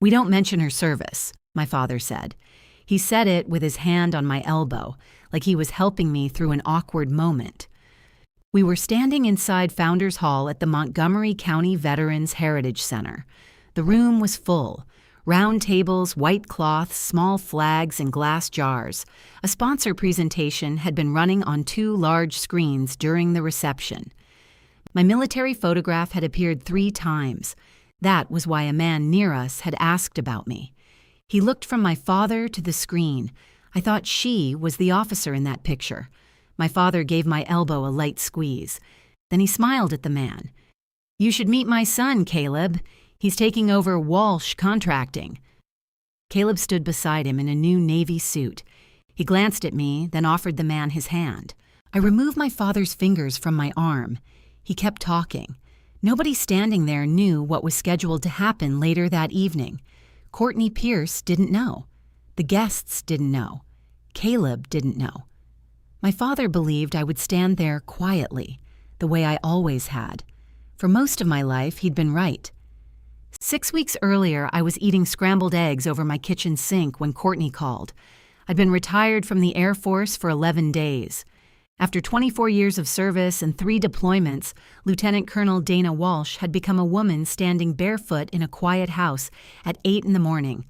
"We don't mention her service," my father said. He said it with his hand on my elbow, like he was helping me through an awkward moment. We were standing inside Founders Hall at the Montgomery County Veterans Heritage Center. The room was full. Round tables, white cloths, small flags, and glass jars. A sponsor presentation had been running on 2 large screens during the reception. My military photograph had appeared 3 times. That was why a man near us had asked about me. He looked from my father to the screen. I thought she was the officer in that picture. My father gave my elbow a light squeeze. Then he smiled at the man. "You should meet my son, Caleb. He's taking over Walsh Contracting." Caleb stood beside him in a new Navy suit. He glanced at me, then offered the man his hand. I removed my father's fingers from my arm. He kept talking. Nobody standing there knew what was scheduled to happen later that evening. Courtney Pierce didn't know. The guests didn't know. Caleb didn't know. My father believed I would stand there quietly, the way I always had. For most of my life, he'd been right. 6 weeks earlier, I was eating scrambled eggs over my kitchen sink when Courtney called. I'd been retired from the Air Force for 11 days. After 24 years of service and 3 deployments, Lieutenant Colonel Dana Walsh had become a woman standing barefoot in a quiet house at 8 in the morning,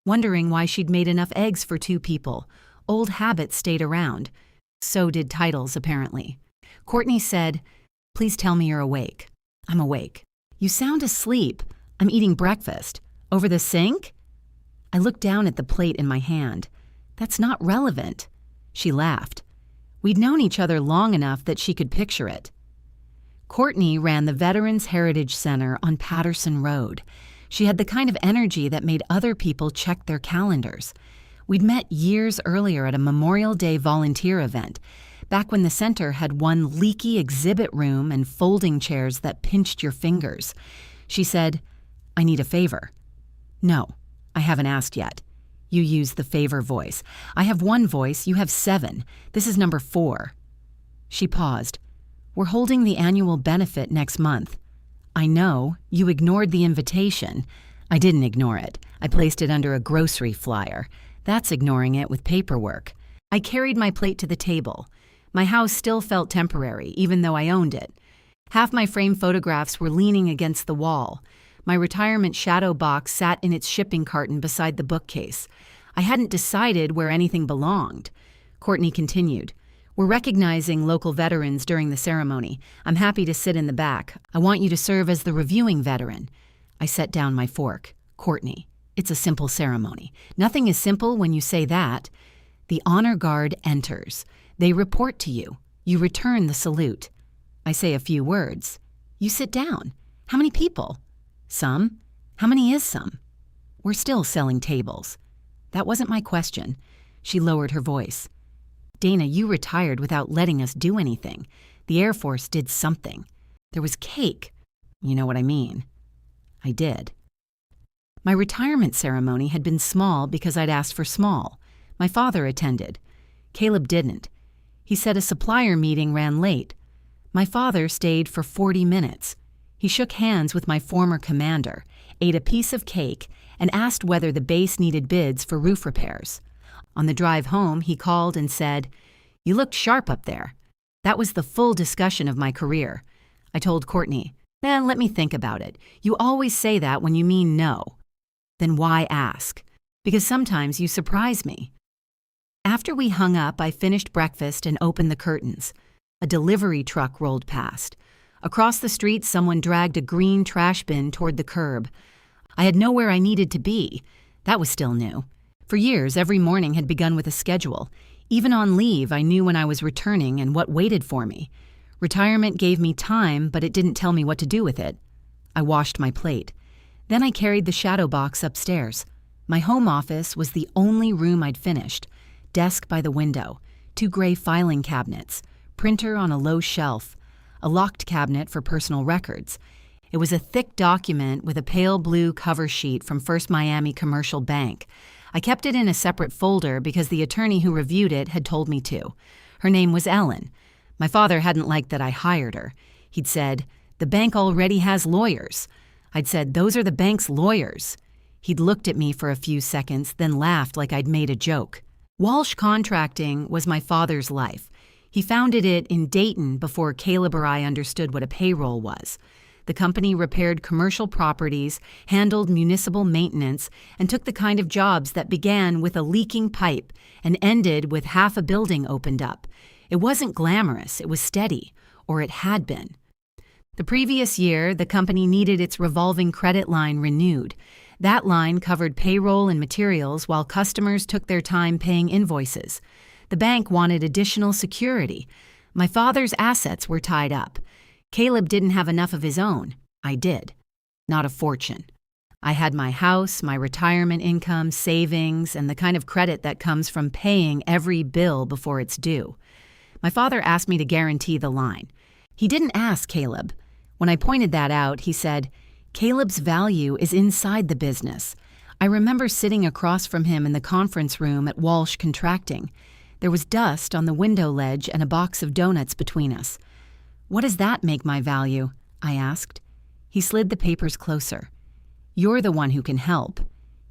wondering why she'd made enough eggs for 2 people. Old habits stayed around. So did titles, apparently. Courtney said, "Please tell me you're awake." "I'm awake." "You sound asleep." "I'm eating breakfast." "Over the sink?" I looked down at the plate in my hand. "That's not relevant." She laughed. We'd known each other long enough that she could picture it. Courtney ran the Veterans Heritage Center on Patterson Road. She had the kind of energy that made other people check their calendars. We'd met years earlier at a Memorial Day volunteer event, back when the center had one leaky exhibit room and folding chairs that pinched your fingers. She said, "I need a favor." "No, I haven't asked yet." You use the favor voice. "I have 1 voice, you have 7. This is number 4. She paused. "We're holding the annual benefit next month." "I know. You ignored the invitation." "I didn't ignore it. I placed it under a grocery flyer. That's ignoring it with paperwork." I carried my plate to the table. My house still felt temporary, even though I owned it. Half my framed photographs were leaning against the wall. My retirement shadow box sat in its shipping carton beside the bookcase. I hadn't decided where anything belonged. Courtney continued, "We're recognizing local veterans during the ceremony. I'm happy to sit in the back. I want you to serve as the reviewing veteran." I set down my fork. "Courtney, it's a simple ceremony." "Nothing is simple when you say that." "The honor guard enters. They report to you. You return the salute. I say a few words. You sit down. How many people?" "Some." "How many is some?" "We're still selling tables." That wasn't my question. She lowered her voice. "Dana, you retired without letting us do anything. The Air Force did something. There was cake. You know what I mean." I did. My retirement ceremony had been small because I'd asked for small. My father attended. Caleb didn't. He said a supplier meeting ran late. My father stayed for 40 minutes. He shook hands with my former commander, ate a piece of cake, and asked whether the base needed bids for roof repairs. On the drive home, he called and said, "You looked sharp up there." That was the full discussion of my career. I told Courtney, let me think about it. You always say that when you mean no." "Then why ask?" "Because sometimes you surprise me." After we hung up, I finished breakfast and opened the curtains. A delivery truck rolled past. Across the street, someone dragged a green trash bin toward the curb. I had nowhere I needed to be. That was still new. For years, every morning had begun with a schedule. Even on leave, I knew when I was returning and what waited for me. Retirement gave me time, but it didn't tell me what to do with it. I washed my plate. Then I carried the shadow box upstairs. My home office was the only room I'd finished. Desk by the window, 2 gray filing cabinets, printer on a low shelf, a locked cabinet for personal records. It was a thick document with a pale blue cover sheet from First Miami Commercial Bank. I kept it in a separate folder because the attorney who reviewed it had told me to. Her name was Ellen. My father hadn't liked that I hired her. He'd said, "The bank already has lawyers." I'd said, "Those are the bank's lawyers." He'd looked at me for a few seconds, then laughed like I'd made a joke. Walsh Contracting was my father's life. He founded it in Dayton before Caleb or I understood what a payroll was. The company repaired commercial properties, handled municipal maintenance, and took the kind of jobs that began with a leaking pipe and ended with half a building opened up. It wasn't glamorous, it was steady, or it had been. The previous year, the company needed its revolving credit line renewed. That line covered payroll and materials while customers took their time paying invoices. The bank wanted additional security. My father's assets were tied up. Caleb didn't have enough of his own. I did. Not a fortune. I had my house, my retirement income, savings, and the kind of credit that comes from paying every bill before it's due. My father asked me to guarantee the line. He didn't ask Caleb. When I pointed that out, he said, "Caleb's value is inside the business." I remember sitting across from him in the conference room at Walsh Contracting. There was dust on the window ledge and a box of donuts between us. "What does that make my value?" I asked. He slid the papers closer. "You're the one who can help."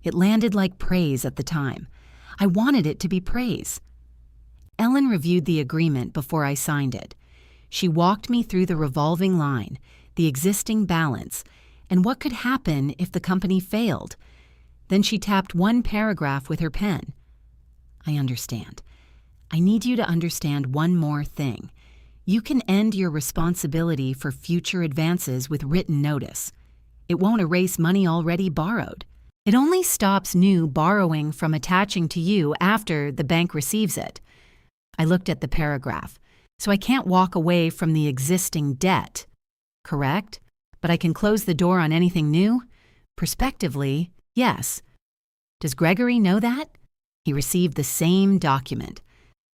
It landed like praise at the time. I wanted it to be praise. Ellen reviewed the agreement before I signed it. She walked me through the revolving line, the existing balance, and what could happen if the company failed. Then she tapped one paragraph with her pen. "I understand. I need you to understand one more thing. You can end your responsibility for future advances with written notice. It won't erase money already borrowed. It only stops new borrowing from attaching to you after the bank receives it." I looked at the paragraph. "So I can't walk away from the existing debt, correct? But I can close the door on anything new?" "Prospectively, yes." "Does Gregory know that?" He received the same document.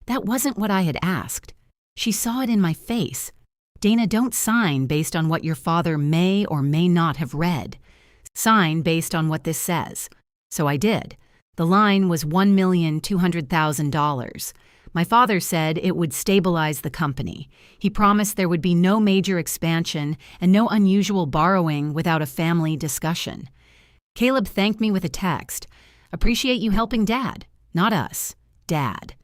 That wasn't what I had asked. She saw it in my face. "Dana, don't sign based on what your father may or may not have read. Sign based on what this says." So I did. The line was $1,200,000. My father said it would stabilize the company. He promised there would be no major expansion and no unusual borrowing without a family discussion. Caleb thanked me with a text. "Appreciate you helping Dad." Not us. Dad.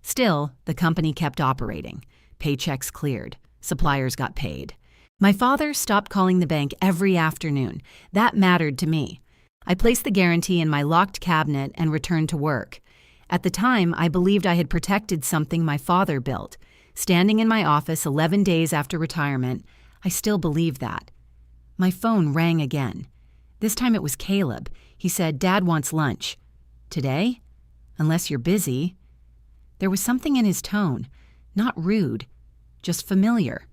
Still, the company kept operating. Paychecks cleared. Suppliers got paid. My father stopped calling the bank every afternoon. That mattered to me. I placed the guarantee in my locked cabinet and returned to work. At the time, I believed I had protected something my father built. Standing in my office 11 days after retirement, I still believed that. My phone rang again. This time it was Caleb. He said, "Dad wants lunch." "Today? Unless you're busy." There was something in his tone. Not rude, just familiar.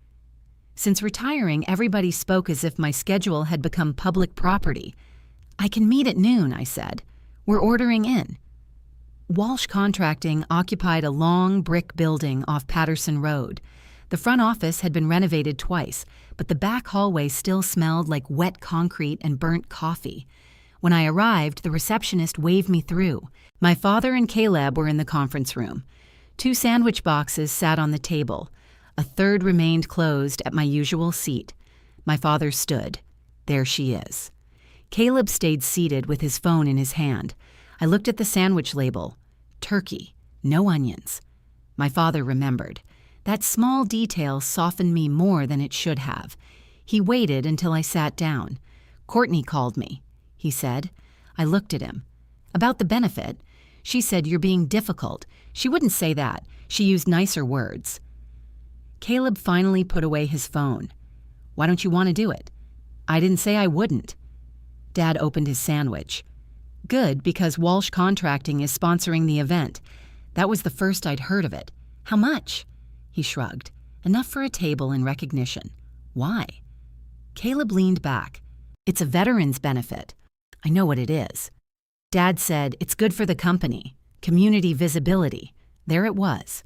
Since retiring, everybody spoke as if my schedule had become public property. "I can meet at noon," I said. "We're ordering in." Walsh Contracting occupied a long brick building off Patterson Road. The front office had been renovated twice, but the back hallway still smelled like wet concrete and burnt coffee. When I arrived, the receptionist waved me through. My father and Caleb were in the conference room. 2 sandwich boxes sat on the table. A third remained closed at my usual seat. My father stood. There she is. Caleb stayed seated with his phone in his hand. I looked at the sandwich label. Turkey, no onions. My father remembered. That small detail softened me more than it should have. He waited until I sat down. "Courtney called me," he said. I looked at him. "About the benefit. She said you're being difficult. She wouldn't say that. She used nicer words." Caleb finally put away his phone. "Why don't you want to do it?" "I didn't say I wouldn't." Dad opened his sandwich. "Good, because Walsh Contracting is sponsoring the event." That was the first I'd heard of it. "How much?" He shrugged. "Enough for a table in recognition." "Why?" Caleb leaned back. "It's a veteran's benefit." "I know what it is." Dad said, "It's good for the company. Community visibility." There it was.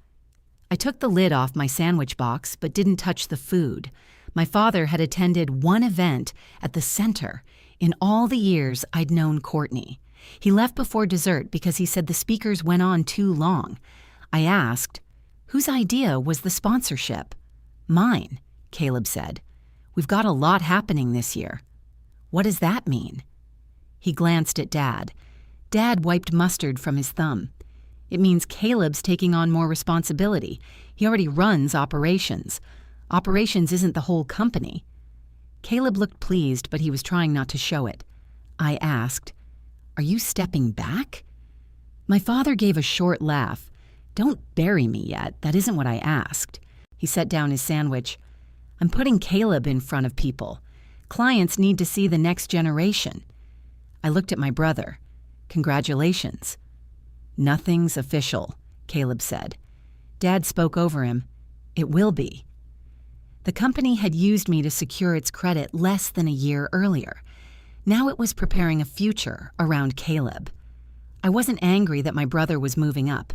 I took the lid off my sandwich box, but didn't touch the food. My father had attended one event at the center in all the years I'd known Courtney. He left before dessert because he said the speakers went on too long. I asked, "Whose idea was the sponsorship?" "Mine," Caleb said. "We've got a lot happening this year." "What does that mean?" He glanced at Dad. Dad wiped mustard from his thumb. It means Caleb's taking on more responsibility. He already runs operations. Operations isn't the whole company. Caleb looked pleased, but he was trying not to show it. I asked, "Are you stepping back?" My father gave a short laugh. "Don't bury me yet. That isn't what I asked." He set down his sandwich. "I'm putting Caleb in front of people. Clients need to see the next generation." I looked at my brother. "Congratulations." "Nothing's official," Caleb said. Dad spoke over him. "It will be." The company had used me to secure its credit less than a year earlier. Now it was preparing a future around Caleb. I wasn't angry that my brother was moving up.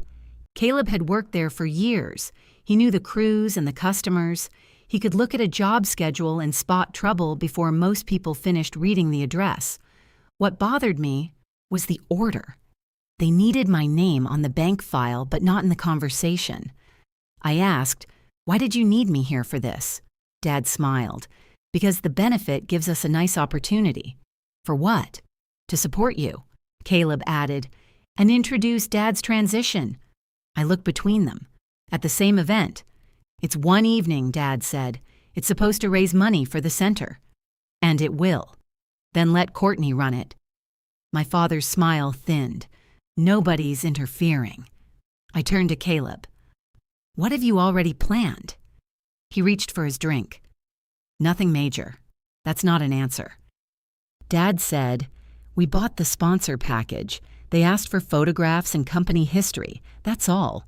Caleb had worked there for years. He knew the crews and the customers. He could look at a job schedule and spot trouble before most people finished reading the address. What bothered me was the order. They needed my name on the bank file, but not in the conversation. I asked, "Why did you need me here for this?" Dad smiled. "Because the benefit gives us a nice opportunity." "For what?" "To support you," Caleb added, "and introduce Dad's transition." I looked between them. "At the same event." "It's one evening," Dad said. "It's supposed to raise money for the center." "And it will." "Then let Courtney run it." My father's smile thinned. "Nobody's interfering." I turned to Caleb. "What have you already planned?" He reached for his drink. "Nothing major. That's not an answer." Dad said, "We bought the sponsor package. They asked for photographs and company history. That's all."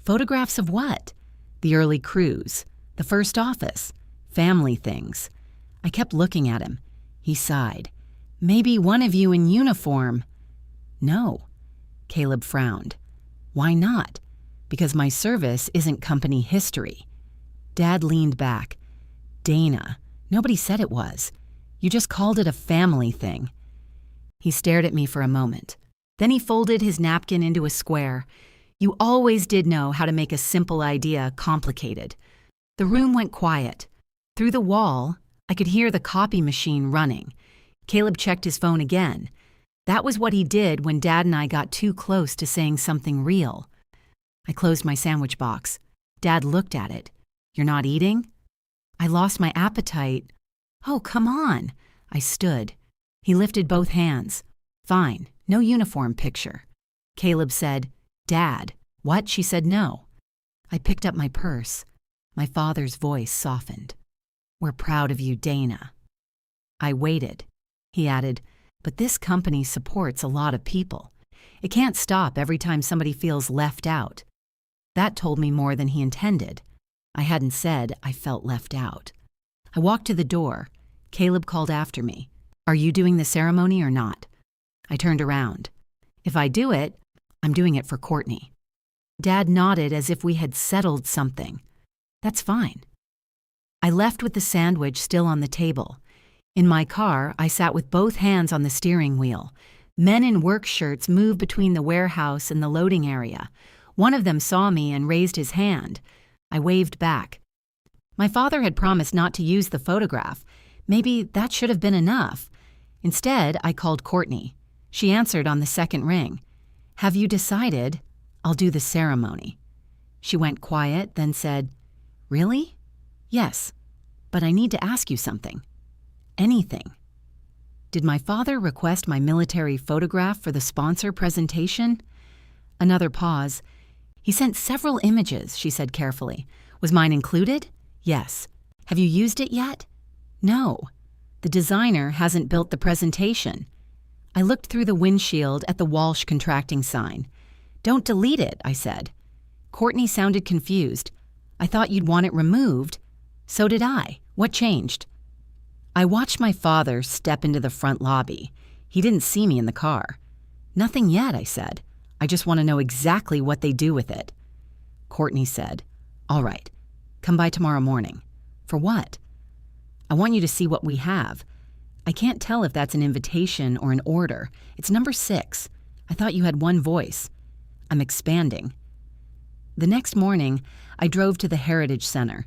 "Photographs of what?" "The early crews, the first office, family things." I kept looking at him. He sighed. "Maybe one of you in uniform." "No." Caleb frowned. "Why not?" "Because my service isn't company history." Dad leaned back. "Dana, nobody said it was. You just called it a family thing." He stared at me for a moment. Then he folded his napkin into a square. "You always did know how to make a simple idea complicated." The room went quiet. Through the wall, I could hear the copy machine running. Caleb checked his phone again. That was what he did when Dad and I got too close to saying something real. I closed my sandwich box. Dad looked at it. "You're not eating?" I lost my appetite. "Oh, come on." I stood. He lifted both hands. "Fine, no uniform picture." Caleb said, "Dad." "What?" She said no. I picked up my purse. My father's voice softened. "We're proud of you, Dana." I waited. He added, "But this company supports a lot of people. It can't stop every time somebody feels left out." That told me more than he intended. I hadn't said I felt left out. I walked to the door. Caleb called after me. "Are you doing the ceremony or not?" I turned around. "If I do it, I'm doing it for Courtney." Dad nodded as if we had settled something. "That's fine." I left with the sandwich still on the table. In my car, I sat with both hands on the steering wheel. Men in work shirts moved between the warehouse and the loading area. One of them saw me and raised his hand. I waved back. My father had promised not to use the photograph. Maybe that should have been enough. Instead, I called Courtney. She answered on the second ring. "Have you decided?" "I'll do the ceremony." She went quiet, then said, "Really?" "Yes, but I need to ask you something." "Anything." Did my father request my military photograph for the sponsor presentation? Another pause. "He sent several images," she said carefully. "Was mine included?" "Yes." "Have you used it yet?" "No. The designer hasn't built the presentation." I looked through the windshield at the Walsh contracting sign. "Don't delete it," I said. Courtney sounded confused. "I thought you'd want it removed." "So did I. What changed?" I watched my father step into the front lobby. He didn't see me in the car. "Nothing yet," I said. "I just want to know exactly what they do with it." Courtney said, "All right, come by tomorrow morning." "For what?" "I want you to see what we have. I can't tell if that's an invitation or an order. It's number 6. I thought you had one voice. I'm expanding." The next morning, I drove to the Heritage Center.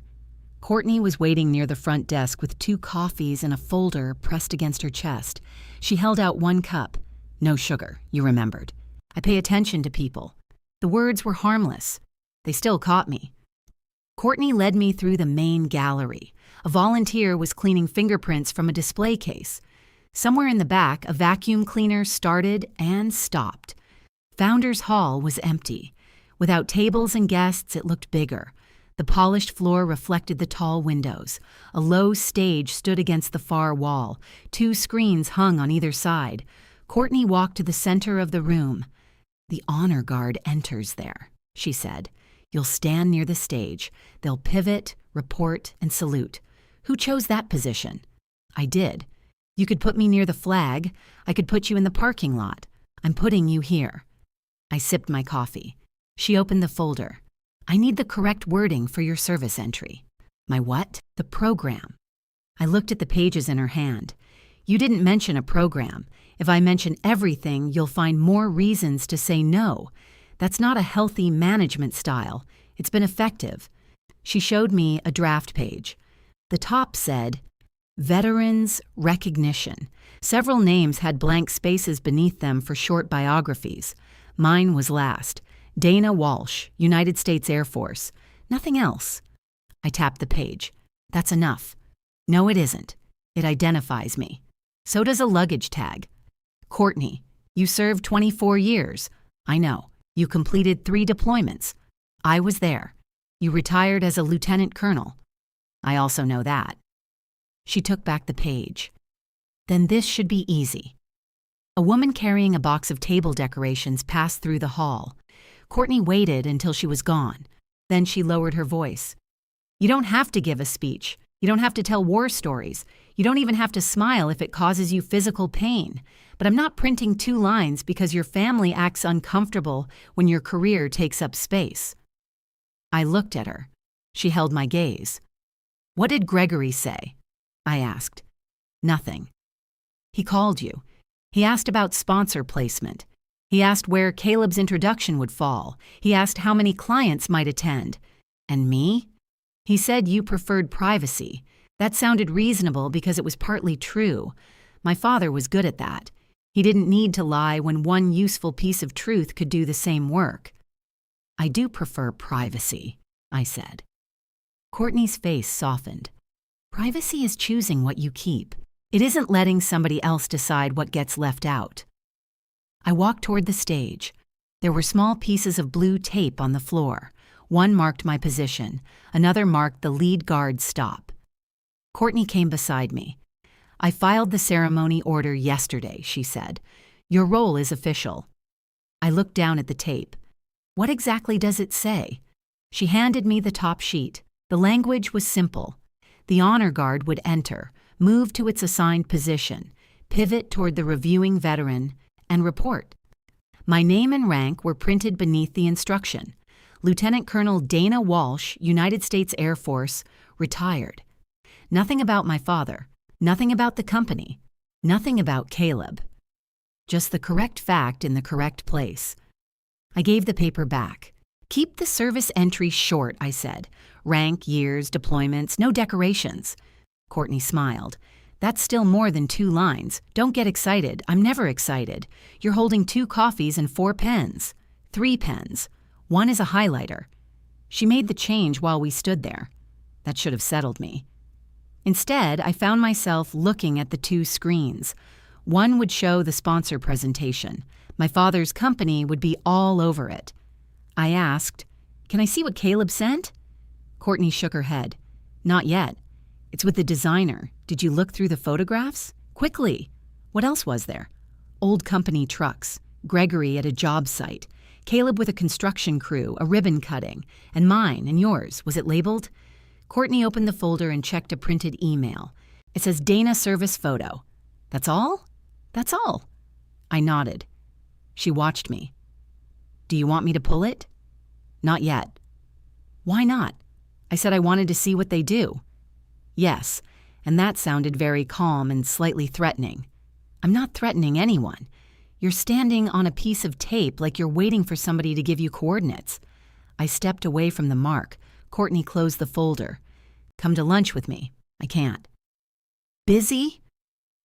Courtney was waiting near the front desk with 2 coffees and a folder pressed against her chest. She held out 1 cup. No sugar, you remembered. I pay attention to people. The words were harmless. They still caught me. Courtney led me through the main gallery. A volunteer was cleaning fingerprints from a display case. Somewhere in the back, a vacuum cleaner started and stopped. Founders Hall was empty. Without tables and guests, it looked bigger. The polished floor reflected the tall windows. A low stage stood against the far wall. 2 screens hung on either side. Courtney walked to the center of the room. "The honor guard enters there," she said. "You'll stand near the stage. They'll pivot, report, and salute. Who chose that position?" "I did. You could put me near the flag. I could put you in the parking lot. I'm putting you here." I sipped my coffee. She opened the folder. "I need the correct wording for your service entry." "My what?" "The program." I looked at the pages in her hand. "You didn't mention a program. If I mention everything, you'll find more reasons to say no. That's not a healthy management style. It's been effective." She showed me a draft page. The top said, "Veterans Recognition." Several names had blank spaces beneath them for short biographies. Mine was last. Dana Walsh, United States Air Force. Nothing else. I tapped the page. "That's enough." "No, it isn't. It identifies me. So does a luggage tag." "Courtney, you served 24 years. I know. You completed 3 deployments. I was there. You retired as a lieutenant colonel. I also know that." She took back the page. "Then this should be easy." A woman carrying a box of table decorations passed through the hall. Courtney waited until she was gone. Then she lowered her voice. "You don't have to give a speech. You don't have to tell war stories. You don't even have to smile if it causes you physical pain. But I'm not printing 2 lines because your family acts uncomfortable when your career takes up space." I looked at her. She held my gaze. "What did Gregory say?" I asked. "Nothing." "He called you. He asked about sponsor placement. He asked where Caleb's introduction would fall. He asked how many clients might attend. And me? He said you preferred privacy. That sounded reasonable because it was partly true. My father was good at that. He didn't need to lie when one useful piece of truth could do the same work." "I do prefer privacy," I said. Courtney's face softened. "Privacy is choosing what you keep. It isn't letting somebody else decide what gets left out." I walked toward the stage. There were small pieces of blue tape on the floor. One marked my position. Another marked the lead guard's stop. Courtney came beside me. "I filed the ceremony order yesterday," she said. "Your role is official." I looked down at the tape. "What exactly does it say?" She handed me the top sheet. The language was simple. The honor guard would enter, move to its assigned position, pivot toward the reviewing veteran, and report. My name and rank were printed beneath the instruction. Lieutenant Colonel Dana Walsh, United States Air Force, retired. Nothing about my father, nothing about the company, nothing about Caleb. Just the correct fact in the correct place. I gave the paper back. "Keep the service entry short," I said. "Rank, years, deployments, no decorations." Courtney smiled. "That's still more than 2 lines. Don't get excited. I'm never excited. You're holding 2 coffees and 4 pens. 3 pens. 1 is a highlighter." She made the change while we stood there. That should have settled me. Instead, I found myself looking at the 2 screens. One would show the sponsor presentation. My father's company would be all over it. I asked, "Can I see what Caleb sent?" Courtney shook her head. "Not yet. It's with the designer. Did you look through the photographs? Quickly." "What else was there?" "Old company trucks. Gregory at a job site. Caleb with a construction crew, a ribbon cutting. And mine and yours. Was it labeled?" Courtney opened the folder and checked a printed email. "It says Dana service photo." "That's all?" "That's all." I nodded. She watched me. "Do you want me to pull it?" "Not yet." "Why not?" I said I wanted to see what they do. "Yes," and that sounded very calm and slightly threatening. "I'm not threatening anyone. You're standing on a piece of tape like you're waiting for somebody to give you coordinates." I stepped away from the mark. Courtney closed the folder. Come to lunch with me. I can't. Busy?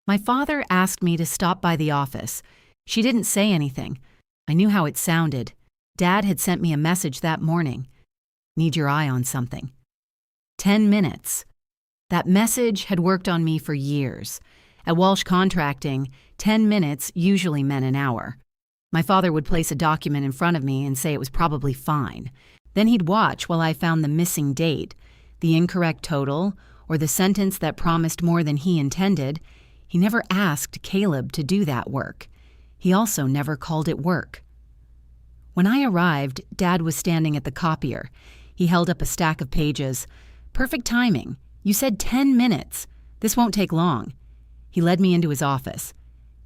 My father asked me to stop by the office. She didn't say anything. I knew how it sounded. Dad had sent me a message that morning. Need your eye on something. 10 minutes. That message had worked on me for years. At Walsh Contracting, 10 minutes usually meant an hour. My father would place a document in front of me and say it was probably fine. Then he'd watch while I found the missing date, the incorrect total, or the sentence that promised more than he intended. He never asked Caleb to do that work. He also never called it work. When I arrived, Dad was standing at the copier. He held up a stack of pages. Perfect timing. You said 10 minutes. This won't take long. He led me into his office.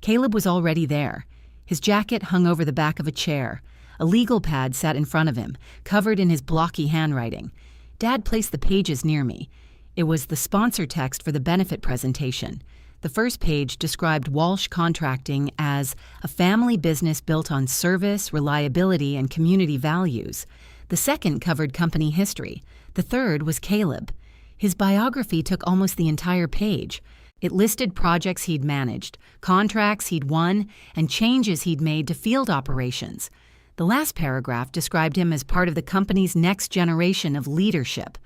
Caleb was already there. His jacket hung over the back of a chair. A legal pad sat in front of him, covered in his blocky handwriting. Dad placed the pages near me. It was the sponsor text for the benefit presentation. The first page described Walsh Contracting as a family business built on service, reliability, and community values. The second covered company history. The third was Caleb. His biography took almost the entire page. It listed projects he'd managed, contracts he'd won, and changes he'd made to field operations. The last paragraph described him as part of the company's next generation of leadership.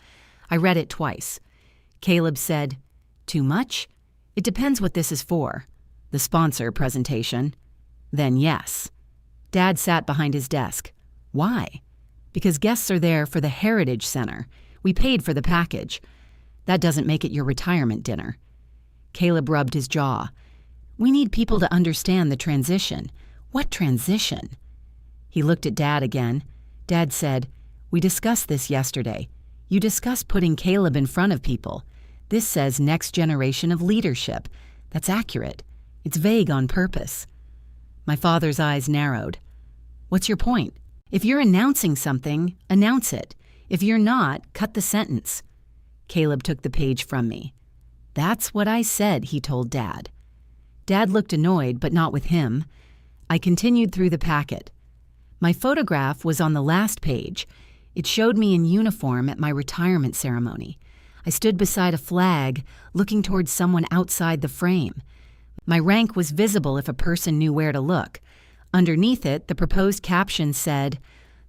I read it twice. Caleb said, "Too much? It depends what this is for." The sponsor presentation. Then yes. Dad sat behind his desk. Why? Because guests are there for the Heritage Center. We paid for the package. That doesn't make it your retirement dinner. Caleb rubbed his jaw. We need people to understand the transition. What transition? He looked at Dad again. Dad said, "We discussed this yesterday. You discussed putting Caleb in front of people. This says next generation of leadership. That's accurate. It's vague on purpose." My father's eyes narrowed. What's your point? If you're announcing something, announce it. If you're not, cut the sentence. Caleb took the page from me. That's what I said, he told Dad. Dad looked annoyed, but not with him. I continued through the packet. My photograph was on the last page. It showed me in uniform at my retirement ceremony. I stood beside a flag, looking towards someone outside the frame. My rank was visible if a person knew where to look. Underneath it, the proposed caption said,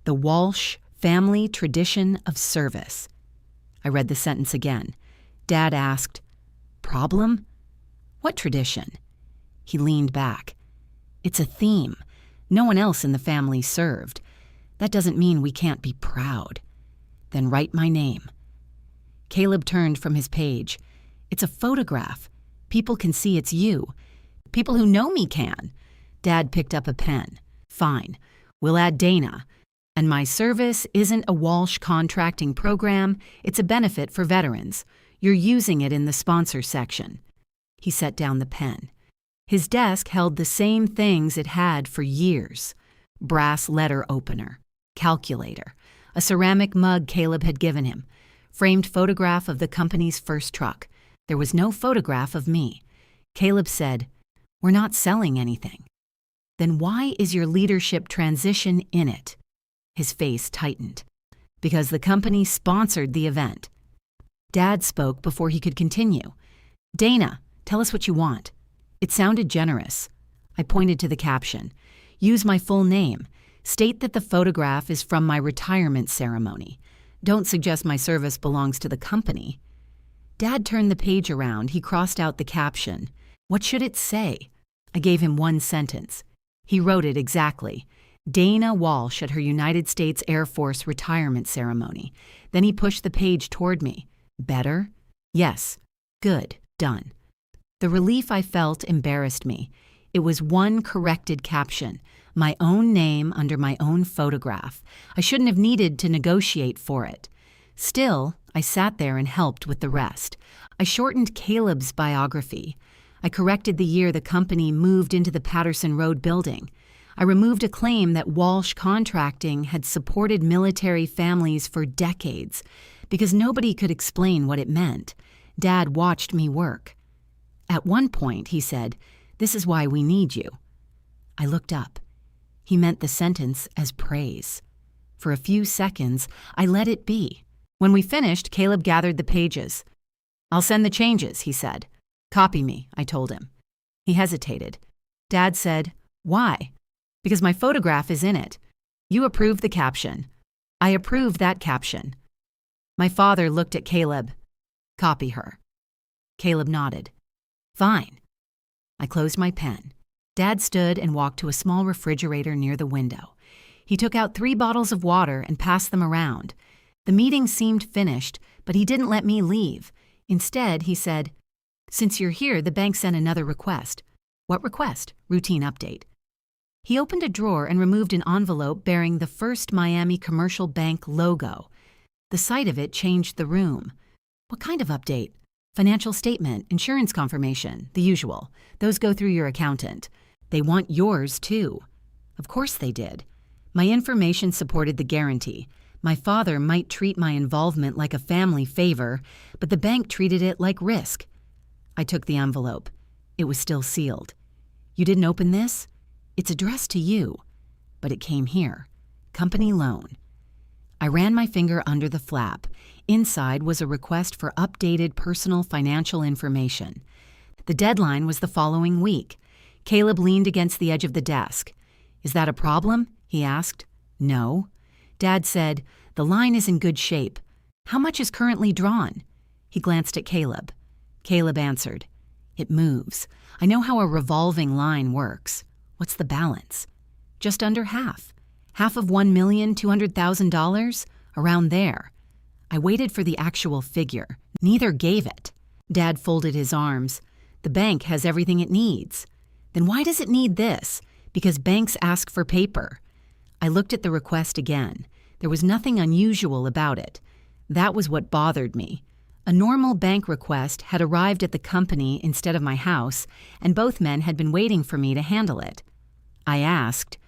"The Walsh Family Tradition of Service." I read the sentence again. Dad asked, "Problem? What tradition?" He leaned back. "It's a theme. No one else in the family served. That doesn't mean we can't be proud." "Then write my name." Caleb turned from his page. "It's a photograph. People can see it's you. People who know me can." Dad picked up a pen. "Fine. We'll add Dana. And my service isn't a Walsh Contracting program. It's a benefit for veterans. You're using it in the sponsor section." He set down the pen. His desk held the same things it had for years. Brass letter opener, calculator, a ceramic mug Caleb had given him, framed photograph of the company's first truck. There was no photograph of me. Caleb said, "We're not selling anything." "Then why is your leadership transition in it?" His face tightened. "Because the company sponsored the event." Dad spoke before he could continue. "Dana, tell us what you want." It sounded generous. I pointed to the caption. "Use my full name. State that the photograph is from my retirement ceremony. Don't suggest my service belongs to the company." Dad turned the page around. He crossed out the caption. What should it say? I gave him one sentence. He wrote it exactly. Dana Walsh at her United States Air Force retirement ceremony. Then he pushed the page toward me. Better? Yes. Good. Done. The relief I felt embarrassed me. It was one corrected caption, my own name under my own photograph. I shouldn't have needed to negotiate for it. Still, I sat there and helped with the rest. I shortened Caleb's biography. I corrected the year the company moved into the Patterson Road building. I removed a claim that Walsh Contracting had supported military families for decades because nobody could explain what it meant. Dad watched me work. At one point, he said, "This is why we need you." I looked up. He meant the sentence as praise. For a few seconds, I let it be. When we finished, Caleb gathered the pages. "I'll send the changes," he said. "Copy me," I told him. He hesitated. Dad said, "Why?" "Because my photograph is in it. You approved the caption. I approve that caption." My father looked at Caleb. "Copy her." Caleb nodded. "Fine." I closed my pen. Dad stood and walked to a small refrigerator near the window. He took out 3 bottles of water and passed them around. The meeting seemed finished, but he didn't let me leave. Instead, he said, "Since you're here, the bank sent another request." "What request?" "Routine update." He opened a drawer and removed an envelope bearing the First Miami Commercial Bank logo. The sight of it changed the room. "What kind of update?" "Financial statement, insurance confirmation, the usual. Those go through your accountant. They want yours, too." Of course they did. My information supported the guarantee. My father might treat my involvement like a family favor, but the bank treated it like risk. I took the envelope. It was still sealed. "You didn't open this? It's addressed to you." But it came here. Company loan. I ran my finger under the flap. Inside was a request for updated personal financial information. The deadline was the following week. Caleb leaned against the edge of the desk. "Is that a problem?" he asked. "No." Dad said, "The line is in good shape. How much is currently drawn?" He glanced at Caleb. Caleb answered, "It moves. I know how a revolving line works." "What's the balance?" "Just under half. Half of $1,200,000? Around there." I waited for the actual figure. Neither gave it. Dad folded his arms. "The bank has everything it needs." "Then why does it need this?" "Because banks ask for paper." I looked at the request again. There was nothing unusual about it. That was what bothered me. A normal bank request had arrived at the company instead of my house, and both men had been waiting for me to handle it. I asked,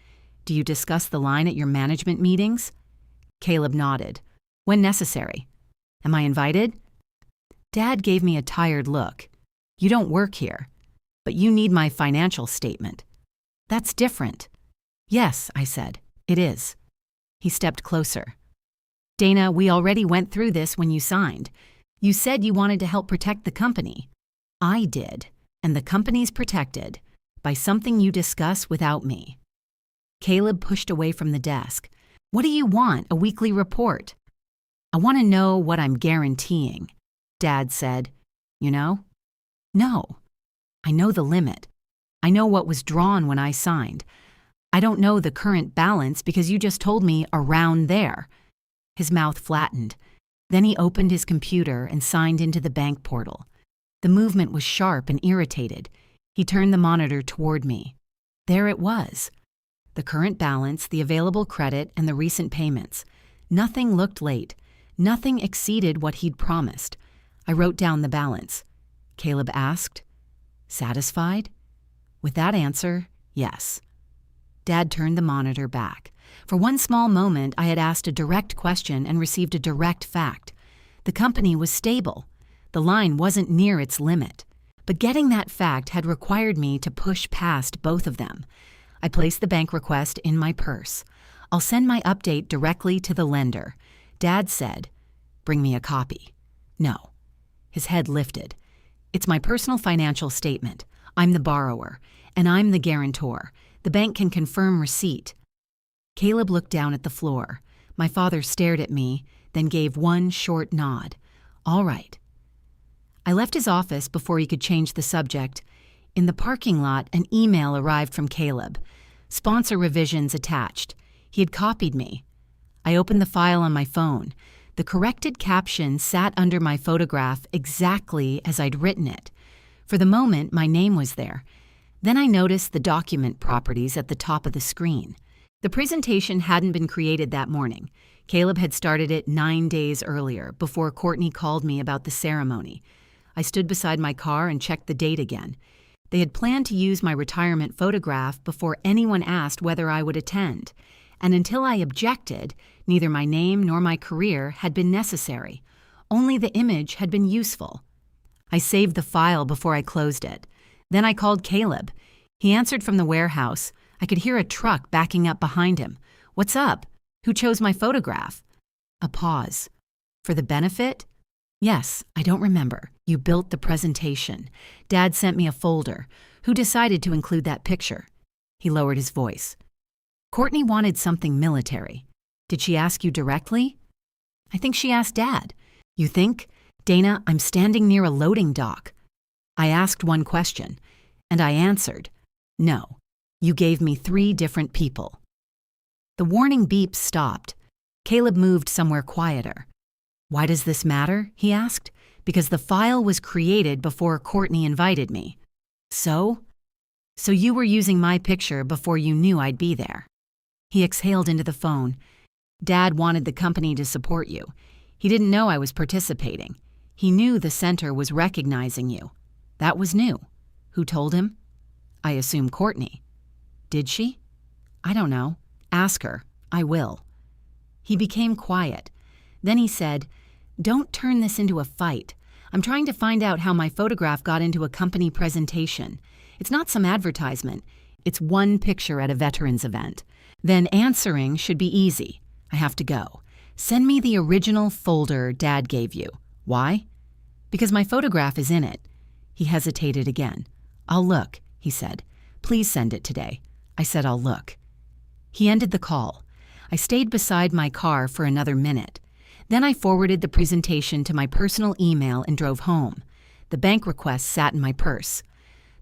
"Do you discuss the line at your management meetings?" Caleb nodded. "When necessary." "Am I invited?" Dad gave me a tired look. "You don't work here, but you need my financial statement." "That's different." "Yes," I said, "it is." He stepped closer. "Dana, we already went through this when you signed. You said you wanted to help protect the company." "I did, and the company's protected by something you discuss without me." Caleb pushed away from the desk. "What do you want? A weekly report?" "I want to know what I'm guaranteeing." Dad said, "You know?" "No. I know the limit. I know what was drawn when I signed. I don't know the current balance because you just told me around there." His mouth flattened. Then he opened his computer and signed into the bank portal. The movement was sharp and irritated. He turned the monitor toward me. There it was. The current balance, the available credit, and the recent payments. Nothing looked late. Nothing exceeded what he'd promised. I wrote down the balance. Caleb asked, "Satisfied?" With that answer, yes. Dad turned the monitor back. For one small moment, I had asked a direct question and received a direct fact. The company was stable. The line wasn't near its limit. But getting that fact had required me to push past both of them. I placed the bank request in my purse. "I'll send my update directly to the lender." Dad said, "Bring me a copy." "No." His head lifted. "It's my personal financial statement. I'm the borrower, and I'm the guarantor. The bank can confirm receipt." Caleb looked down at the floor. My father stared at me, then gave one short nod. "All right." I left his office before he could change the subject. In the parking lot, an email arrived from Caleb. Sponsor revisions attached. He had copied me. I opened the file on my phone. The corrected caption sat under my photograph exactly as I'd written it. For the moment, my name was there. Then I noticed the document properties at the top of the screen. The presentation hadn't been created that morning. Caleb had started it 9 days earlier, before Courtney called me about the ceremony. I stood beside my car and checked the date again. They had planned to use my retirement photograph before anyone asked whether I would attend. And until I objected, neither my name nor my career had been necessary. Only the image had been useful. I saved the file before I closed it. Then I called Caleb. He answered from the warehouse. I could hear a truck backing up behind him. "What's up? Who chose my photograph?" A pause. For the benefit? Yes, I don't remember. You built the presentation. Dad sent me a folder. Who decided to include that picture? He lowered his voice. Courtney wanted something military. Did she ask you directly? I think she asked Dad. You think? Dana, I'm standing near a loading dock. I asked one question, and I answered. No, you gave me 3 different people. The warning beeps stopped. Caleb moved somewhere quieter. Why does this matter? He asked. Because the file was created before Courtney invited me. So? So you were using my picture before you knew I'd be there. He exhaled into the phone. Dad wanted the company to support you. He didn't know I was participating. He knew the center was recognizing you. That was new. Who told him? I assume Courtney. Did she? I don't know. Ask her. I will. He became quiet. Then he said, Don't turn this into a fight. I'm trying to find out how my photograph got into a company presentation. It's not some advertisement. It's one picture at a veterans event. Then answering should be easy. I have to go. Send me the original folder Dad gave you. Why? Because my photograph is in it. He hesitated again. I'll look, he said. Please send it today. I said I'll look. He ended the call. I stayed beside my car for another minute. Then I forwarded the presentation to my personal email and drove home. The bank request sat in my purse.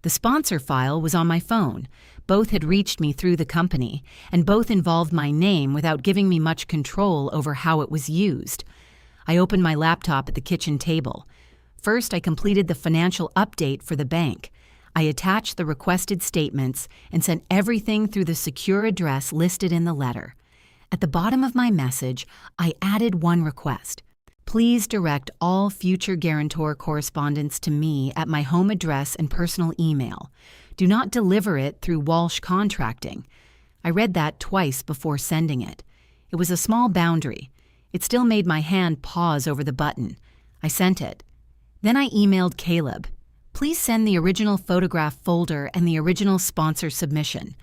The sponsor file was on my phone. Both had reached me through the company, and both involved my name without giving me much control over how it was used. I opened my laptop at the kitchen table. First, I completed the financial update for the bank. I attached the requested statements and sent everything through the secure address listed in the letter. At the bottom of my message, I added one request. Please direct all future guarantor correspondence to me at my home address and personal email. Do not deliver it through Walsh Contracting. I read that twice before sending it. It was a small boundary. It still made my hand pause over the button. I sent it. Then I emailed Caleb. Please send the original photograph folder and the original sponsor submission.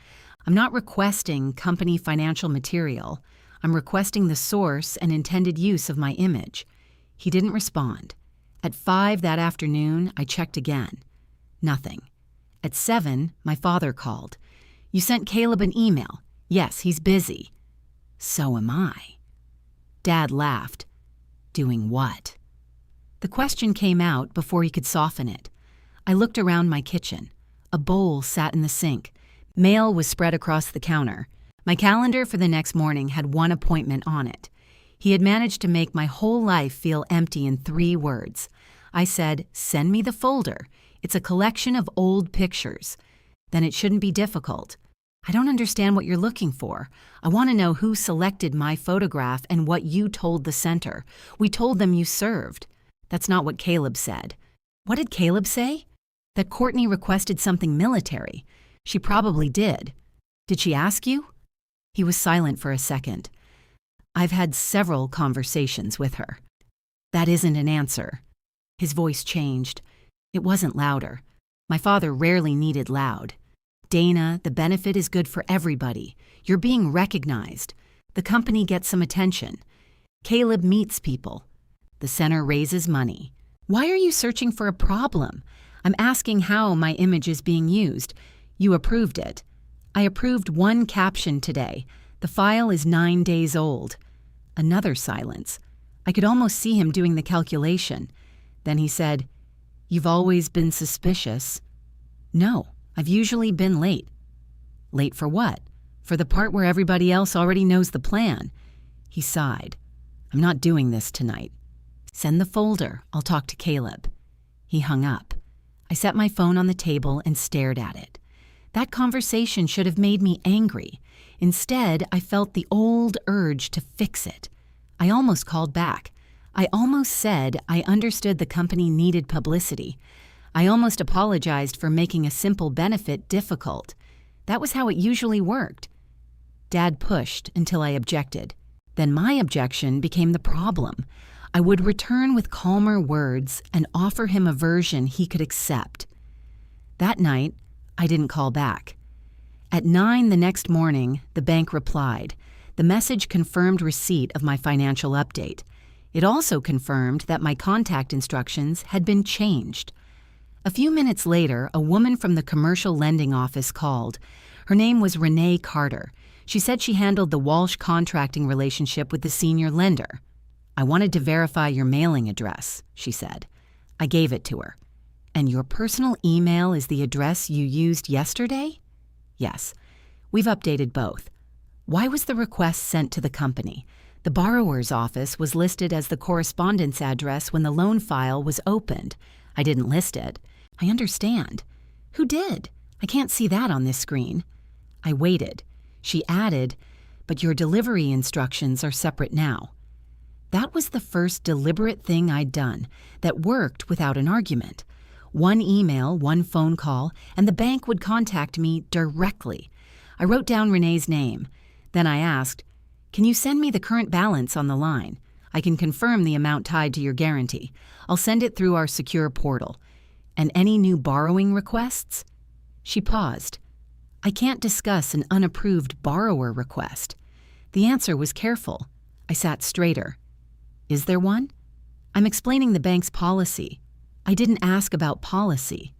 I'm not requesting company financial material. I'm requesting the source and intended use of my image. He didn't respond. At 5 that afternoon, I checked again. Nothing. At 7, my father called. You sent Caleb an email. Yes, he's busy. So am I. Dad laughed. Doing what? The question came out before he could soften it. I looked around my kitchen. A bowl sat in the sink. Mail was spread across the counter. My calendar for the next morning had one appointment on it. He had managed to make my whole life feel empty in 3 words. I said, send me the folder. It's a collection of old pictures. Then it shouldn't be difficult. I don't understand what you're looking for. I want to know who selected my photograph and what you told the center. We told them you served. That's not what Caleb said. What did Caleb say? That Courtney requested something military. She probably did. Did she ask you? He was silent for a second. I've had several conversations with her. That isn't an answer. His voice changed. It wasn't louder. My father rarely needed loud. Dana, the benefit is good for everybody. You're being recognized. The company gets some attention. Caleb meets people. The center raises money. Why are you searching for a problem? I'm asking how my image is being used. You approved it. I approved one caption today. The file is 9 days old. Another silence. I could almost see him doing the calculation. Then he said, You've always been suspicious. No, I've usually been late. Late for what? For the part where everybody else already knows the plan. He sighed. I'm not doing this tonight. Send the folder. I'll talk to Caleb. He hung up. I set my phone on the table and stared at it. That conversation should have made me angry. Instead, I felt the old urge to fix it. I almost called back. I almost said I understood the company needed publicity. I almost apologized for making a simple benefit difficult. That was how it usually worked. Dad pushed until I objected. Then my objection became the problem. I would return with calmer words and offer him a version he could accept. That night, I didn't call back. At 9 the next morning, the bank replied. The message confirmed receipt of my financial update. It also confirmed that my contact instructions had been changed. A few minutes later, a woman from the commercial lending office called. Her name was Renee Carter. She said she handled the Walsh contracting relationship with the senior lender. "I wanted to verify your mailing address," she said. I gave it to her. "And your personal email is the address you used yesterday?" "Yes. We've updated both." "Why was the request sent to the company? The borrower's office was listed as the correspondence address when the loan file was opened. I didn't list it." "I understand. Who did? I can't see that on this screen." I waited. She added, "But your delivery instructions are separate now." That was the first deliberate thing I'd done that worked without an argument. One email, one phone call, and the bank would contact me directly. I wrote down Renee's name. Then I asked, "Can you send me the current balance on the line? I can confirm the amount tied to your guarantee. I'll send it through our secure portal. And any new borrowing requests?" She paused. "I can't discuss an unapproved borrower request." The answer was careful. I sat straighter. "Is there one?" "I'm explaining the bank's policy." "I didn't ask about policy."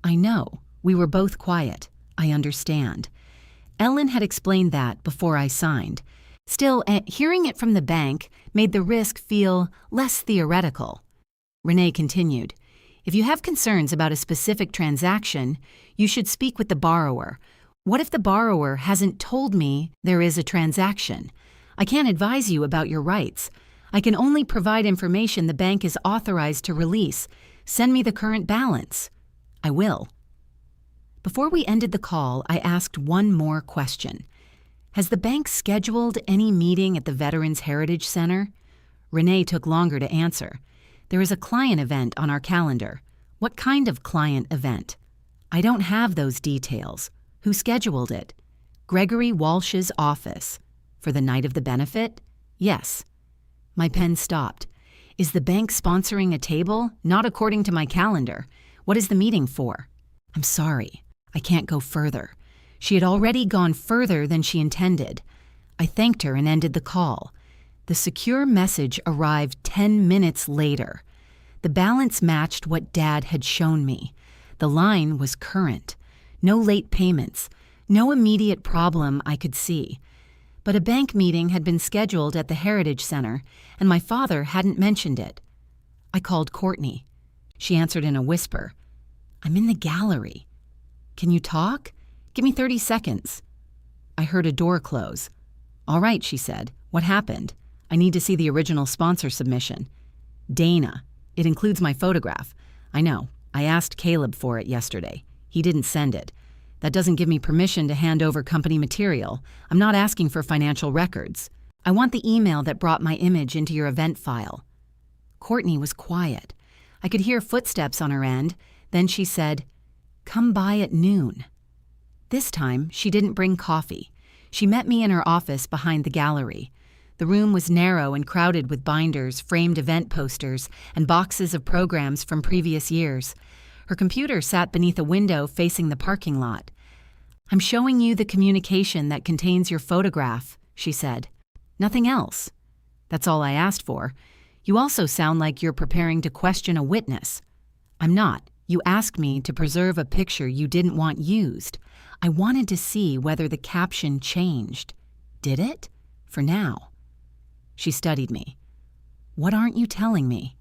"I know." We were both quiet. "I understand." Ellen had explained that before I signed. Still, hearing it from the bank made the risk feel less theoretical. Renee continued, "If you have concerns about a specific transaction, you should speak with the borrower. What if the borrower hasn't told me there is a transaction? I can't advise you about your rights. I can only provide information the bank is authorized to release. Send me the current balance." "I will." Before we ended the call, I asked one more question. "Has the bank scheduled any meeting at the Veterans Heritage Center?" Renee took longer to answer. "There is a client event on our calendar." "What kind of client event?" "I don't have those details." "Who scheduled it?" "Gregory Walsh's office." "For the night of the benefit?" "Yes." My pen stopped. "Is the bank sponsoring a table?" "Not according to my calendar." "What is the meeting for?" "I'm sorry. I can't go further." She had already gone further than she intended. I thanked her and ended the call. The secure message arrived 10 minutes later. The balance matched what Dad had shown me. The line was current. No late payments. No immediate problem I could see. But a bank meeting had been scheduled at the Heritage Center, and my father hadn't mentioned it. I called Courtney. She answered in a whisper. "I'm in the gallery." "Can you talk? Give me 30 seconds." I heard a door close. "All right," she said. "What happened? I need to see the original sponsor submission." "Dana. It includes my photograph." "I know. I asked Caleb for it yesterday. He didn't send it. That doesn't give me permission to hand over company material. I'm not asking for financial records. I want the email that brought my image into your event file." Courtney was quiet. I could hear footsteps on her end. Then she said, "Come by at noon." This time, she didn't bring coffee. She met me in her office behind the gallery. The room was narrow and crowded with binders, framed event posters, and boxes of programs from previous years. Her computer sat beneath a window facing the parking lot. "I'm showing you the communication that contains your photograph," she said. "Nothing else." "That's all I asked for. You also sound like you're preparing to question a witness." "I'm not. You asked me to preserve a picture you didn't want used. I wanted to see whether the caption changed. Did it? For now." She studied me. "What aren't you telling me?"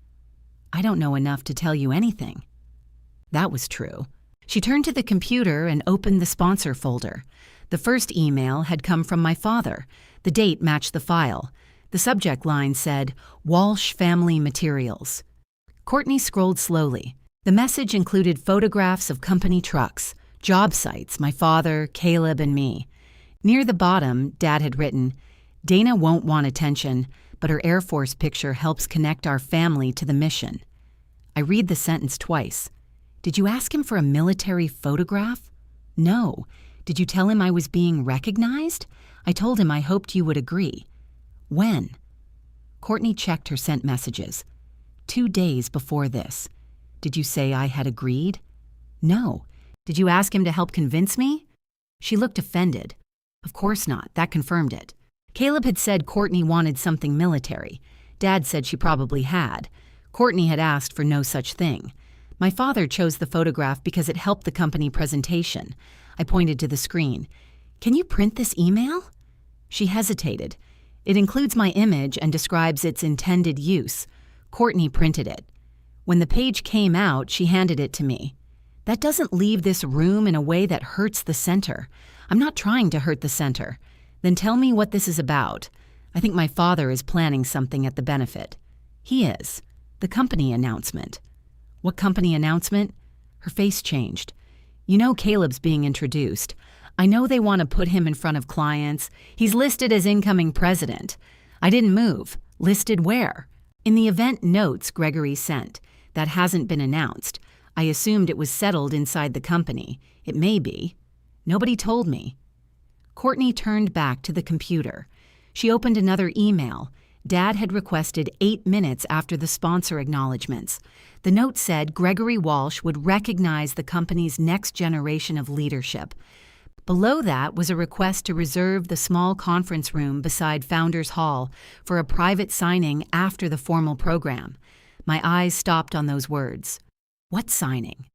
"I don't know enough to tell you anything." That was true. She turned to the computer and opened the sponsor folder. The first email had come from my father. The date matched the file. The subject line said, "Walsh Family Materials." Courtney scrolled slowly. The message included photographs of company trucks, job sites, my father, Caleb, and me. Near the bottom, Dad had written, "Dana won't want attention, but her Air Force picture helps connect our family to the mission." I read the sentence twice. "Did you ask him for a military photograph?" "No. Did you tell him I was being recognized?" "I told him I hoped you would agree." "When?" Courtney checked her sent messages. 2 days before this. "Did you say I had agreed?" "No. Did you ask him to help convince me?" She looked offended. "Of course not. That confirmed it." Caleb had said Courtney wanted something military. Dad said she probably had. Courtney had asked for no such thing. My father chose the photograph because it helped the company presentation. I pointed to the screen. "Can you print this email?" She hesitated. "It includes my image and describes its intended use." Courtney printed it. When the page came out, she handed it to me. "That doesn't leave this room in a way that hurts the center. I'm not trying to hurt the center." "Then tell me what this is about." "I think my father is planning something at the benefit." "He is." "The company announcement." "What company announcement?" Her face changed. "You know Caleb's being introduced. I know they want to put him in front of clients. He's listed as incoming president." "I didn't move." "Listed where?" "In the event notes Gregory sent. That hasn't been announced. I assumed it was settled inside the company. It may be." "Nobody told me." Courtney turned back to the computer. She opened another email. Dad had requested 8 minutes after the sponsor acknowledgments. The note said Gregory Walsh would recognize the company's next generation of leadership. Below that was a request to reserve the small conference room beside Founders Hall for a private signing after the formal program. My eyes stopped on those words. What signing?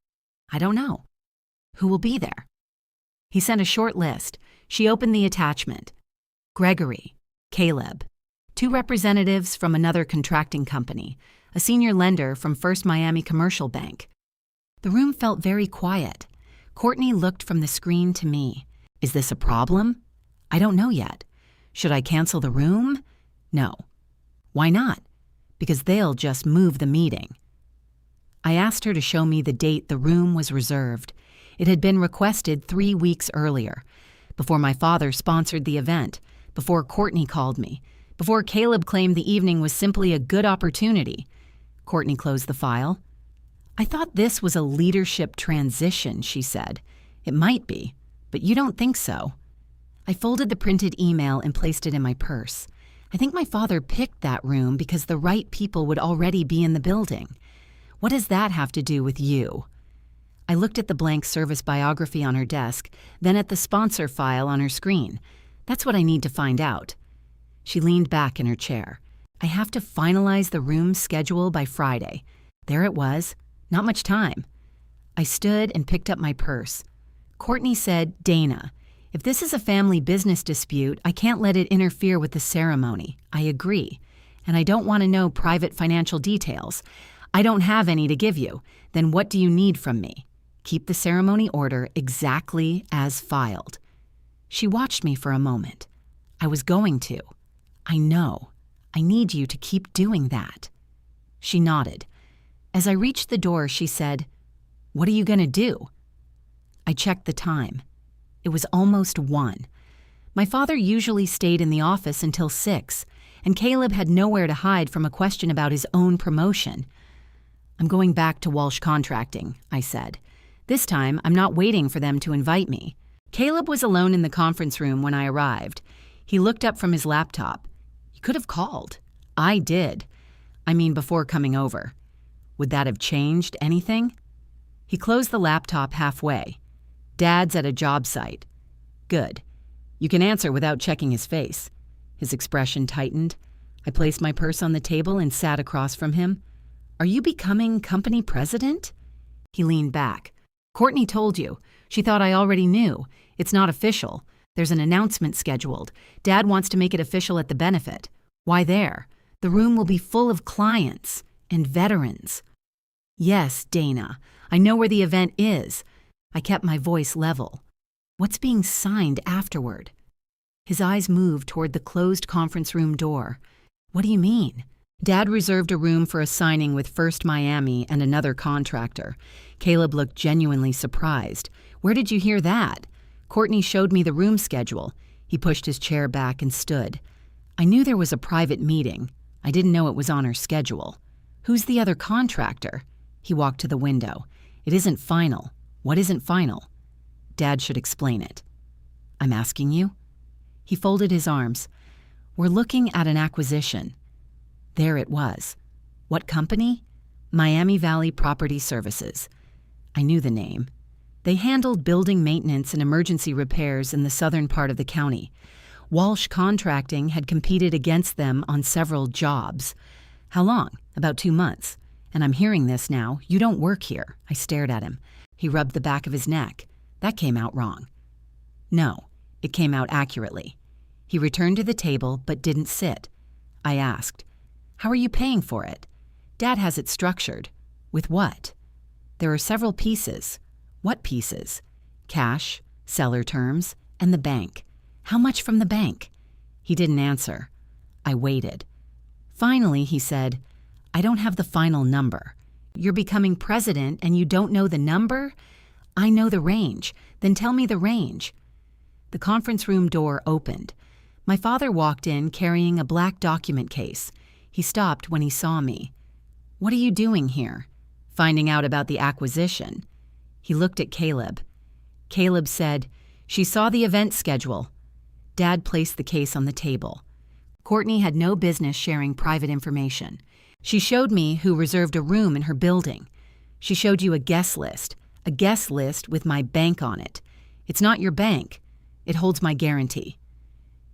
"I don't know." "Who will be there?" He sent a short list. She opened the attachment. Gregory, Caleb, 2 representatives from another contracting company, a senior lender from First Miami Commercial Bank. The room felt very quiet. Courtney looked from the screen to me. "Is this a problem?" "I don't know yet." "Should I cancel the room?" "No." "Why not?" "Because they'll just move the meeting." I asked her to show me the date the room was reserved. It had been requested 3 weeks earlier, before my father sponsored the event, before Courtney called me, before Caleb claimed the evening was simply a good opportunity. Courtney closed the file. "I thought this was a leadership transition," she said. "It might be, but you don't think so." I folded the printed email and placed it in my purse. I think my father picked that room because the right people would already be in the building. What does that have to do with you? I looked at the blank service biography on her desk, then at the sponsor file on her screen. That's what I need to find out. She leaned back in her chair. "I have to finalize the room schedule by Friday." There it was. Not much time. I stood and picked up my purse. Courtney said, "Dana, if this is a family business dispute, I can't let it interfere with the ceremony." I agree. "And I don't want to know private financial details. I don't have any to give you. Then what do you need from me?" "Keep the ceremony order exactly as filed." She watched me for a moment. "I was going to." "I know. I need you to keep doing that." She nodded. As I reached the door, she said, "What are you going to do?" I checked the time. It was almost 1. My father usually stayed in the office until 6, and Caleb had nowhere to hide from a question about his own promotion. "I'm going back to Walsh Contracting," I said. "This time, I'm not waiting for them to invite me." Caleb was alone in the conference room when I arrived. He looked up from his laptop. "You could have called." "I did. I mean, before coming over." "Would that have changed anything?" He closed the laptop halfway. "Dad's at a job site." "Good. You can answer without checking his face." His expression tightened. I placed my purse on the table and sat across from him. "Are you becoming company president?" He leaned back. "Courtney told you. She thought I already knew. It's not official. There's an announcement scheduled. Dad wants to make it official at the benefit." "Why there? The room will be full of clients and veterans." "Yes, Dana. I know where the event is." I kept my voice level. "What's being signed afterward?" His eyes moved toward the closed conference room door. "What do you mean?" Dad reserved a room for a signing with First Miami and another contractor. Caleb looked genuinely surprised. "Where did you hear that?" Courtney showed me the room schedule. He pushed his chair back and stood. "I knew there was a private meeting. I didn't know it was on her schedule." "Who's the other contractor?" He walked to the window. "It isn't final." "What isn't final?" "Dad should explain it." "I'm asking you." He folded his arms. "We're looking at an acquisition." There it was. What company? Miami Valley Property Services. I knew the name. They handled building maintenance and emergency repairs in the southern part of the county. Walsh Contracting had competed against them on several jobs. How long? About 2 months. And I'm hearing this now. You don't work here. I stared at him. He rubbed the back of his neck. That came out wrong. No, it came out accurately. He returned to the table but didn't sit. I asked, "How are you paying for it?" "Dad has it structured." "With what?" "There are several pieces." "What pieces?" "Cash, seller terms, and the bank." "How much from the bank?" He didn't answer. I waited. Finally, he said, "I don't have the final number." "You're becoming president and you don't know the number?" "I know the range." "Then tell me the range." The conference room door opened. My father walked in carrying a black document case. He stopped when he saw me. "What are you doing here?" "Finding out about the acquisition." He looked at Caleb. Caleb said, "She saw the event schedule." Dad placed the case on the table. "Courtney had no business sharing private information. She showed me who reserved a room in her building. She showed you a guest list with my bank on it. It's not your bank. It holds my guarantee."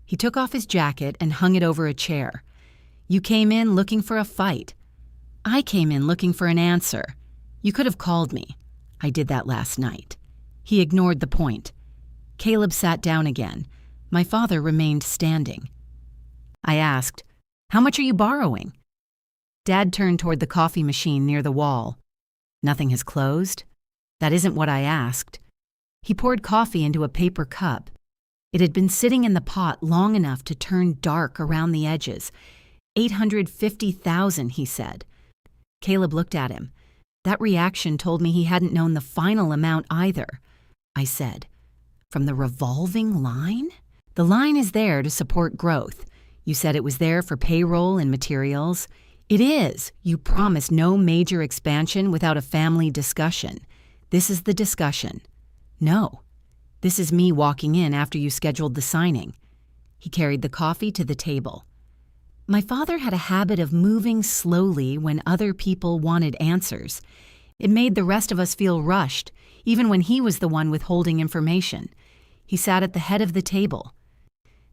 He took off his jacket and hung it over a chair. "You came in looking for a fight." "I came in looking for an answer. You could have called me." "I did that last night." He ignored the point. Caleb sat down again. My father remained standing. I asked, "How much are you borrowing?" Dad turned toward the coffee machine near the wall. "Nothing has closed?" "That isn't what I asked." He poured coffee into a paper cup. It had been sitting in the pot long enough to turn dark around the edges. $850,000, he said. Caleb looked at him. That reaction told me he hadn't known the final amount either. I said, "From the revolving line?" "The line is there to support growth. You said it was there for payroll and materials." "It is. You promised no major expansion without a family discussion. This is the discussion." "No. This is me walking in after you scheduled the signing." He carried the coffee to the table. My father had a habit of moving slowly when other people wanted answers. It made the rest of us feel rushed, even when he was the one withholding information. He sat at the head of the table.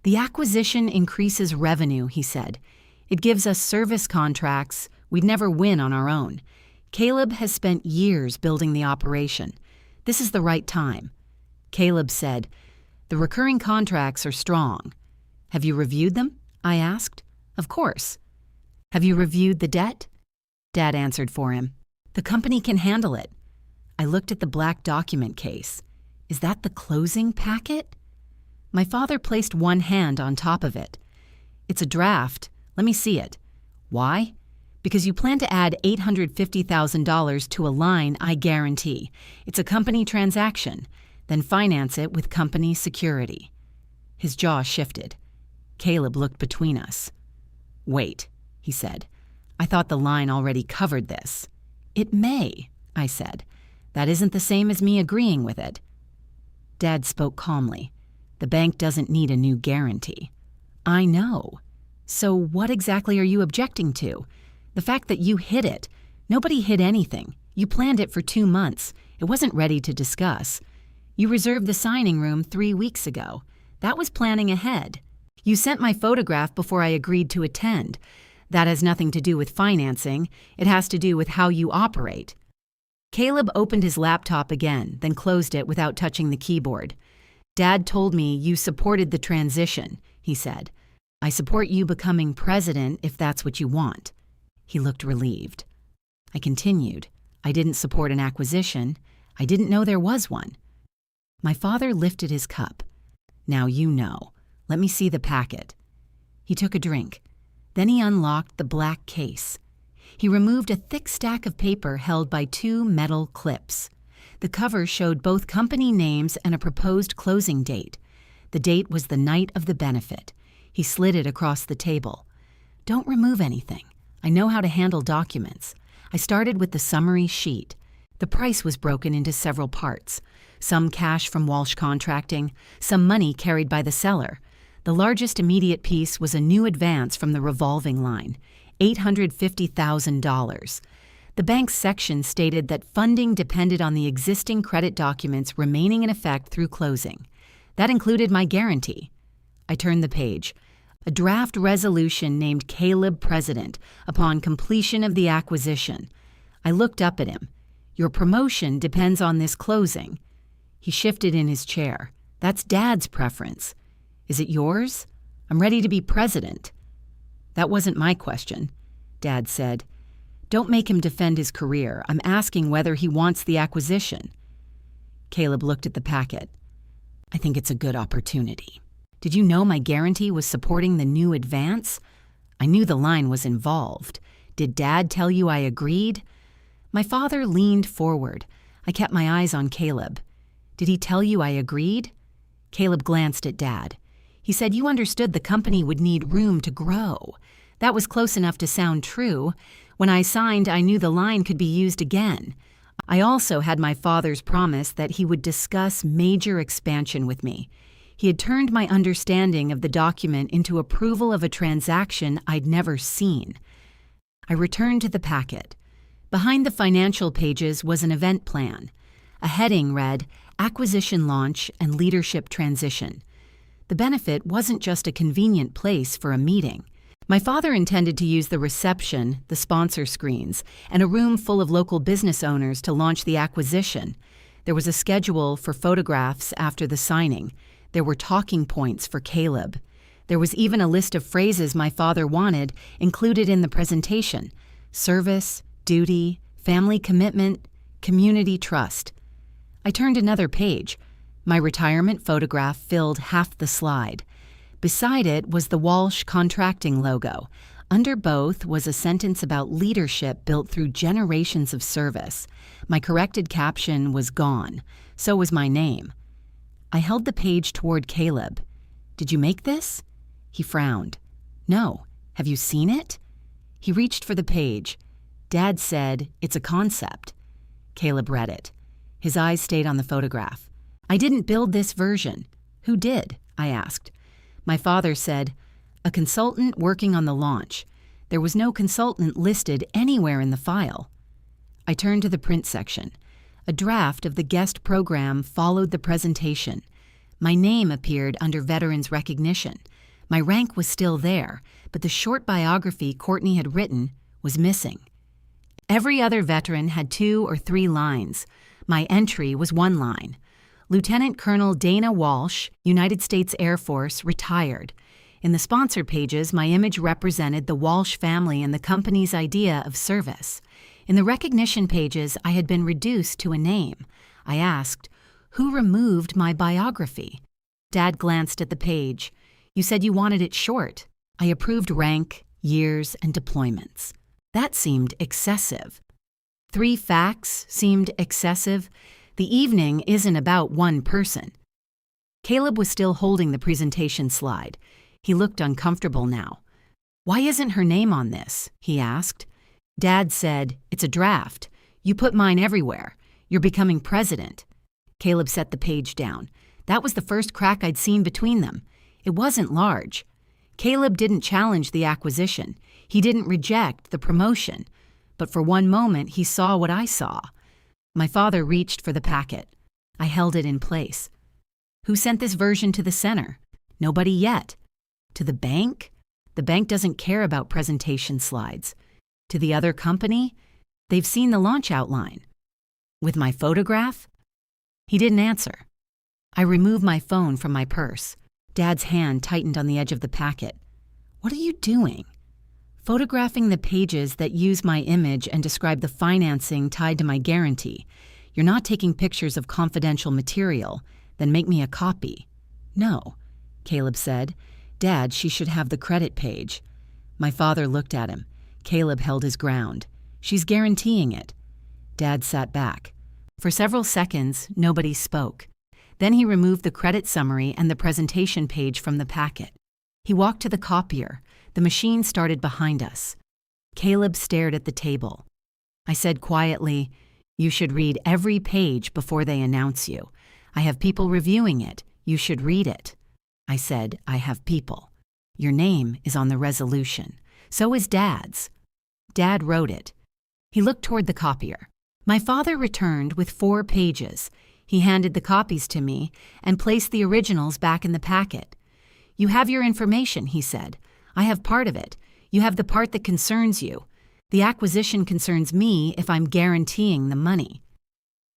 "The acquisition increases revenue," he said. "It gives us service contracts we'd never win on our own. Caleb has spent years building the operation. This is the right time." Caleb said, "The recurring contracts are strong." "Have you reviewed them?" I asked. "Of course." "Have you reviewed the debt?" Dad answered for him. "The company can handle it." I looked at the black document case. "Is that the closing packet?" My father placed one hand on top of it. "It's a draft. Let me see it." "Why?" "Because you plan to add $850,000 to a line I guarantee. It's a company transaction. Then finance it with company security." His jaw shifted. Caleb looked between us. "Wait," he said. "I thought the line already covered this." "It may," I said. "That isn't the same as me agreeing with it." Dad spoke calmly. "The bank doesn't need a new guarantee." "I know. So what exactly are you objecting to?" "The fact that you hid it. Nobody hid anything. You planned it for 2 months. It wasn't ready to discuss. You reserved the signing room 3 weeks ago. That was planning ahead. You sent my photograph before I agreed to attend. That has nothing to do with financing. It has to do with how you operate." Caleb opened his laptop again, then closed it without touching the keyboard. "Dad told me you supported the transition," he said. "I support you becoming president if that's what you want." He looked relieved. I continued. "I didn't support an acquisition. I didn't know there was one." My father lifted his cup. "Now you know. Let me see the packet." He took a drink. Then he unlocked the black case. He removed a thick stack of paper held by 2 metal clips. The cover showed both company names and a proposed closing date. The date was the night of the benefit. He slid it across the table. "Don't remove anything. I know how to handle documents." I started with the summary sheet. The price was broken into several parts. Some cash from Walsh Contracting, some money carried by the seller. The largest immediate piece was a new advance from the revolving line, $850,000. The bank's section stated that funding depended on the existing credit documents remaining in effect through closing. That included my guarantee. I turned the page. A draft resolution named Caleb president upon completion of the acquisition. I looked up at him. Your promotion depends on this closing. He shifted in his chair. That's Dad's preference. Is it yours? I'm ready to be president. That wasn't my question. Dad said, Don't make him defend his career. I'm asking whether he wants the acquisition. Caleb looked at the packet. I think it's a good opportunity. Did you know my guarantee was supporting the new advance? I knew the line was involved. Did Dad tell you I agreed? My father leaned forward. I kept my eyes on Caleb. Did he tell you I agreed? Caleb glanced at Dad. He said you understood the company would need room to grow. That was close enough to sound true. When I signed, I knew the line could be used again. I also had my father's promise that he would discuss major expansion with me. He had turned my understanding of the document into approval of a transaction I'd never seen. I returned to the packet. Behind the financial pages was an event plan. A heading read, Acquisition Launch and Leadership Transition. The benefit wasn't just a convenient place for a meeting. My father intended to use the reception, the sponsor screens, and a room full of local business owners to launch the acquisition. There was a schedule for photographs after the signing. There were talking points for Caleb. There was even a list of phrases my father wanted included in the presentation: service, duty, family commitment, community trust. I turned another page. My retirement photograph filled half the slide. Beside it was the Walsh Contracting logo. Under both was a sentence about leadership built through generations of service. My corrected caption was gone. So was my name. I held the page toward Caleb. Did you make this? He frowned. No. Have you seen it? He reached for the page. Dad said, it's a concept. Caleb read it. His eyes stayed on the photograph. I didn't build this version. Who did? I asked. My father said, a consultant working on the launch. There was no consultant listed anywhere in the file. I turned to the print section. A draft of the guest program followed the presentation. My name appeared under Veterans Recognition. My rank was still there, but the short biography Courtney had written was missing. Every other veteran had 2 or 3 lines. My entry was 1 line. Lieutenant Colonel Dana Walsh, United States Air Force, retired. In the sponsor pages, my image represented the Walsh family and the company's idea of service. In the recognition pages, I had been reduced to a name. I asked, who removed my biography? Dad glanced at the page. You said you wanted it short. I approved rank, years, and deployments. That seemed excessive. 3 facts seemed excessive. The evening isn't about one person. Caleb was still holding the presentation slide. He looked uncomfortable now. Why isn't her name on this? He asked. Dad said, it's a draft. You put mine everywhere. You're becoming president. Caleb set the page down. That was the first crack I'd seen between them. It wasn't large. Caleb didn't challenge the acquisition. He didn't reject the promotion. But for one moment, he saw what I saw. My father reached for the packet. I held it in place. Who sent this version to the center? Nobody yet. To the bank? The bank doesn't care about presentation slides. To the other company? They've seen the launch outline. With my photograph? He didn't answer. I removed my phone from my purse. Dad's hand tightened on the edge of the packet. What are you doing? Photographing the pages that use my image and describe the financing tied to my guarantee. You're not taking pictures of confidential material. Then make me a copy. No, Caleb said. Dad, she should have the credit page. My father looked at him. Caleb held his ground. She's guaranteeing it. Dad sat back. For several seconds, nobody spoke. Then he removed the credit summary and the presentation page from the packet. He walked to the copier. The machine started behind us. Caleb stared at the table. I said quietly, you should read every page before they announce you. I have people reviewing it. You should read it. I said, I have people. Your name is on the resolution. So is Dad's. Dad wrote it. He looked toward the copier. My father returned with 4 pages. He handed the copies to me and placed the originals back in the packet. You have your information, he said. I have part of it. You have the part that concerns you. The acquisition concerns me if I'm guaranteeing the money.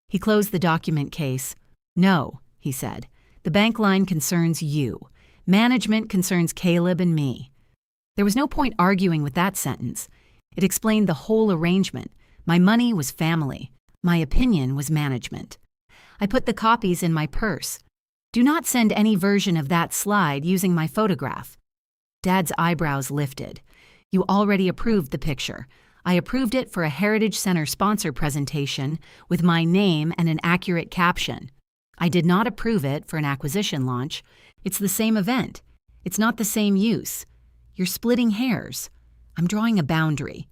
He closed the document case. No, he said. The bank line concerns you. Management concerns Caleb and me. There was no point arguing with that sentence. It explained the whole arrangement. My money was family. My opinion was management. I put the copies in my purse. Do not send any version of that slide using my photograph. Dad's eyebrows lifted. You already approved the picture. I approved it for a Heritage Center sponsor presentation with my name and an accurate caption. I did not approve it for an acquisition launch. It's the same event. It's not the same use. You're splitting hairs. I'm drawing a boundary.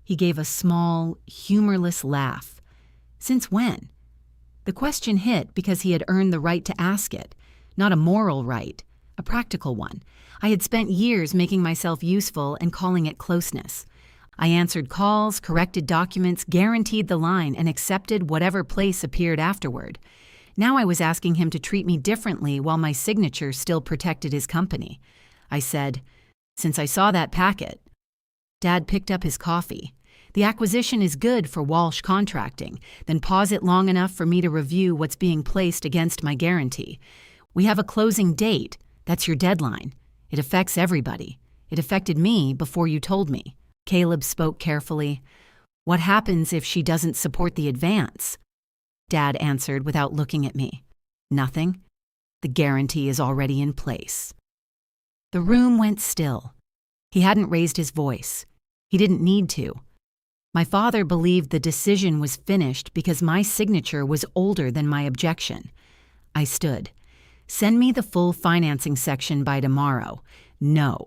He gave a small, humorless laugh. Since when? The question hit because he had earned the right to ask it, not a moral right, a practical one. I had spent years making myself useful and calling it closeness. I answered calls, corrected documents, guaranteed the line, and accepted whatever place appeared afterward. Now I was asking him to treat me differently while my signature still protected his company. I said, "Since I saw that packet." Dad picked up his coffee. "The acquisition is good for Walsh Contracting, then pause it long enough for me to review what's being placed against my guarantee. We have a closing date. That's your deadline. It affects everybody. It affected me before you told me." Caleb spoke carefully. "What happens if she doesn't support the advance?" Dad answered without looking at me. "Nothing. The guarantee is already in place." The room went still. He hadn't raised his voice. He didn't need to. My father believed the decision was finished because my signature was older than my objection. I stood. "Send me the full financing section by tomorrow." "No.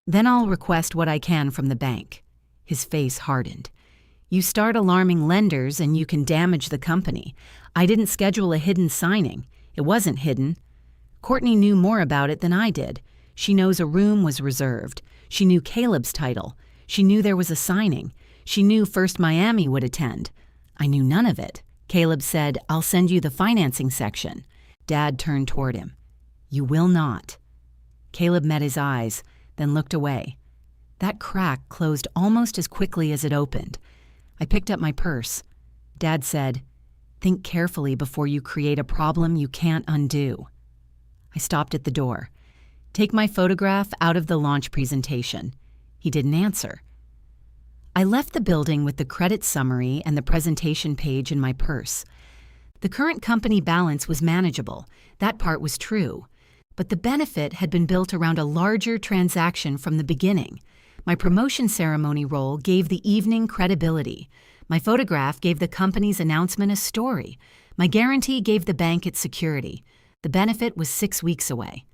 Then I'll request what I can from the bank." His face hardened. "You start alarming lenders and you can damage the company. I didn't schedule a hidden signing. It wasn't hidden. Courtney knew more about it than I did. She knows a room was reserved. She knew Caleb's title. She knew there was a signing. She knew First Miami would attend. I knew none of it." Caleb said, "I'll send you the financing section." Dad turned toward him. "You will not." Caleb met his eyes, then looked away. That crack closed almost as quickly as it opened. I picked up my purse. Dad said, "Think carefully before you create a problem you can't undo." I stopped at the door. "Take my photograph out of the launch presentation." He didn't answer. I left the building with the credit summary and the presentation page in my purse. The current company balance was manageable. That part was true. But the benefit had been built around a larger transaction from the beginning. My promotion ceremony role gave the evening credibility. My photograph gave the company's announcement a story. My guarantee gave the bank its security. The benefit was 6 weeks away.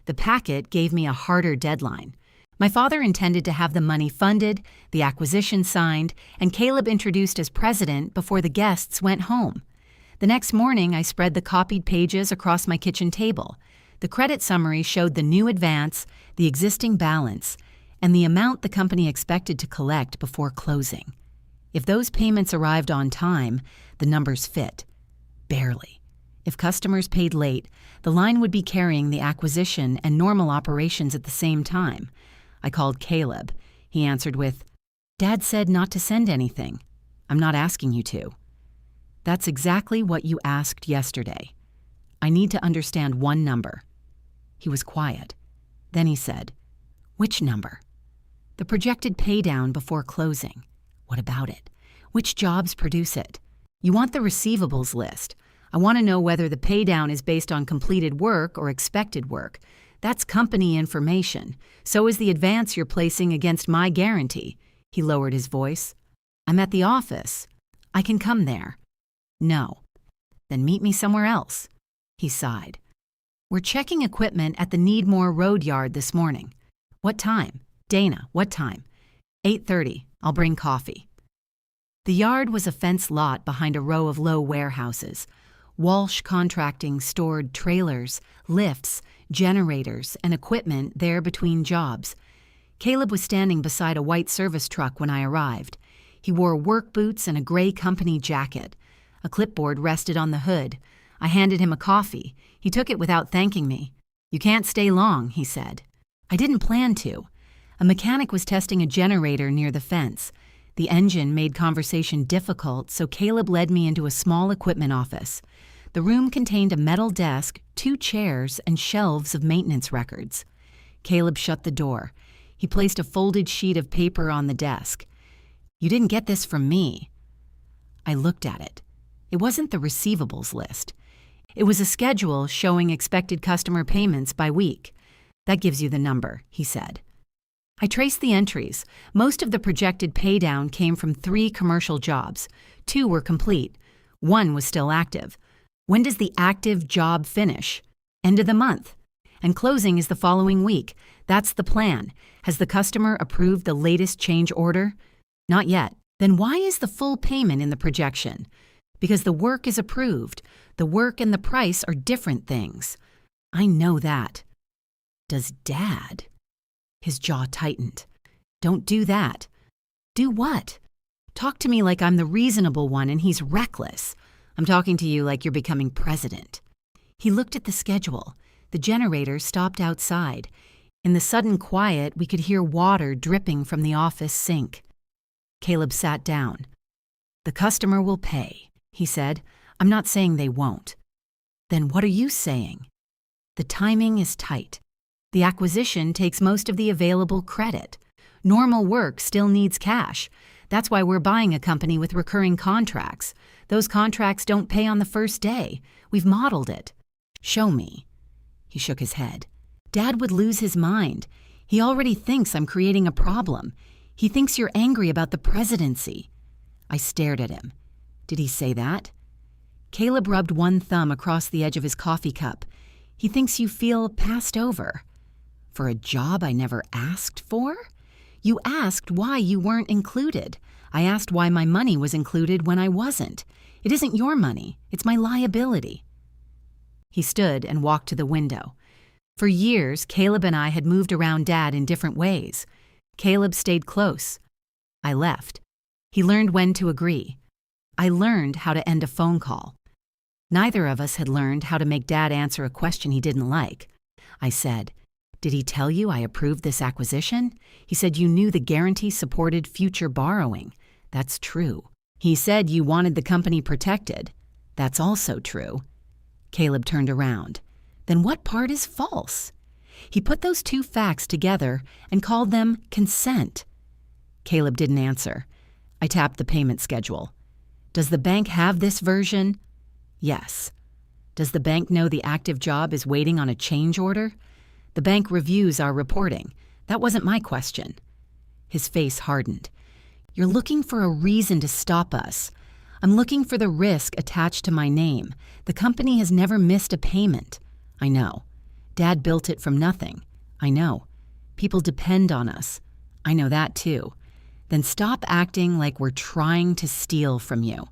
The packet gave me a harder deadline. My father intended to have the money funded, the acquisition signed, and Caleb introduced as president before the guests went home. The next morning, I spread the copied pages across my kitchen table. The credit summary showed the new advance, the existing balance, and the amount the company expected to collect before closing. If those payments arrived on time, the numbers fit. Barely. If customers paid late, the line would be carrying the acquisition and normal operations at the same time. I called Caleb. He answered with, "Dad said not to send anything. I'm not asking you to." "That's exactly what you asked yesterday. I need to understand one number." He was quiet. Then he said, "Which number?" "The projected paydown before closing." "What about it? Which jobs produce it?" "You want the receivables list. I want to know whether the paydown is based on completed work or expected work. That's company information. So is the advance you're placing against my guarantee." He lowered his voice. "I'm at the office. I can come there." "No." "Then meet me somewhere else." He sighed. "We're checking equipment at the Needmore Road Yard this morning." "What time?" "Dana, what time?" 8:30. I'll bring coffee." The yard was a fenced lot behind a row of low warehouses. Walsh Contracting stored trailers, lifts, generators, and equipment there between jobs. Caleb was standing beside a white service truck when I arrived. He wore work boots and a gray company jacket. A clipboard rested on the hood. I handed him a coffee. He took it without thanking me. "You "You can't stay long," he said. I didn't plan to. A mechanic was testing a generator near the fence. The engine made conversation difficult, so Caleb led me into a small equipment office. The room contained a metal desk, 2 chairs, and shelves of maintenance records. Caleb shut the door. He placed a folded sheet of paper on the desk. "You didn't get this from me." I looked at it. It wasn't the receivables list. It was a schedule showing expected customer payments by week. "That gives you the number," he said. I traced the entries. Most of the projected paydown came from 3 commercial jobs. 2 were complete. 1 was still active. When does the active job finish? End of the month. And closing is the following week. That's the plan. Has the customer approved the latest change order? Not yet. Then why is the full payment in the projection? Because the work is approved. The work and the price are different things. I know that. Does Dad? His jaw tightened. "Don't do that." "Do what?" "Talk to me like I'm the reasonable one and he's reckless. I'm talking to you like you're becoming president." He looked at the schedule. The generator stopped outside. In the sudden quiet, we could hear water dripping from the office sink. Caleb sat down. "The customer will pay," he said. "I'm not saying they won't." "Then what are you saying?" "The timing is tight. The acquisition takes most of the available credit. Normal work still needs cash. That's why we're buying a company with recurring contracts. Those contracts don't pay on the first day. We've modeled it." "Show me." He shook his head. "Dad would lose his mind. He already thinks I'm creating a problem. He thinks you're angry about the presidency." I stared at him. "Did he say that?" Caleb rubbed one thumb across the edge of his coffee cup. "He thinks you feel passed over." "For a job I never asked for?" "You asked why you weren't included. I asked why my money was included when I wasn't. It isn't your money. It's my liability." He stood and walked to the window. For years, Caleb and I had moved around Dad in different ways. Caleb stayed close. I left. He learned when to agree. I learned how to end a phone call. Neither of us had learned how to make Dad answer a question he didn't like. I said, "Did he tell you I approved this acquisition? He said you knew the guarantee supported future borrowing. That's true. He said you wanted the company protected. That's also true." Caleb turned around. "Then what part is false?" He put those 2 facts together and called them consent. Caleb didn't answer. I tapped the payment schedule. "Does the bank have this version?" "Yes." "Does the bank know the active job is waiting on a change order?" "The bank reviews our reporting. That wasn't my question." His face hardened. "You're looking for a reason to stop us. I'm looking for the risk attached to my name. The company has never missed a payment." "I know. Dad built it from nothing." "I know. People depend on us." "I know that too." "Then stop acting like we're trying to steal from you."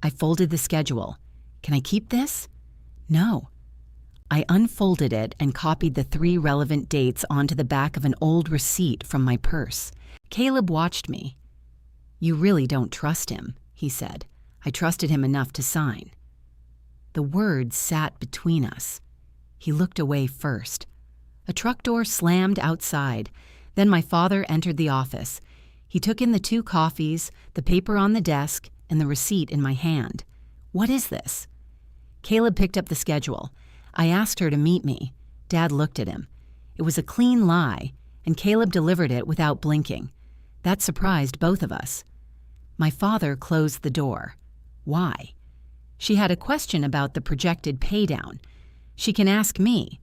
I folded the schedule. "Can I keep this?" "No." I unfolded it and copied the 3 relevant dates onto the back of an old receipt from my purse. Caleb watched me. "You really don't trust him," he said. "I trusted him enough to sign." The words sat between us. He looked away first. A truck door slammed outside. Then my father entered the office. He took in the 2 coffees, the paper on the desk, and the receipt in my hand. "What is this?" Caleb picked up the schedule. I asked her to meet me. Dad looked at him. It was a clean lie, and Caleb delivered it without blinking. That surprised both of us. My father closed the door. "Why?" She had a question about the projected paydown. "She can ask me."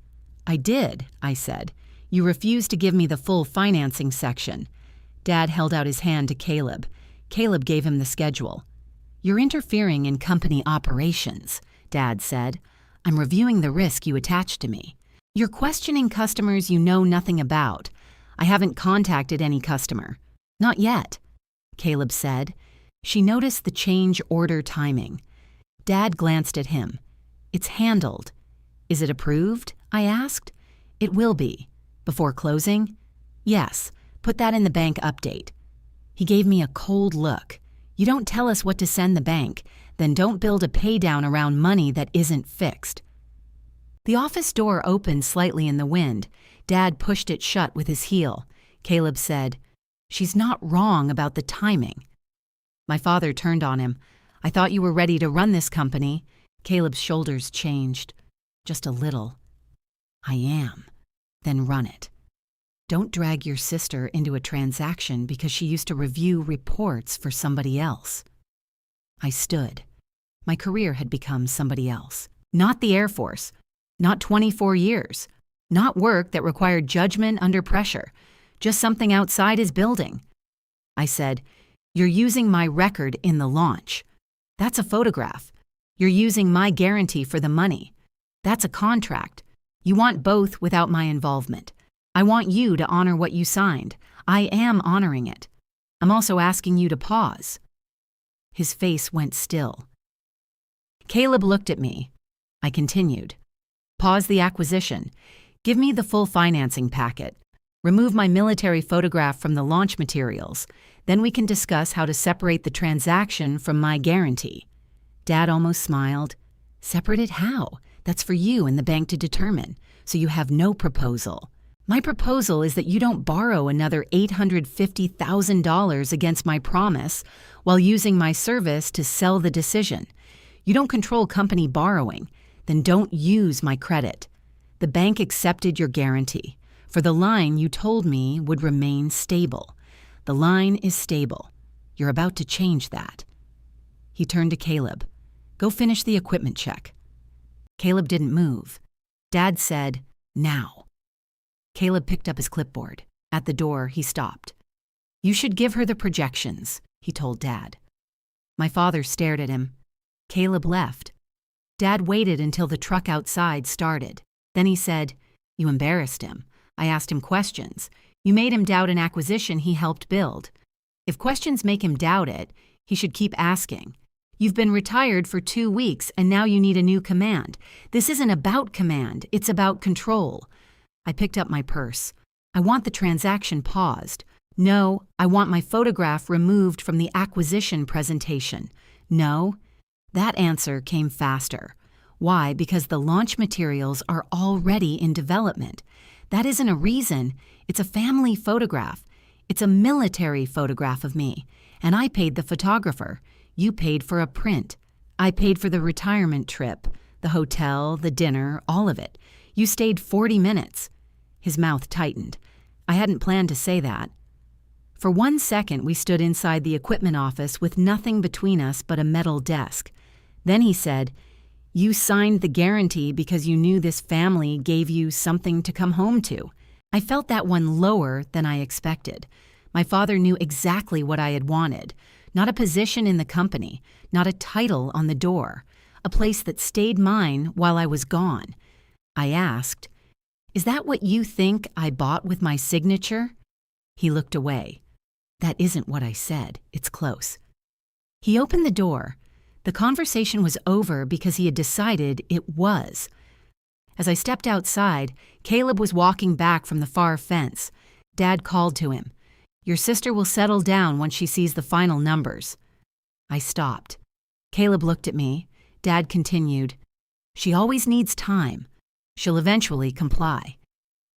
"I did," I said. "You refused to give me the full financing section." Dad held out his hand to Caleb. Caleb gave him the schedule. "You're interfering in company operations," Dad said. "I'm reviewing the risk you attached to me. You're questioning customers you know nothing about. I haven't contacted any customer." "Not yet," Caleb said. She noticed the change order timing. Dad glanced at him. "It's handled." "Is it approved?" I asked. "It will be." "Before closing?" "Yes. Put that in the bank update." He gave me a cold look. "You don't tell us what to send the bank, then don't build a paydown around money that isn't fixed." The office door opened slightly in the wind. Dad pushed it shut with his heel. Caleb said, "She's not wrong about the timing." My father turned on him. "I thought you were ready to run this company." Caleb's shoulders changed. "Just a little." "I am." "Then run it. Don't drag your sister into a transaction because she used to review reports for somebody else." I stood. My career had become somebody else. Not the Air Force. Not 24 years. Not work that required judgment under pressure. Just something outside his building. I said, "You're using my record in the launch. That's a photograph. You're using my guarantee for the money. That's a contract. You want both without my involvement. I want you to honor what you signed. I am honoring it. I'm also asking you to pause." His face went still. Caleb looked at me. I continued. "Pause the acquisition. Give me the full financing packet. Remove my military photograph from the launch materials. Then we can discuss how to separate the transaction from my guarantee." Dad almost smiled. "Separate it how? That's for you and the bank to determine. So you have no proposal. My proposal is that you don't borrow another $850,000 against my promise while using my service to sell the decision. You don't control company borrowing. Then don't use my credit. The bank accepted your guarantee, for the line you told me would remain stable. The line is stable. You're about to change that." He turned to Caleb. "Go finish the equipment check." Caleb didn't move. Dad said, "Now." Caleb picked up his clipboard. At the door, he stopped. "You should give her the projections," he told Dad. My father stared at him. Caleb left. Dad waited until the truck outside started. Then he said, "You embarrassed him. I asked him questions. You made him doubt an acquisition he helped build. If questions make him doubt it, he should keep asking. You've been retired for 2 weeks and now you need a new command. This isn't about command, it's about control." I picked up my purse. "I want the transaction paused. No, I want my photograph removed from the acquisition presentation. No." That answer came faster. Why? Because the launch materials are already in development. That isn't a reason. It's a family photograph. It's a military photograph of me. And I paid the photographer. You paid for a print. I paid for the retirement trip, the hotel, the dinner, all of it. You stayed 40 minutes. His mouth tightened. I hadn't planned to say that. For 1 second, we stood inside the equipment office with nothing between us but a metal desk. Then he said, "You signed the guarantee because you knew this family gave you something to come home to." I felt that one lower than I expected. My father knew exactly what I had wanted. Not a position in the company, not a title on the door, a place that stayed mine while I was gone. I asked, "Is that what you think I bought with my signature?" He looked away. "That isn't what I said. It's close." He opened the door. The conversation was over because he had decided it was. As I stepped outside, Caleb was walking back from the far fence. Dad called to him. "Your sister will settle down once she sees the final numbers." I stopped. Caleb looked at me. Dad continued, "She always needs time. She'll eventually comply."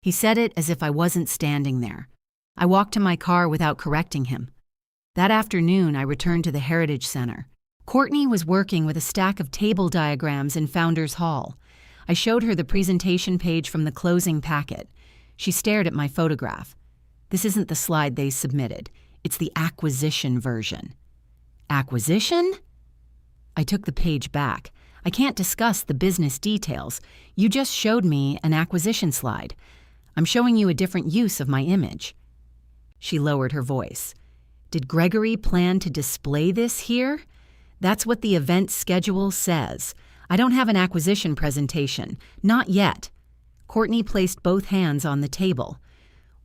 He said it as if I wasn't standing there. I walked to my car without correcting him. That afternoon, I returned to the Heritage Center. Courtney was working with a stack of table diagrams in Founders Hall. I showed her the presentation page from the closing packet. She stared at my photograph. "This isn't the slide they submitted. It's the acquisition version." "Acquisition?" I took the page back. "I can't discuss the business details. You just showed me an acquisition slide. I'm showing you a different use of my image." She lowered her voice. "Did Gregory plan to display this here? That's what the event schedule says. I don't have an acquisition presentation. Not yet." Courtney placed both hands on the table.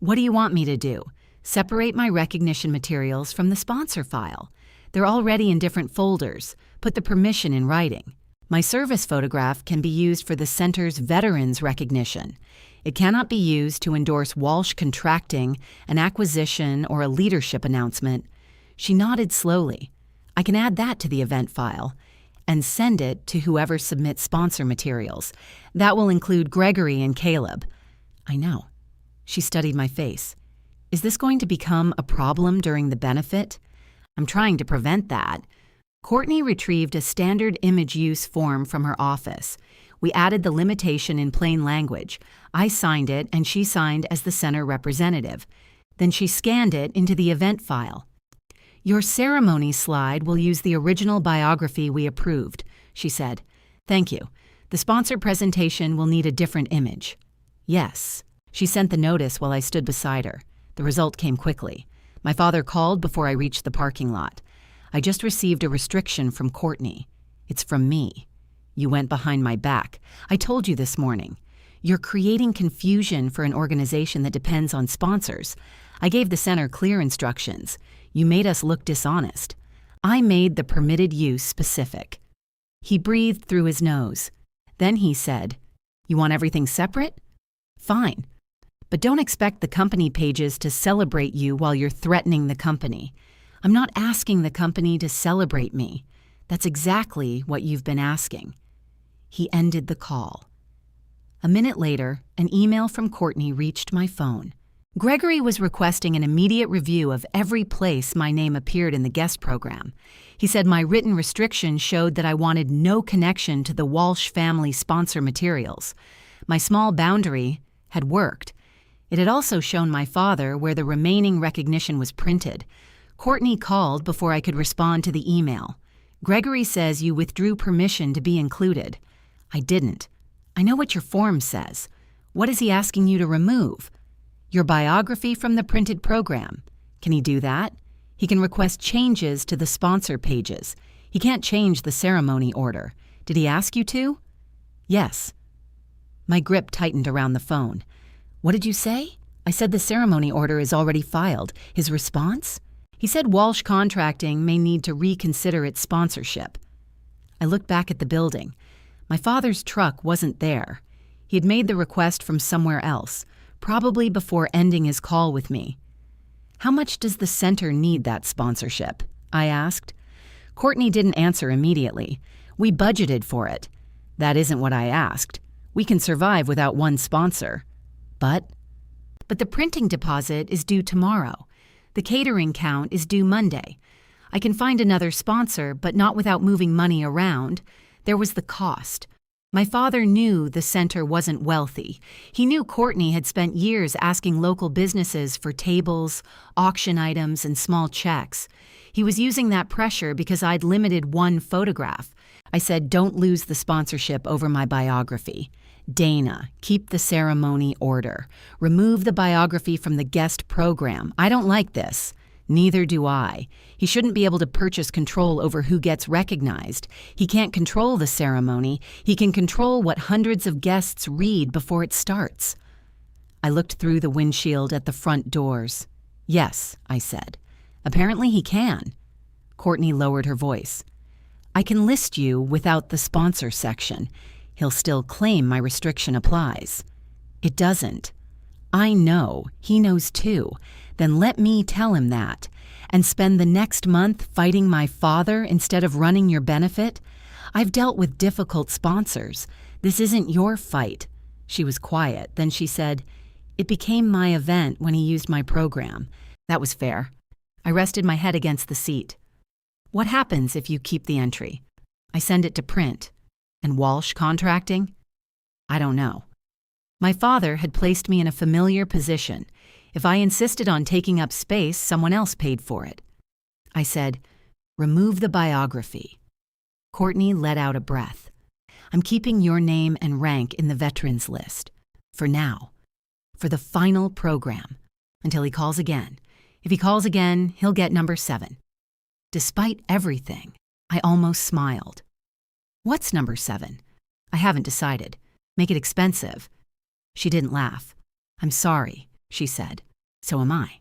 "What do you want me to do? Separate my recognition materials from the sponsor file. They're already in different folders. Put the permission in writing. My service photograph can be used for the center's veterans recognition. It cannot be used to endorse Walsh Contracting, an acquisition, or a leadership announcement." She nodded slowly. "I can add that to the event file. and send it to whoever submits sponsor materials. That will include Gregory and Caleb. I know. She studied my face. Is this going to become a problem during the benefit? I'm trying to prevent that. Courtney retrieved a standard image use form from her office. We added the limitation in plain language. I signed it and she signed as the center representative. Then she scanned it into the event file. Your ceremony slide will use the original biography we approved, she said. Thank you. The sponsor presentation will need a different image. Yes. She sent the notice while I stood beside her. The result came quickly. My father called before I reached the parking lot. I just received a restriction from Courtney. It's from me. You went behind my back. I told you this morning. You're creating confusion for an organization that depends on sponsors. I gave the center clear instructions. You made us look dishonest. I made the permitted use specific. He breathed through his nose. Then he said, You want everything separate? Fine. But don't expect the company pages to celebrate you while you're threatening the company. I'm not asking the company to celebrate me. That's exactly what you've been asking. He ended the call. A minute later, an email from Courtney reached my phone. Gregory was requesting an immediate review of every place my name appeared in the guest program. He said my written restriction showed that I wanted no connection to the Walsh family sponsor materials. My small boundary had worked. It had also shown my father where the remaining recognition was printed. Courtney called before I could respond to the email. Gregory says you withdrew permission to be included. I didn't. I know what your form says. What is he asking you to remove? Your biography from the printed program. Can he do that? He can request changes to the sponsor pages. He can't change the ceremony order. Did he ask you to? Yes. My grip tightened around the phone. What did you say? I said the ceremony order is already filed. His response? He said Walsh Contracting may need to reconsider its sponsorship. I looked back at the building. My father's truck wasn't there. He had made the request from somewhere else, probably before ending his call with me. How much does the center need that sponsorship? I asked. Courtney didn't answer immediately. We budgeted for it. That isn't what I asked. We can survive without one sponsor. But the printing deposit is due tomorrow. The catering count is due Monday. I can find another sponsor, but not without moving money around. There was the cost. My father knew the center wasn't wealthy. He knew Courtney had spent years asking local businesses for tables, auction items, and small checks. He was using that pressure because I'd limited one photograph. I said, don't lose the sponsorship over my biography. Dana, keep the ceremony order. Remove the biography from the guest program. I don't like this. Neither do I. He shouldn't be able to purchase control over who gets recognized. He can't control the ceremony. He can control what hundreds of guests read before it starts. I looked through the windshield at the front doors. Yes, I said. Apparently he can. Courtney lowered her voice. I can list you without the sponsor section. He'll still claim my restriction applies. It doesn't. I know. He knows too. Then let me tell him that. And spend the next month fighting my father instead of running your benefit? I've dealt with difficult sponsors. This isn't your fight. She was quiet. Then she said, It became my event when he used my program. That was fair. I rested my head against the seat. What happens if you keep the entry? I send it to print. And Walsh Contracting? I don't know. My father had placed me in a familiar position. If I insisted on taking up space, someone else paid for it. I said, Remove the biography. Courtney let out a breath. I'm keeping your name and rank in the veterans list. For now. For the final program. Until he calls again. If he calls again, he'll get number 7. Despite everything, I almost smiled. What's number 7? I haven't decided. Make it expensive. She didn't laugh. I'm sorry, she said. So am I.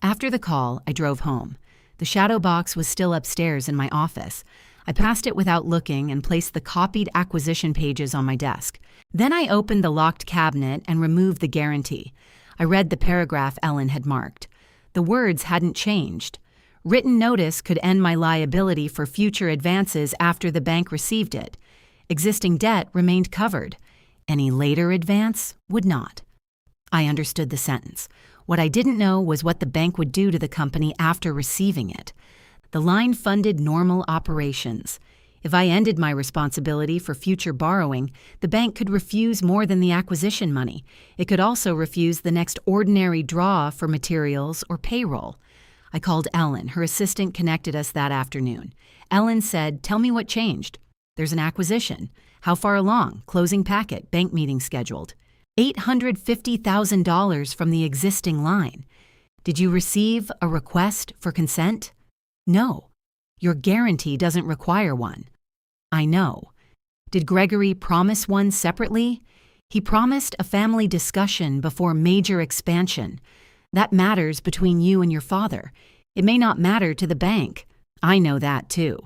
After the call, I drove home. The shadow box was still upstairs in my office. I passed it without looking and placed the copied acquisition pages on my desk. Then I opened the locked cabinet and removed the guarantee. I read the paragraph Ellen had marked. The words hadn't changed. Written notice could end my liability for future advances after the bank received it. Existing debt remained covered. Any later advance would not. I understood the sentence. What I didn't know was what the bank would do to the company after receiving it. The line funded normal operations. If I ended my responsibility for future borrowing, the bank could refuse more than the acquisition money. It could also refuse the next ordinary draw for materials or payroll. I called Ellen. Her assistant connected us that afternoon. Ellen said, "Tell me what changed." "There's an acquisition." "How far along?" "Closing packet, bank meeting scheduled." $850,000 from the existing line. "Did you receive a request for consent?" "No. Your guarantee doesn't require one." "I know." "Did Gregory promise one separately?" "He promised a family discussion before major expansion. That matters between you and your father. It may not matter to the bank." "I know that too."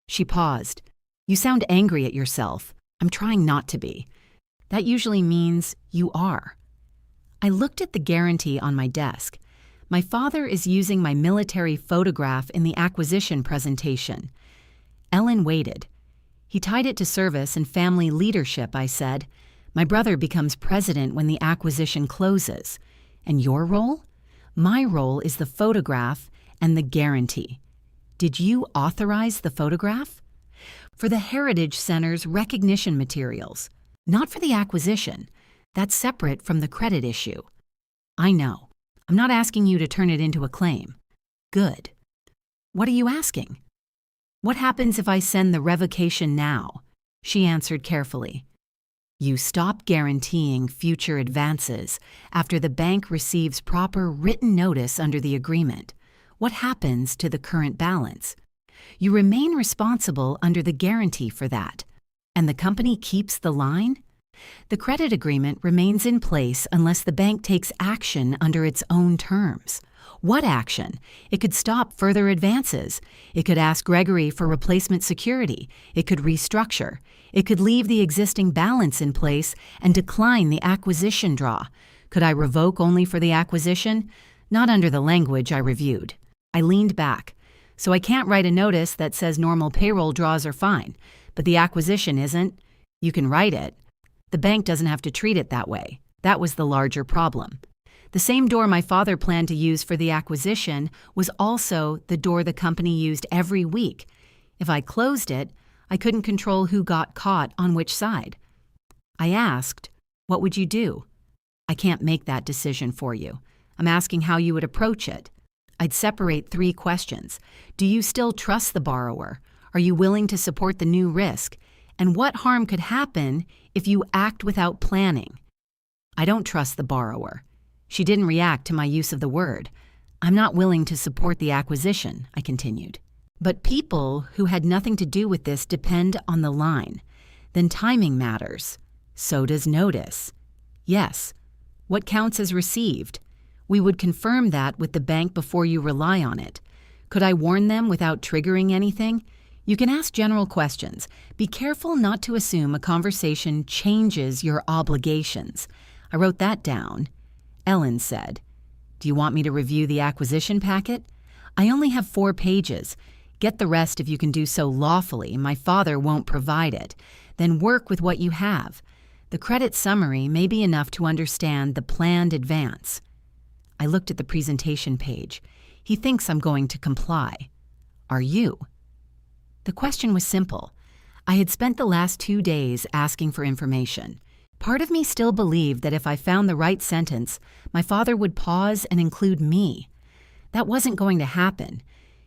She paused. "You sound angry at yourself." "I'm trying not to be." "That usually means you are." I looked at the guarantee on my desk. My father is using my military photograph in the acquisition presentation. Ellen waited. "He tied it to service and family leadership," I said. "My brother becomes president when the acquisition closes." "And your role?" "My role is the photograph and the guarantee." "Did you authorize the photograph?" "For the Heritage Center's recognition materials. Not for the acquisition. That's separate from the credit issue." "I know. I'm not asking you to turn it into a claim." "Good. What are you asking?" "What happens if I send the revocation now?" She answered carefully. "You stop guaranteeing future advances after the bank receives proper written notice under the agreement. What happens to the current balance? You remain responsible under the guarantee for that. And the company keeps the line? The credit agreement remains in place unless the bank takes action under its own terms. What action? It could stop further advances. It could ask Gregory for replacement security. It could restructure. It could leave the existing balance in place and decline the acquisition draw. Could I revoke only for the acquisition? Not under the language I reviewed. I leaned back. So I can't write a notice that says normal payroll draws are fine, but the acquisition isn't? You can write it. The bank doesn't have to treat it that way. That was the larger problem. The same door my father planned to use for the acquisition was also the door the company used every week. If I closed it, I couldn't control who got caught on which side. I asked, "What would you do?" "I can't make that decision for you. I'm asking how you would approach it." I'd separate 3 questions. Do you still trust the borrower? Are you willing to support the new risk? And what harm could happen if you act without planning? I don't trust the borrower. She didn't react to my use of the word. I'm not willing to support the acquisition, I continued. But people who had nothing to do with this depend on the line. Then timing matters. So does notice. Yes. What counts as received? We would confirm that with the bank before you rely on it. Could I warn them without triggering anything? You can ask general questions. Be careful not to assume a conversation changes your obligations. I wrote that down. Ellen said, "Do you want me to review the acquisition packet? I only have 4 pages. Get the rest if you can do so lawfully. My father won't provide it. Then work with what you have. The credit summary may be enough to understand the planned advance." I looked at the presentation page. He thinks I'm going to comply. Are you? The question was simple. I had spent the last 2 days asking for information. Part of me still believed that if I found the right sentence, my father would pause and include me. That wasn't going to happen.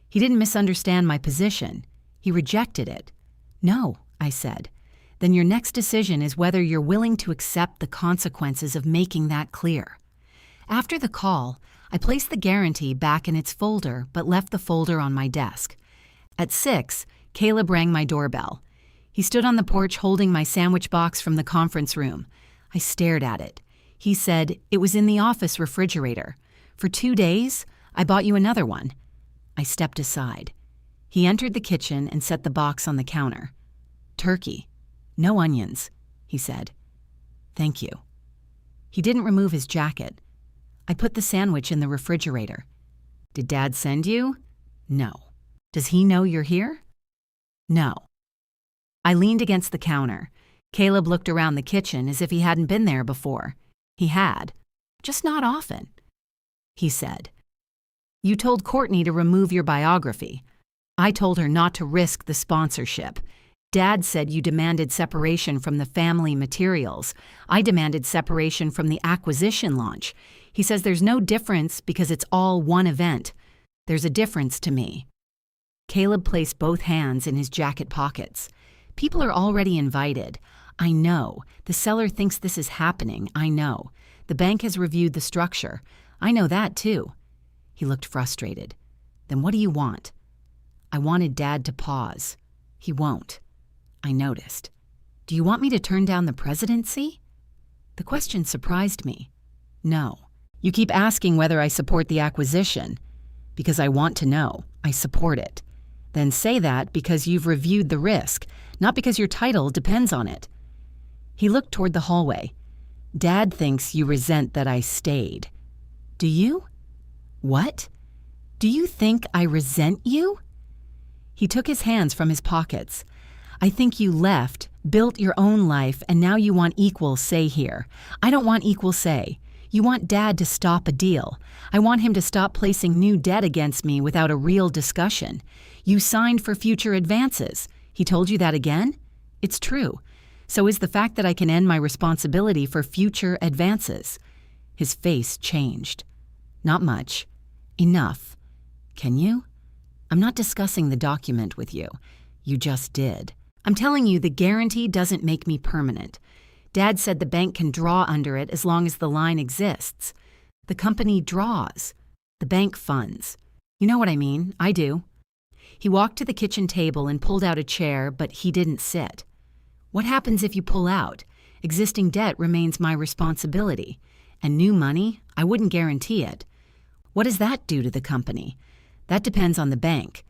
He didn't misunderstand my position. He rejected it. "No," I said. "Then your next decision is whether you're willing to accept the consequences of making that clear." After the call, I placed the guarantee back in its folder but left the folder on my desk. At 6, Caleb rang my doorbell. He stood on the porch holding my sandwich box from the conference room. I stared at it. He said, "It was in the office refrigerator. For 2 days, I bought you another one." I stepped aside. He entered the kitchen and set the box on the counter. "Turkey. No onions," he said. "Thank you." He didn't remove his jacket. I put the sandwich in the refrigerator. "Did Dad send you?" No. Does he know you're here? No. I leaned against the counter. Caleb looked around the kitchen as if he hadn't been there before. He had. Just not often. He said, "You told Courtney to remove your biography. I told her not to risk the sponsorship. Dad said you demanded separation from the family materials. I demanded separation from the acquisition launch. He says there's no difference because it's all one event. There's a difference to me." Caleb placed both hands in his jacket pockets. "People are already invited. I know. The seller thinks this is happening. I know. The bank has reviewed the structure. I know that too." He looked frustrated. "Then what do you want?" I wanted Dad to pause. He won't. I noticed. "Do you want me to turn down the presidency?" The question surprised me. "No. You keep asking whether I support the acquisition. Because I want to know. I support it. Then say that because you've reviewed the risk, not because your title depends on it." He looked toward the hallway. "Dad thinks you resent that I stayed." "Do you?" "What? Do you think I resent you?" He took his hands from his pockets. "I think you left, built your own life, and now you want equal say here. I don't want equal say. You want Dad to stop a deal. I want him to stop placing new debt against me without a real discussion. You signed for future advances. He told you that again? It's true. So is the fact that I can end my responsibility for future advances." His face changed. "Not much. Enough. Can you? I'm not discussing the document with you. You just did. I'm telling you the guarantee doesn't make me permanent. Dad said the bank can draw under it as long as the line exists. The company draws. The bank funds. You know what I mean? I do." He walked to the kitchen table and pulled out a chair, but he didn't sit. "What happens if you pull out? Existing debt remains my responsibility. And new money, I wouldn't guarantee it. What does that do to the company? That depends on the bank."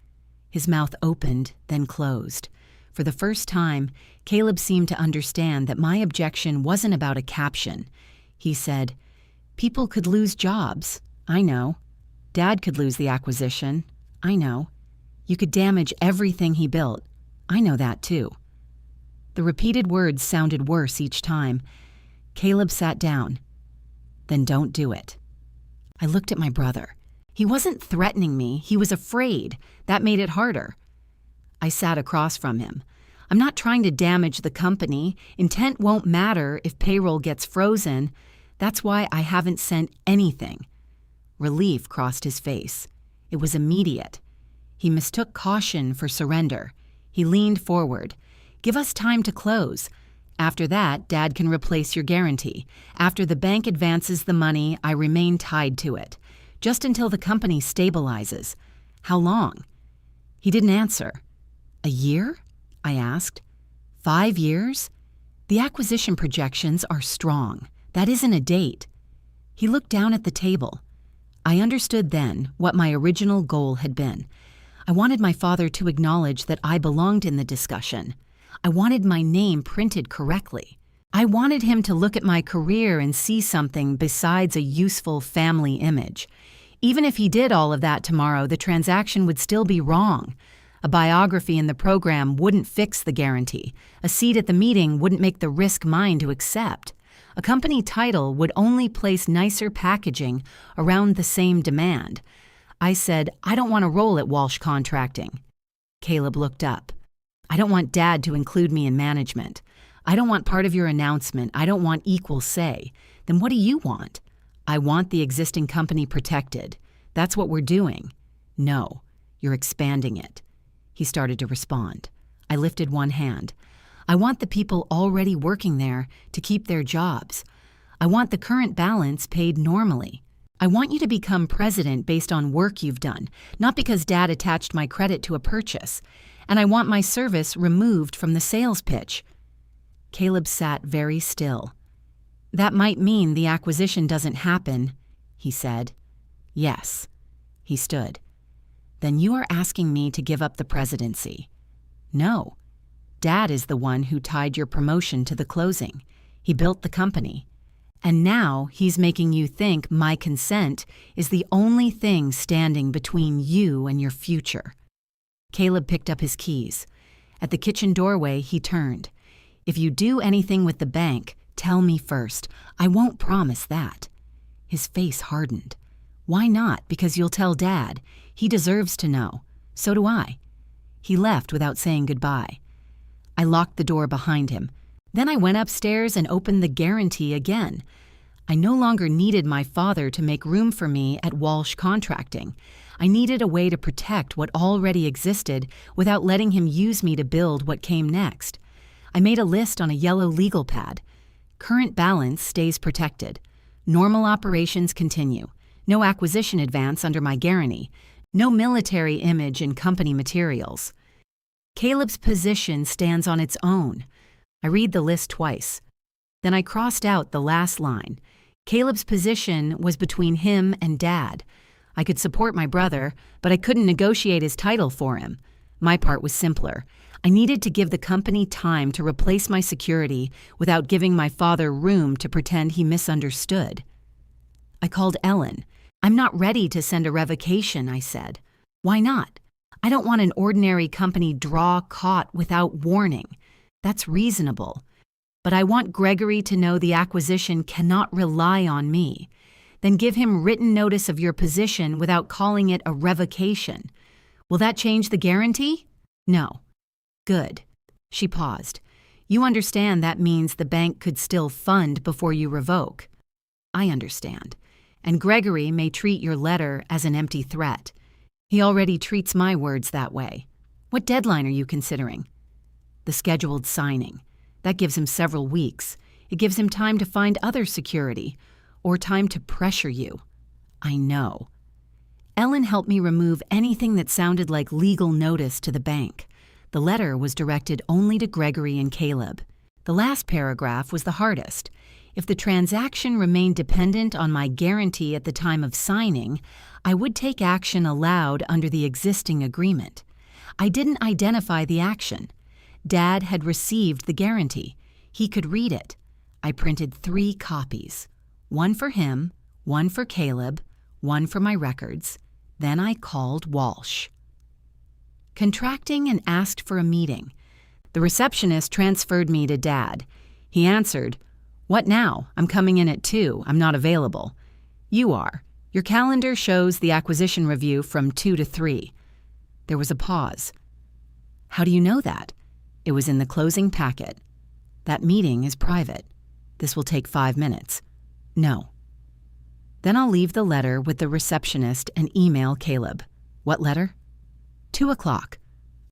His mouth opened, then closed. For the first time, Caleb seemed to understand that my objection wasn't about a caption. He said, "People could lose jobs. I know. Dad could lose the acquisition. I know. You could damage everything he built. I know that too." The repeated words sounded worse each time. Caleb sat down. "Then don't do it." I looked at my brother. He wasn't threatening me. He was afraid. That made it harder. I sat across from him. "I'm not trying to damage the company. Intent won't matter if payroll gets frozen. That's why I haven't sent anything." Relief crossed his face. It was immediate. He mistook caution for surrender. He leaned forward. "Give us time to close. After that, Dad can replace your guarantee. After the bank advances the money, I remain tied to it. Just until the company stabilizes. How long?" He didn't answer. "A year?" I asked. 5 years? The acquisition projections are strong. That isn't a date." He looked down at the table. I understood then what my original goal had been. I wanted my father to acknowledge that I belonged in the discussion. I wanted my name printed correctly. I wanted him to look at my career and see something besides a useful family image. Even if he did all of that tomorrow, the transaction would still be wrong. A biography in the program wouldn't fix the guarantee. A seat at the meeting wouldn't make the risk mine to accept. A company title would only place nicer packaging around the same demand. I said, "I don't want to roll at Walsh Contracting." Caleb looked up. "I don't want Dad to include me in management. I don't want part of your announcement. I don't want equal say. Then what do you want?" "I want the existing company protected. That's what we're doing." "No, you're expanding it." He started to respond. I lifted one hand. "I want the people already working there to keep their jobs. I want the current balance paid normally. I want you to become president based on work you've done, not because Dad attached my credit to a purchase. And I want my service removed from the sales pitch." Caleb sat very still. "That might mean the acquisition doesn't happen," he said. "Yes." He stood. "Then you are asking me to give up the presidency." "No. Dad is the one who tied your promotion to the closing. He built the company. And now he's making you think my consent is the only thing standing between you and your future. Caleb picked up his keys. At the kitchen doorway, he turned. If you do anything with the bank, tell me first. I won't promise that. His face hardened. Why not? Because you'll tell Dad. He deserves to know. So do I. He left without saying goodbye. I locked the door behind him. Then I went upstairs and opened the guarantee again. I no longer needed my father to make room for me at Walsh Contracting. I needed a way to protect what already existed without letting him use me to build what came next. I made a list on a yellow legal pad. Current balance stays protected. Normal operations continue. No acquisition advance under my guarantee. No military image in company materials. Caleb's position stands on its own. I read the list twice. Then I crossed out the last line. Caleb's position was between him and Dad. I could support my brother, but I couldn't negotiate his title for him. My part was simpler. I needed to give the company time to replace my security without giving my father room to pretend he misunderstood. I called Ellen. I'm not ready to send a revocation, I said. Why not? I don't want an ordinary company draw caught without warning. That's reasonable. But I want Gregory to know the acquisition cannot rely on me. Then give him written notice of your position without calling it a revocation. Will that change the guarantee? No. Good. She paused. You understand that means the bank could still fund before you revoke. I understand. And Gregory may treat your letter as an empty threat. He already treats my words that way. What deadline are you considering? The scheduled signing. That gives him several weeks. It gives him time to find other security, or time to pressure you. I know. Ellen helped me remove anything that sounded like legal notice to the bank. The letter was directed only to Gregory and Caleb. The last paragraph was the hardest. If the transaction remained dependent on my guarantee at the time of signing, I would take action allowed under the existing agreement. I didn't identify the action. Dad had received the guarantee. He could read it. I printed 3 copies. One for him, one for Caleb, one for my records. Then I called Walsh. Contracting and asked for a meeting. The receptionist transferred me to Dad. He answered, "What now? I'm coming in at 2. I'm not available." "You are. Your calendar shows the acquisition review from 2 to 3. There was a pause. "How do you know that?" "It was in the closing packet." "That meeting is private. This will take 5 minutes." "No." "Then I'll leave the letter with the receptionist and email Caleb." "What letter?" 2 o'clock.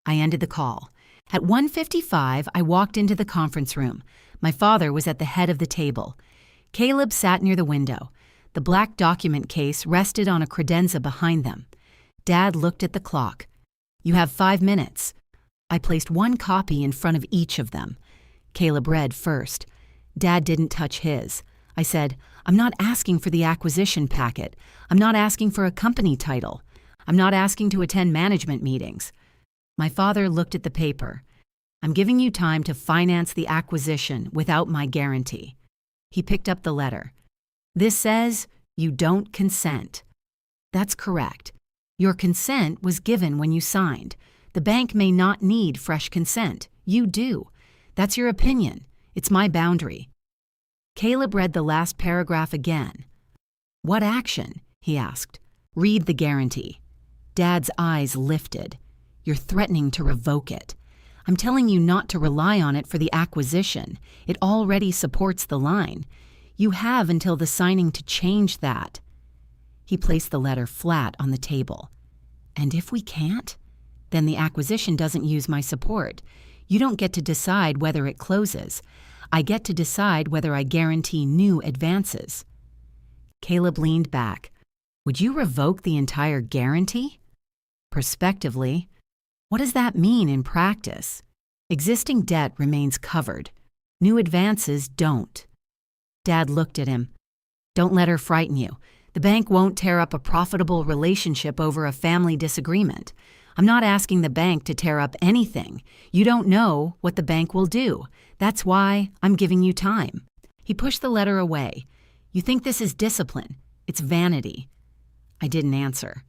I ended the call. At 1:55, I walked into the conference room. My father was at the head of the table. Caleb sat near the window. The black document case rested on a credenza behind them. Dad looked at the clock. "You have 5 minutes." I placed 1 copy in front of each of them. Caleb read first. Dad didn't touch his. I said, "I'm not asking for the acquisition packet. I'm not asking for a company title. I'm not asking to attend management meetings." My father looked at the paper. "I'm giving you time to finance the acquisition without my guarantee." He picked up the letter. "This says you don't consent." "That's correct. Your consent was given when you signed. The bank may not need fresh consent. You do. That's your opinion. It's my boundary." Caleb read the last paragraph again. "What action?" he asked. "Read the guarantee." Dad's eyes lifted. "You're threatening to revoke it. I'm telling you not to rely on it for the acquisition. It already supports the line. You have until the signing to change that." He placed the letter flat on the table. "And if we can't? Then the acquisition doesn't use my support. You don't get to decide whether it closes. I get to decide whether I guarantee new advances." Caleb leaned back. "Would you revoke the entire guarantee?" "Prospectively." "What does that mean in practice?" "Existing debt remains covered. New advances don't." Dad looked at him. "Don't let her frighten you. The bank won't tear up a profitable relationship over a family disagreement. I'm not asking the bank to tear up anything. You don't know what the bank will do. That's why I'm giving you time." He pushed the letter away. You think this is discipline. It's vanity. I didn't answer.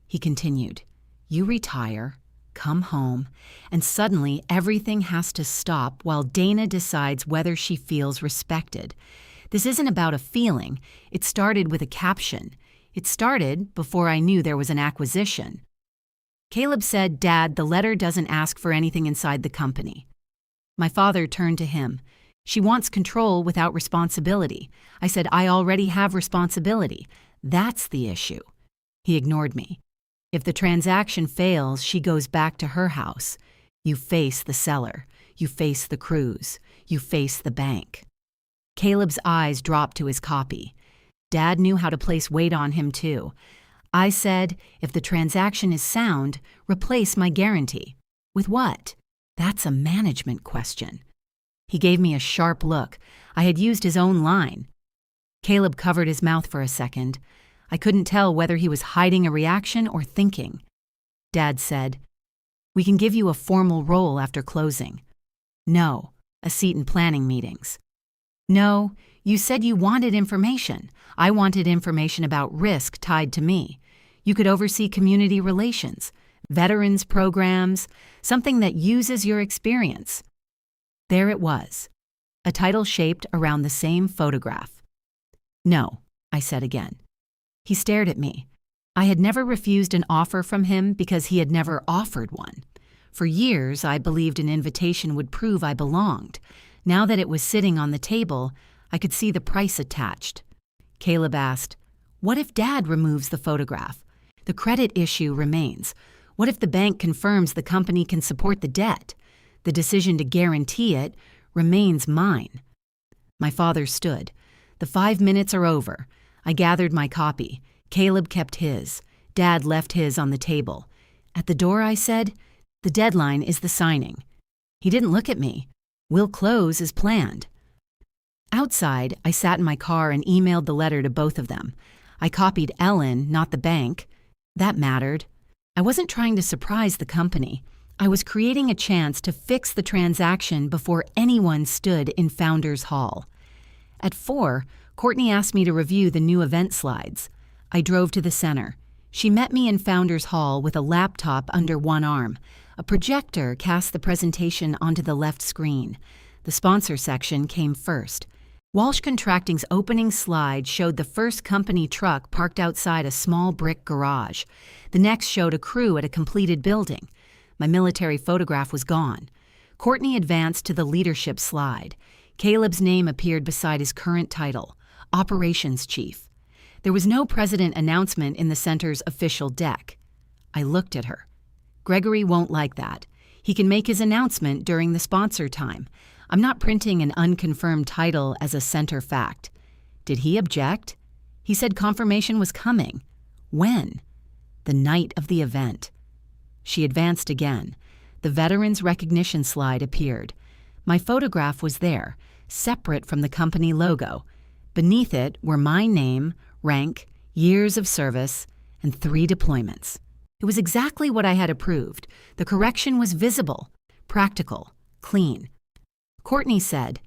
He continued, you retire, come home, and suddenly everything has to stop while Dana decides whether she feels respected. This isn't about a feeling. It started with a caption. It started before I knew there was an acquisition. Caleb said, Dad, the letter doesn't ask for anything inside the company. My father turned to him. She wants control without responsibility. I said, I already have responsibility. That's the issue. He ignored me. If the transaction fails, she goes back to her house. You face the seller. You face the cruise. You face the bank. Caleb's eyes dropped to his copy. Dad knew how to place weight on him too. I said, if the transaction is sound, replace my guarantee. With what? That's a management question. He gave me a sharp look. I had used his own line. Caleb covered his mouth for a second. I couldn't tell whether he was hiding a reaction or thinking. Dad said, we can give you a formal role after closing. No, a seat in planning meetings. No, you said you wanted information. I wanted information about risk tied to me. You could oversee community relations, veterans programs, something that uses your experience. There it was, a title shaped around the same photograph. No, I said again. He stared at me. I had never refused an offer from him because he had never offered one. For years, I believed an invitation would prove I belonged. Now that it was sitting on the table, I could see the price attached. Caleb asked, what if Dad removes the photograph? The credit issue remains. What if the bank confirms the company can support the debt? The decision to guarantee it remains mine. My father stood. The 5 minutes are over. I gathered my copy. Caleb kept his. Dad left his on the table. At the door, I said, the deadline is the signing. He didn't look at me. We'll close as planned. Outside, I sat in my car and emailed the letter to both of them. I copied Ellen, not the bank. That mattered. I wasn't trying to surprise the company. I was creating a chance to fix the transaction before anyone stood in Founders Hall. At 4, Courtney asked me to review the new event slides. I drove to the center. She met me in Founders Hall with a laptop under one arm. A projector cast the presentation onto the left screen. The sponsor section came first. Walsh Contracting's opening slide showed the first company truck parked outside a small brick garage. The next showed a crew at a completed building. My military photograph was gone. Courtney advanced to the leadership slide. Caleb's name appeared beside his current title, Operations Chief. There was no president announcement in the center's official deck. I looked at her. Gregory won't like that. He can make his announcement during the sponsor time. I'm not printing an unconfirmed title as a center fact. Did he object? He said confirmation was coming. When? The night of the event. She advanced again. The veterans recognition slide appeared. My photograph was there, separate from the company logo. Beneath it were my name, rank, years of service, and 3 deployments. It was exactly what I had approved. The correction was visible, practical, clean. Courtney said,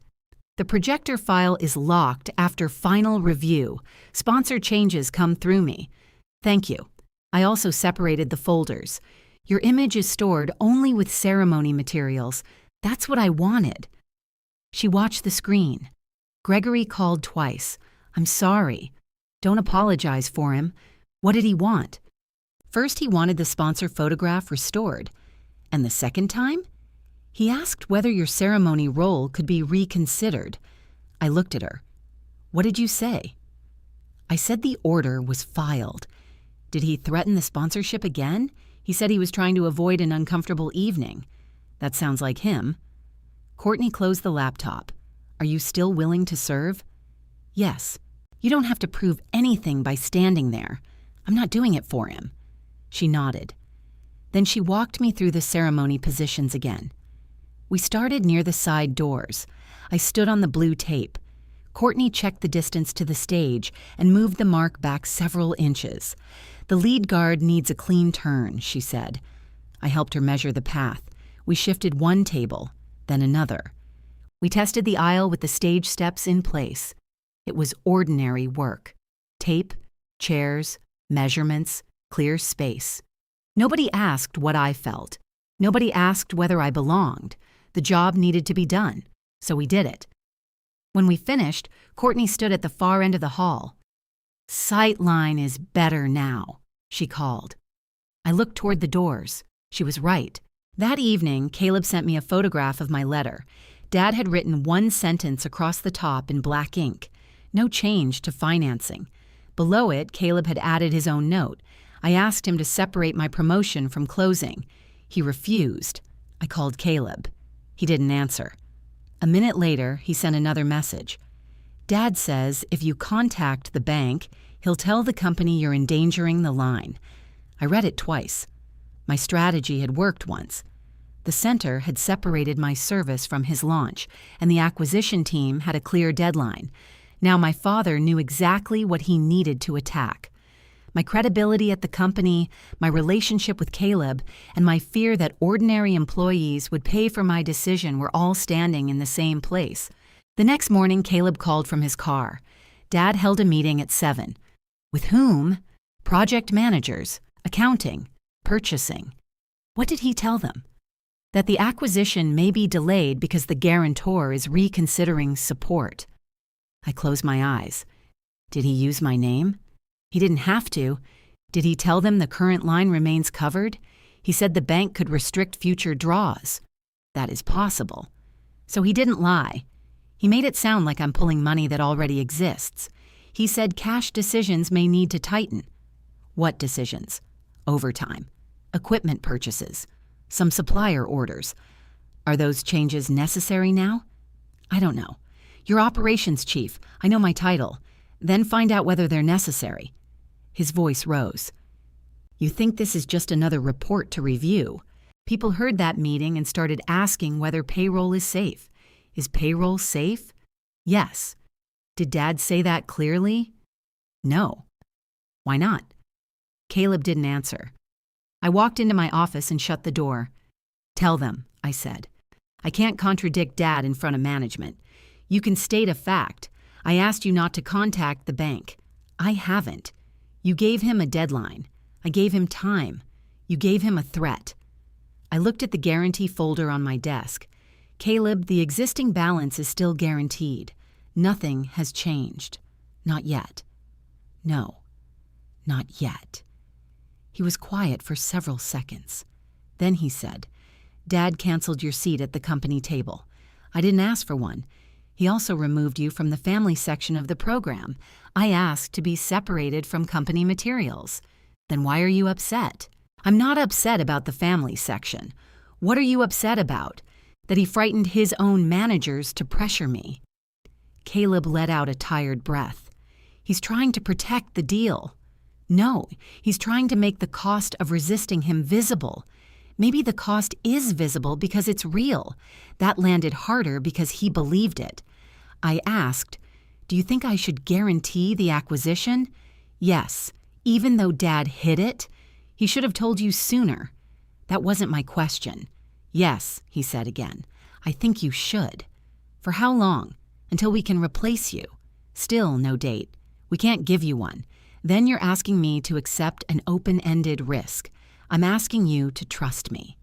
the projector file is locked after final review. Sponsor changes come through me. Thank you. I also separated the folders. Your image is stored only with ceremony materials. That's what I wanted. She watched the screen. Gregory called twice. I'm sorry. Don't apologize for him. What did he want? First, he wanted the sponsor photograph restored. And the second time? He asked whether your ceremony role could be reconsidered. I looked at her. What did you say? I said the order was filed. Did he threaten the sponsorship again? He said he was trying to avoid an uncomfortable evening. That sounds like him. Courtney closed the laptop. Are you still willing to serve? Yes. You don't have to prove anything by standing there. I'm not doing it for him. She nodded. Then she walked me through the ceremony positions again. We started near the side doors. I stood on the blue tape. Courtney checked the distance to the stage and moved the mark back several inches. The lead guard needs a clean turn, she said. I helped her measure the path. We shifted one table, then another. We tested the aisle with the stage steps in place. It was ordinary work. Tape, chairs, measurements, clear space. Nobody asked what I felt. Nobody asked whether I belonged. The job needed to be done, so we did it. When we finished, Courtney stood at the far end of the hall. "Sightline is better now," she called. I looked toward the doors. She was right. That evening, Caleb sent me a photograph of my letter. Dad had written one sentence across the top in black ink. No change to financing. Below it, Caleb had added his own note. I asked him to separate my promotion from closing. He refused. I called Caleb. He didn't answer. A minute later, he sent another message. "Dad says if you contact the bank, he'll tell the company you're endangering the line." I read it twice. My strategy had worked once. The center had separated my service from his launch, and the acquisition team had a clear deadline. Now my father knew exactly what he needed to attack. My credibility at the company, my relationship with Caleb, and my fear that ordinary employees would pay for my decision were all standing in the same place. The next morning, Caleb called from his car. Dad held a meeting at 7. With whom? Project managers, accounting, purchasing. What did he tell them? That the acquisition may be delayed because the guarantor is reconsidering support. I closed my eyes. Did he use my name? He didn't have to. Did he tell them the current line remains covered? He said the bank could restrict future draws. That is possible. So he didn't lie. He made it sound like I'm pulling money that already exists. He said cash decisions may need to tighten. What decisions? Overtime, equipment purchases, some supplier orders. Are those changes necessary now? I don't know. You're operations chief. I know my title. Then find out whether they're necessary. His voice rose. You think this is just another report to review? People heard that meeting and started asking whether payroll is safe. Is payroll safe? Yes. Did Dad say that clearly? No. Why not? Caleb didn't answer. I walked into my office and shut the door. Tell them, I said. I can't contradict Dad in front of management. You can state a fact. I asked you not to contact the bank. I haven't. You gave him a deadline. I gave him time. You gave him a threat. I looked at the guarantee folder on my desk. Caleb, the existing balance is still guaranteed. Nothing has changed. Not yet. No, not yet. He was quiet for several seconds. Then he said, Dad canceled your seat at the company table. I didn't ask for one. He also removed you from the family section of the program. I asked to be separated from company materials. Then why are you upset? I'm not upset about the family section. What are you upset about? That he frightened his own managers to pressure me. Caleb let out a tired breath. He's trying to protect the deal. No, he's trying to make the cost of resisting him visible. Maybe the cost is visible because it's real. That landed harder because he believed it. I asked, do you think I should guarantee the acquisition? Yes, even though Dad hid it. He should have told you sooner. That wasn't my question. Yes, he said again. I think you should. For how long? Until we can replace you. Still no date. We can't give you one. Then you're asking me to accept an open-ended risk. I'm asking you to trust me.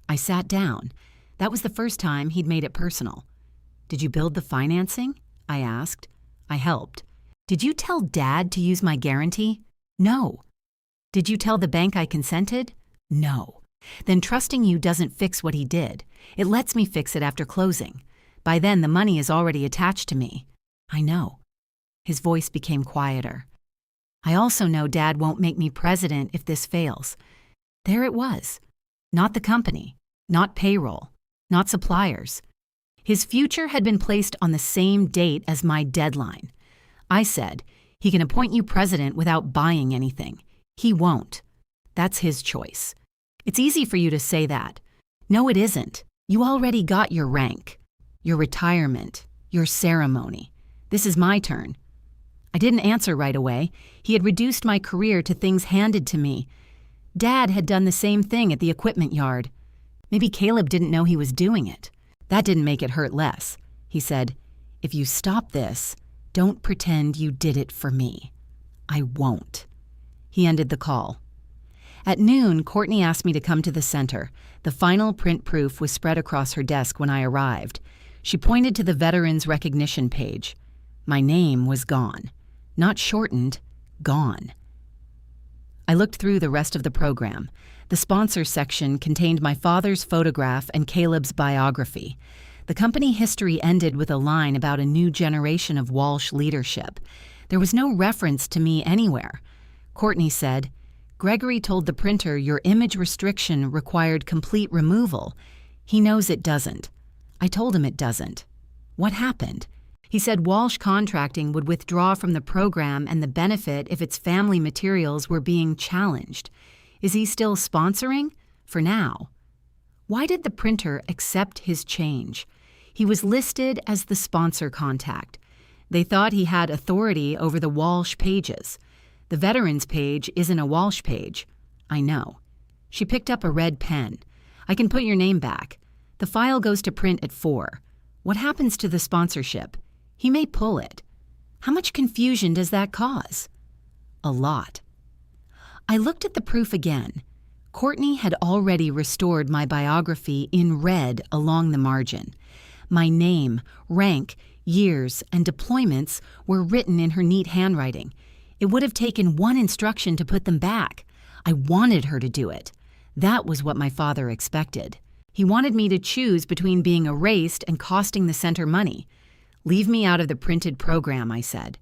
I sat down. That was the first time he'd made it personal. Did you build the financing? I asked. I helped. Did you tell Dad to use my guarantee? No. Did you tell the bank I consented? No. Then trusting you doesn't fix what he did. It lets me fix it after closing. By then, the money is already attached to me. I know. His voice became quieter. I also know Dad won't make me president if this fails. There it was. Not the company, not payroll, not suppliers. His future had been placed on the same date as my deadline. I said, he can appoint you president without buying anything. He won't. That's his choice. It's easy for you to say that. No, it isn't. You already got your rank, your retirement, your ceremony. This is my turn. I didn't answer right away. He had reduced my career to things handed to me. Dad had done the same thing at the equipment yard. Maybe Caleb didn't know he was doing it. That didn't make it hurt less. He said, if you stop this, Don't pretend you did it for me. I won't. He ended the call. At noon, Courtney asked me to come to the center. The final print proof was spread across her desk when I arrived. She pointed to the Veterans Recognition page. My name was gone. Not shortened, gone. I looked through the rest of the program. The sponsor section contained my father's photograph and Caleb's biography. The company history ended with a line about a new generation of Walsh leadership. There was no reference to me anywhere. Courtney said, "Gregory told the printer your image restriction required complete removal. He knows it doesn't." I told him it doesn't. What happened? He said Walsh Contracting would withdraw from the program and the benefit if its family materials were being challenged. Is he still sponsoring? For now. Why did the printer accept his change? He was listed as the sponsor contact. They thought he had authority over the Walsh pages. The Veterans page isn't a Walsh page. I know. She picked up a red pen. I can put your name back. The file goes to print at 4. What happens to the sponsorship? He may pull it. How much confusion does that cause? A lot. I looked at the proof again. Courtney had already restored my biography in red along the margin. My name, rank, years, and deployments were written in her neat handwriting. It would have taken one instruction to put them back. I wanted her to do it. That was what my father expected. He wanted me to choose between being erased and costing the center money. "Leave me out of the printed program," I said.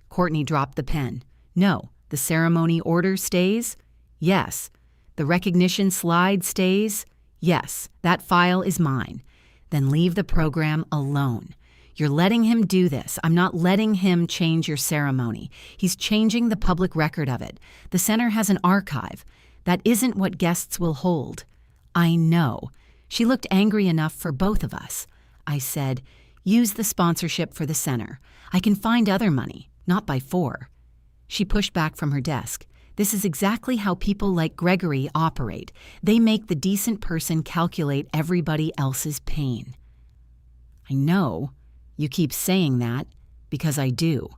Courtney dropped the pen. "No. The ceremony order stays?" "Yes." "The recognition slide stays?" "Yes. That file is mine." "Then leave the program alone. You're letting him do this. I'm not letting him change your ceremony. He's changing the public record of it. The center has an archive. That isn't what guests will hold." "I know." She looked angry enough for both of us. I said, "Use the sponsorship for the center. I can find other money, not by 4. She pushed back from her desk. "This is exactly how people like Gregory operate. They make the decent person calculate everybody else's pain." "I know. You keep saying that, because I do."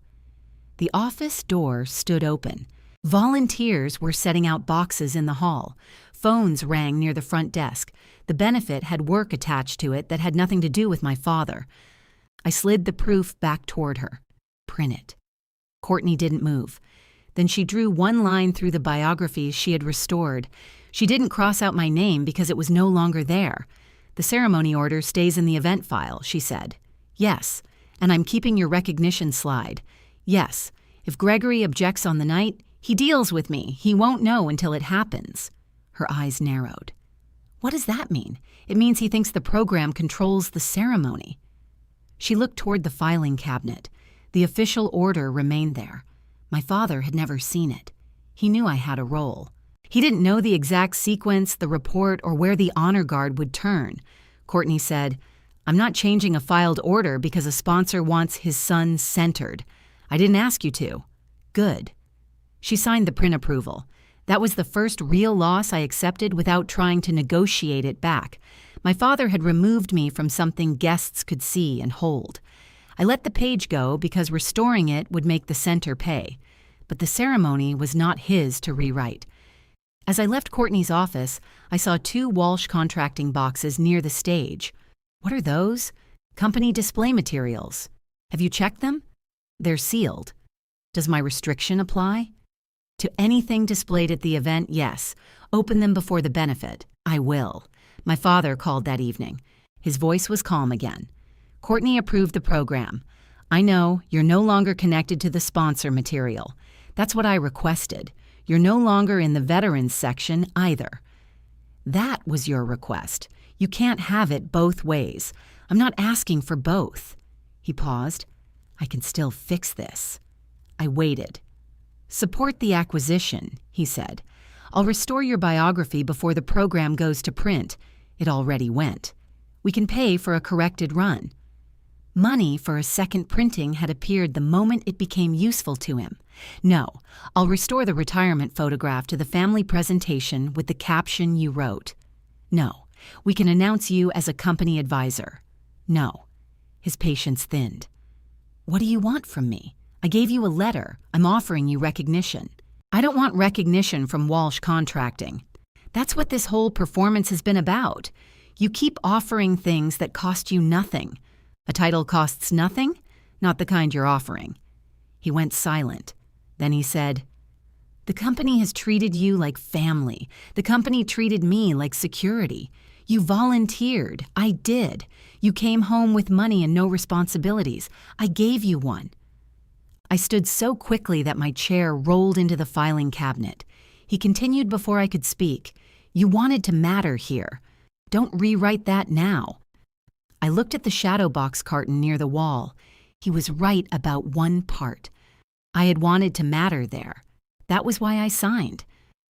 The office door stood open. Volunteers were setting out boxes in the hall. Phones rang near the front desk. The benefit had work attached to it that had nothing to do with my father. I slid the proof back toward her. "Print it." Courtney didn't move. Then she drew one line through the biographies she had restored. She didn't cross out my name because it was no longer there. "The ceremony order stays in the event file," she said. "Yes, and I'm keeping your recognition slide. Yes, if Gregory objects on the night, he deals with me. He won't know until it happens." Her eyes narrowed. "What does that mean?" "It means he thinks the program controls the ceremony." She looked toward the filing cabinet. The official order remained there. My father had never seen it. He knew I had a role. He didn't know the exact sequence, the report, or where the honor guard would turn. Courtney said, "I'm not changing a filed order because a sponsor wants his son centered. I didn't ask you to." "Good." She signed the print approval. That was the first real loss I accepted without trying to negotiate it back. My father had removed me from something guests could see and hold. I let the page go because restoring it would make the center pay. But the ceremony was not his to rewrite. As I left Courtney's office, I saw 2 Walsh Contracting boxes near the stage. "What are those?" "Company display materials." "Have you checked them?" "They're sealed." "Does my restriction apply?" "To anything displayed at the event, yes. Open them before the benefit." "I will." My father called that evening. His voice was calm again. "Courtney approved the program. I know you're no longer connected to the sponsor material. That's what I requested. You're no longer in the veterans section either." "That was your request. You can't have it both ways. I'm not asking for both." He paused. "I can still fix this." I waited. "Support the acquisition," he said. "I'll restore your biography before the program goes to print. It already went. We can pay for a corrected run." Money for a second printing had appeared the moment it became useful to him. "No, I'll restore the retirement photograph to the family presentation with the caption you wrote." "No, we can announce you as a company advisor." "No." His patience thinned. What do you want from me? I gave you a letter. I'm offering you recognition. I don't want recognition from Walsh Contracting. That's what this whole performance has been about. You keep offering things that cost you nothing. A title costs nothing? Not the kind you're offering. He went silent. Then he said, "The company has treated you like family. The company treated me like security. You volunteered. I did. You came home with money and no responsibilities. I gave you one." I stood so quickly that my chair rolled into the filing cabinet. He continued before I could speak. "You wanted to matter here. Don't rewrite that now." I looked at the shadow box carton near the wall. He was right about one part. I had wanted to matter there. That was why I signed.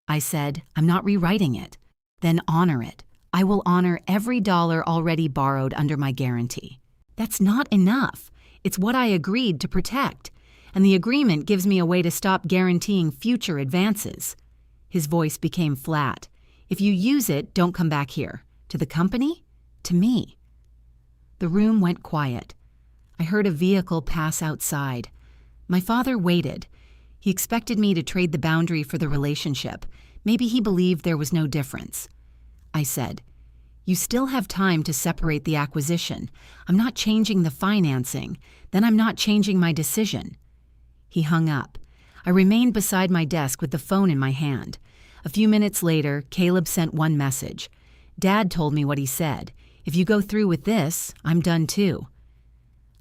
I said, "I'm not rewriting it." "Then honor it. I will honor every dollar already borrowed under my guarantee." "That's not enough. It's what I agreed to protect. And the agreement gives me a way to stop guaranteeing future advances." His voice became flat. "If you use it, don't come back here. To the company? To me." The room went quiet. I heard a vehicle pass outside. My father waited. He expected me to trade the boundary for the relationship. Maybe he believed there was no difference. I said, "You still have time to separate the acquisition. I'm not changing the financing. Then I'm not changing my decision." He hung up. I remained beside my desk with the phone in my hand. A few minutes later, Caleb sent one message. "Dad told me what he said. If you go through with this, I'm done too."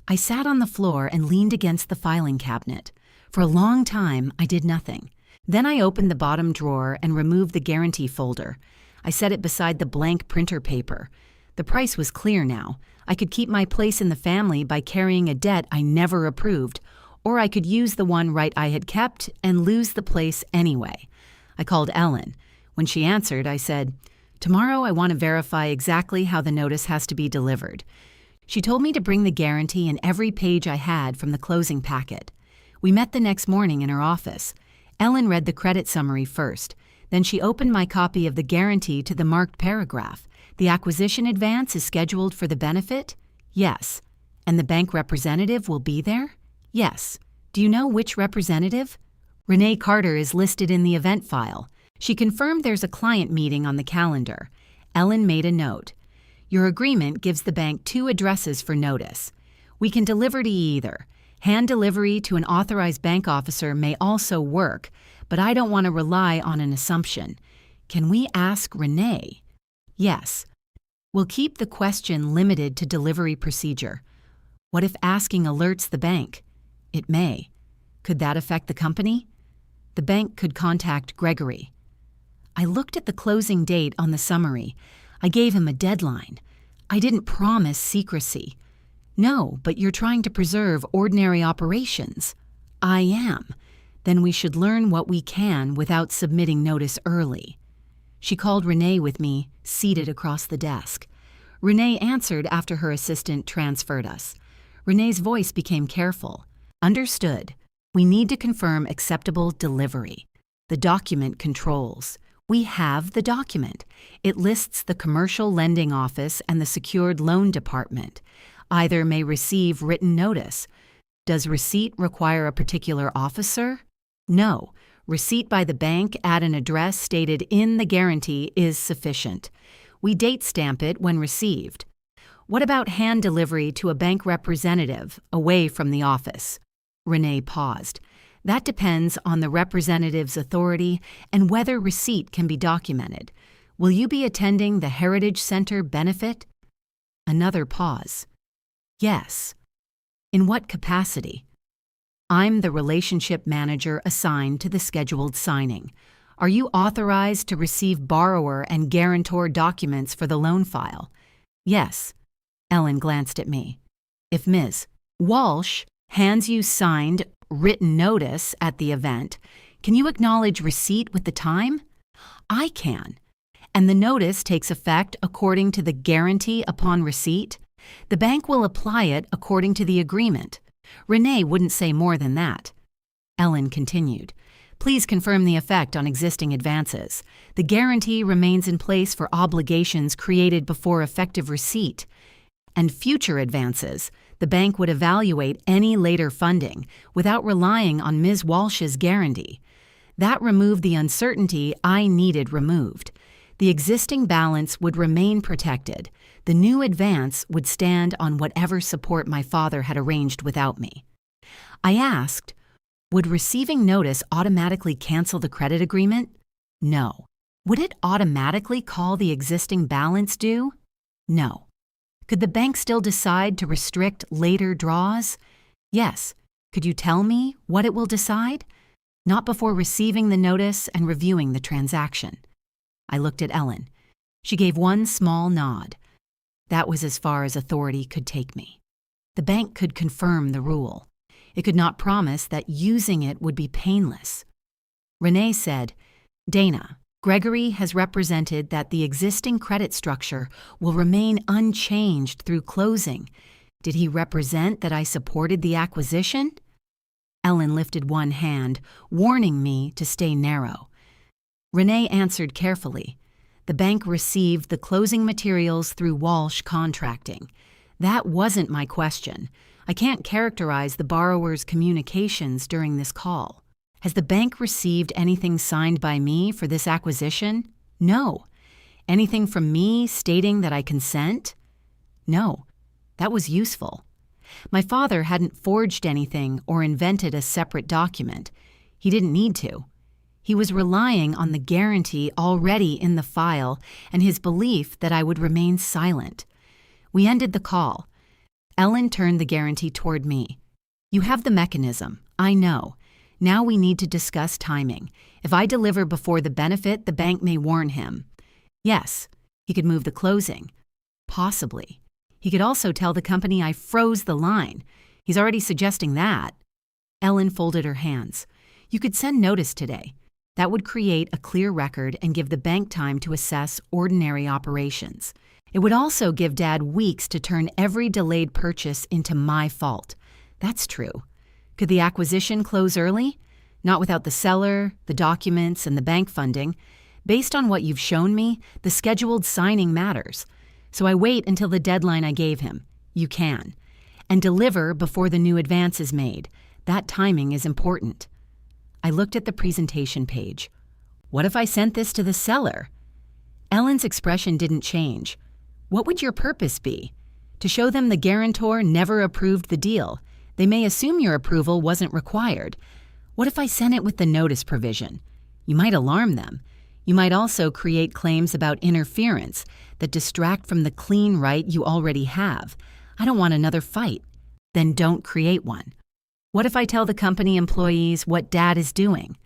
I sat on the floor and leaned against the filing cabinet. For a long time, I did nothing. Then I opened the bottom drawer and removed the guarantee folder. I set it beside the blank printer paper. The price was clear now. I could keep my place in the family by carrying a debt I never approved, or I could use the one right I had kept and lose the place anyway. I called Ellen. When she answered, I said, "Tomorrow I want to verify exactly how the notice has to be delivered." She told me to bring the guarantee and every page I had from the closing packet. We met the next morning in her office. Ellen read the credit summary first. Then she opened my copy of the guarantee to the marked paragraph. "The acquisition advance is scheduled for the benefit?" "Yes." "And the bank representative will be there?" "Yes." "Do you know which representative?" "Renee Carter is listed in the event file." She confirmed there's a client meeting on the calendar. Ellen made a note. "Your agreement gives the bank 2 addresses for notice. We can deliver to either. Hand delivery to an authorized bank officer may also work, but I don't want to rely on an assumption. Can we ask Renee?" "Yes." "We'll keep the question limited to delivery procedure." "What if asking alerts the bank?" "It may." "Could that affect the company?" "The bank could contact Gregory." I looked at the closing date on the summary. I gave him a deadline. I didn't promise secrecy. "No, but you're trying to preserve ordinary operations." "I am." "Then we should learn what we can without submitting notice early." She called Renee with me, seated across the desk. Renee answered after her assistant transferred us. Renee's voice became careful. "Understood. We need to confirm acceptable delivery. The document controls. We have the document. It lists the commercial lending office and the secured loan department. Either may receive written notice. Does receipt require a particular officer? No. Receipt by the bank at an address stated in the guarantee is sufficient. We date stamp it when received. What about hand delivery to a bank representative away from the office?" Renee paused. "That depends on the representative's authority and whether receipt can be documented. Will you be attending the Heritage Center benefit?" Another pause. "Yes." "In what capacity?" "I'm the relationship manager assigned to the scheduled signing. Are you authorized to receive borrower and guarantor documents for the loan file?" "Yes." Ellen glanced at me. "If Ms. Walsh hands you signed written notice at the event, can you acknowledge receipt with the time?" "I can." "And the notice takes effect according to the guarantee upon receipt?" "The bank will apply it according to the agreement." Renee wouldn't say more than that. Ellen continued. "Please confirm the effect on existing advances. The guarantee remains in place for obligations created before effective receipt. And future advances, The bank would evaluate any later funding without relying on Ms. Walsh's guarantee. That removed the uncertainty I needed removed. The existing balance would remain protected. The new advance would stand on whatever support my father had arranged without me. I asked, would receiving notice automatically cancel the credit agreement? No. Would it automatically call the existing balance due? No. Could the bank still decide to restrict later draws? Yes. Could you tell me what it will decide? Not before receiving the notice and reviewing the transaction. I looked at Ellen. She gave one small nod. That was as far as authority could take me. The bank could confirm the rule. It could not promise that using it would be painless. Renee said, "Dana, Gregory has represented that the existing credit structure will remain unchanged through closing. Did he represent that I supported the acquisition?" Ellen lifted one hand, warning me to stay narrow. Renee answered carefully. The bank received the closing materials through Walsh Contracting. That wasn't my question. I can't characterize the borrower's communications during this call. Has the bank received anything signed by me for this acquisition? No. Anything from me stating that I consent? No. That was useful. My father hadn't forged anything or invented a separate document. He didn't need to. He was relying on the guarantee already in the file and his belief that I would remain silent. We ended the call. Ellen turned the guarantee toward me. "You have the mechanism. I know. Now we need to discuss timing. If I deliver before the benefit, the bank may warn him." Yes, he could move the closing. Possibly. He could also tell the company I froze the line. He's already suggesting that. Ellen folded her hands. "You could send notice today. That would create a clear record and give the bank time to assess ordinary operations. It would also give Dad weeks to turn every delayed purchase into my fault. That's true. Could the acquisition close early? Not without the seller, the documents, and the bank funding. Based on what you've shown me, the scheduled signing matters. So I wait until the deadline I gave him. You can. And deliver before the new advance is made. That timing is important." I looked at the presentation page. What if I sent this to the seller? Ellen's expression didn't change. "What would your purpose be? To show them the guarantor never approved the deal. They may assume your approval wasn't required. What if I sent it with the notice provision? You might alarm them. You might also create claims about interference that distract from the clean right you already have. I don't want another fight. Then don't create one. What if I tell the company employees what Dad is doing?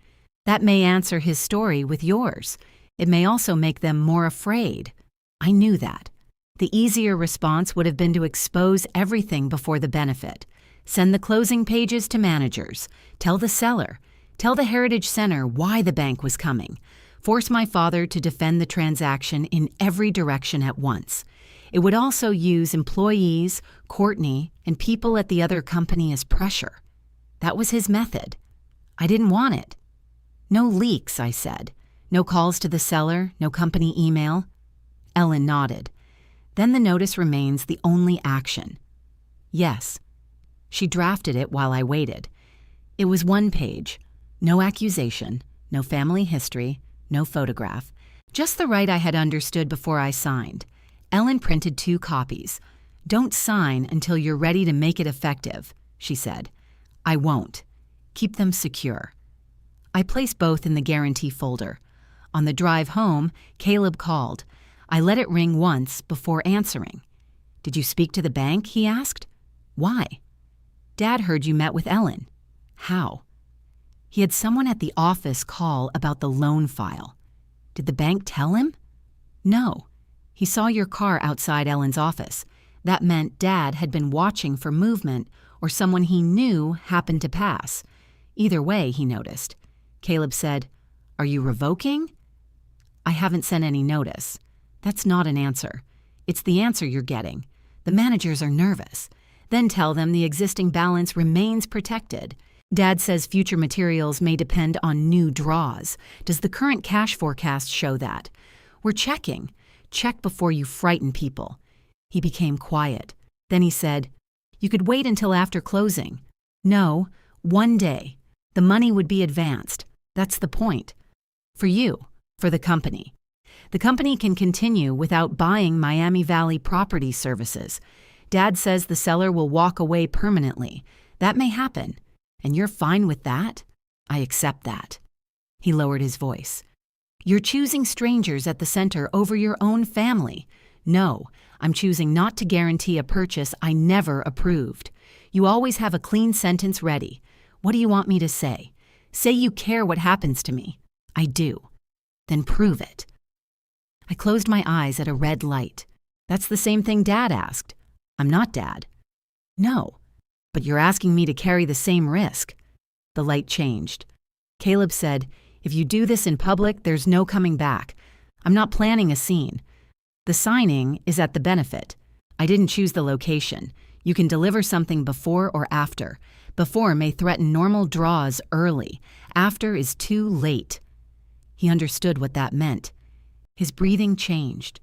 That may answer his story with yours. It may also make them more afraid." I knew that. The easier response would have been to expose everything before the benefit. Send the closing pages to managers. Tell the seller. Tell the Heritage Center why the bank was coming. Force my father to defend the transaction in every direction at once. It would also use employees, Courtney, and people at the other company as pressure. That was his method. I didn't want it. "No leaks," I said. "No calls to the seller, no company email." Ellen nodded. "Then the notice remains the only action." "Yes." She drafted it while I waited. It was one page. No accusation, no family history, no photograph. Just the right I had understood before I signed. Ellen printed 2 copies. "Don't sign until you're ready to make it effective," she said. "I won't. Keep them secure." I placed both in the guarantee folder. On the drive home, Caleb called. I let it ring once before answering. "Did you speak to the bank?" he asked. "Why?" "Dad heard you met with Ellen." "How?" "He had someone at the office call about the loan file." "Did the bank tell him?" "No. He saw your car outside Ellen's office. That meant Dad had been watching for movement or someone he knew happened to pass. Either way, he noticed." Caleb said, "Are you revoking?" "I haven't sent any notice." "That's not an answer. It's the answer you're getting. The managers are nervous. Then tell them the existing balance remains protected. Dad says future materials may depend on new draws. Does the current cash forecast show that? We're checking. Check before you frighten people." He became quiet. Then he said, You could wait until after closing. No, one day. The money would be advanced. That's the point. For you, for the company. The company can continue without buying Miami Valley Property Services. Dad says the seller will walk away permanently. That may happen. And you're fine with that? I accept that. He lowered his voice. You're choosing strangers at the center over your own family. No, I'm choosing not to guarantee a purchase I never approved. You always have a clean sentence ready. What do you want me to say? Say you care what happens to me. I do. Then prove it. I closed my eyes at a red light. That's the same thing Dad asked. I'm not Dad. No, but you're asking me to carry the same risk. The light changed. Caleb said, if you do this in public, there's no coming back. I'm not planning a scene. The signing is at the benefit. I didn't choose the location. You can deliver something before or after. Before may threaten normal draws early. After is too late. He understood what that meant. His breathing changed.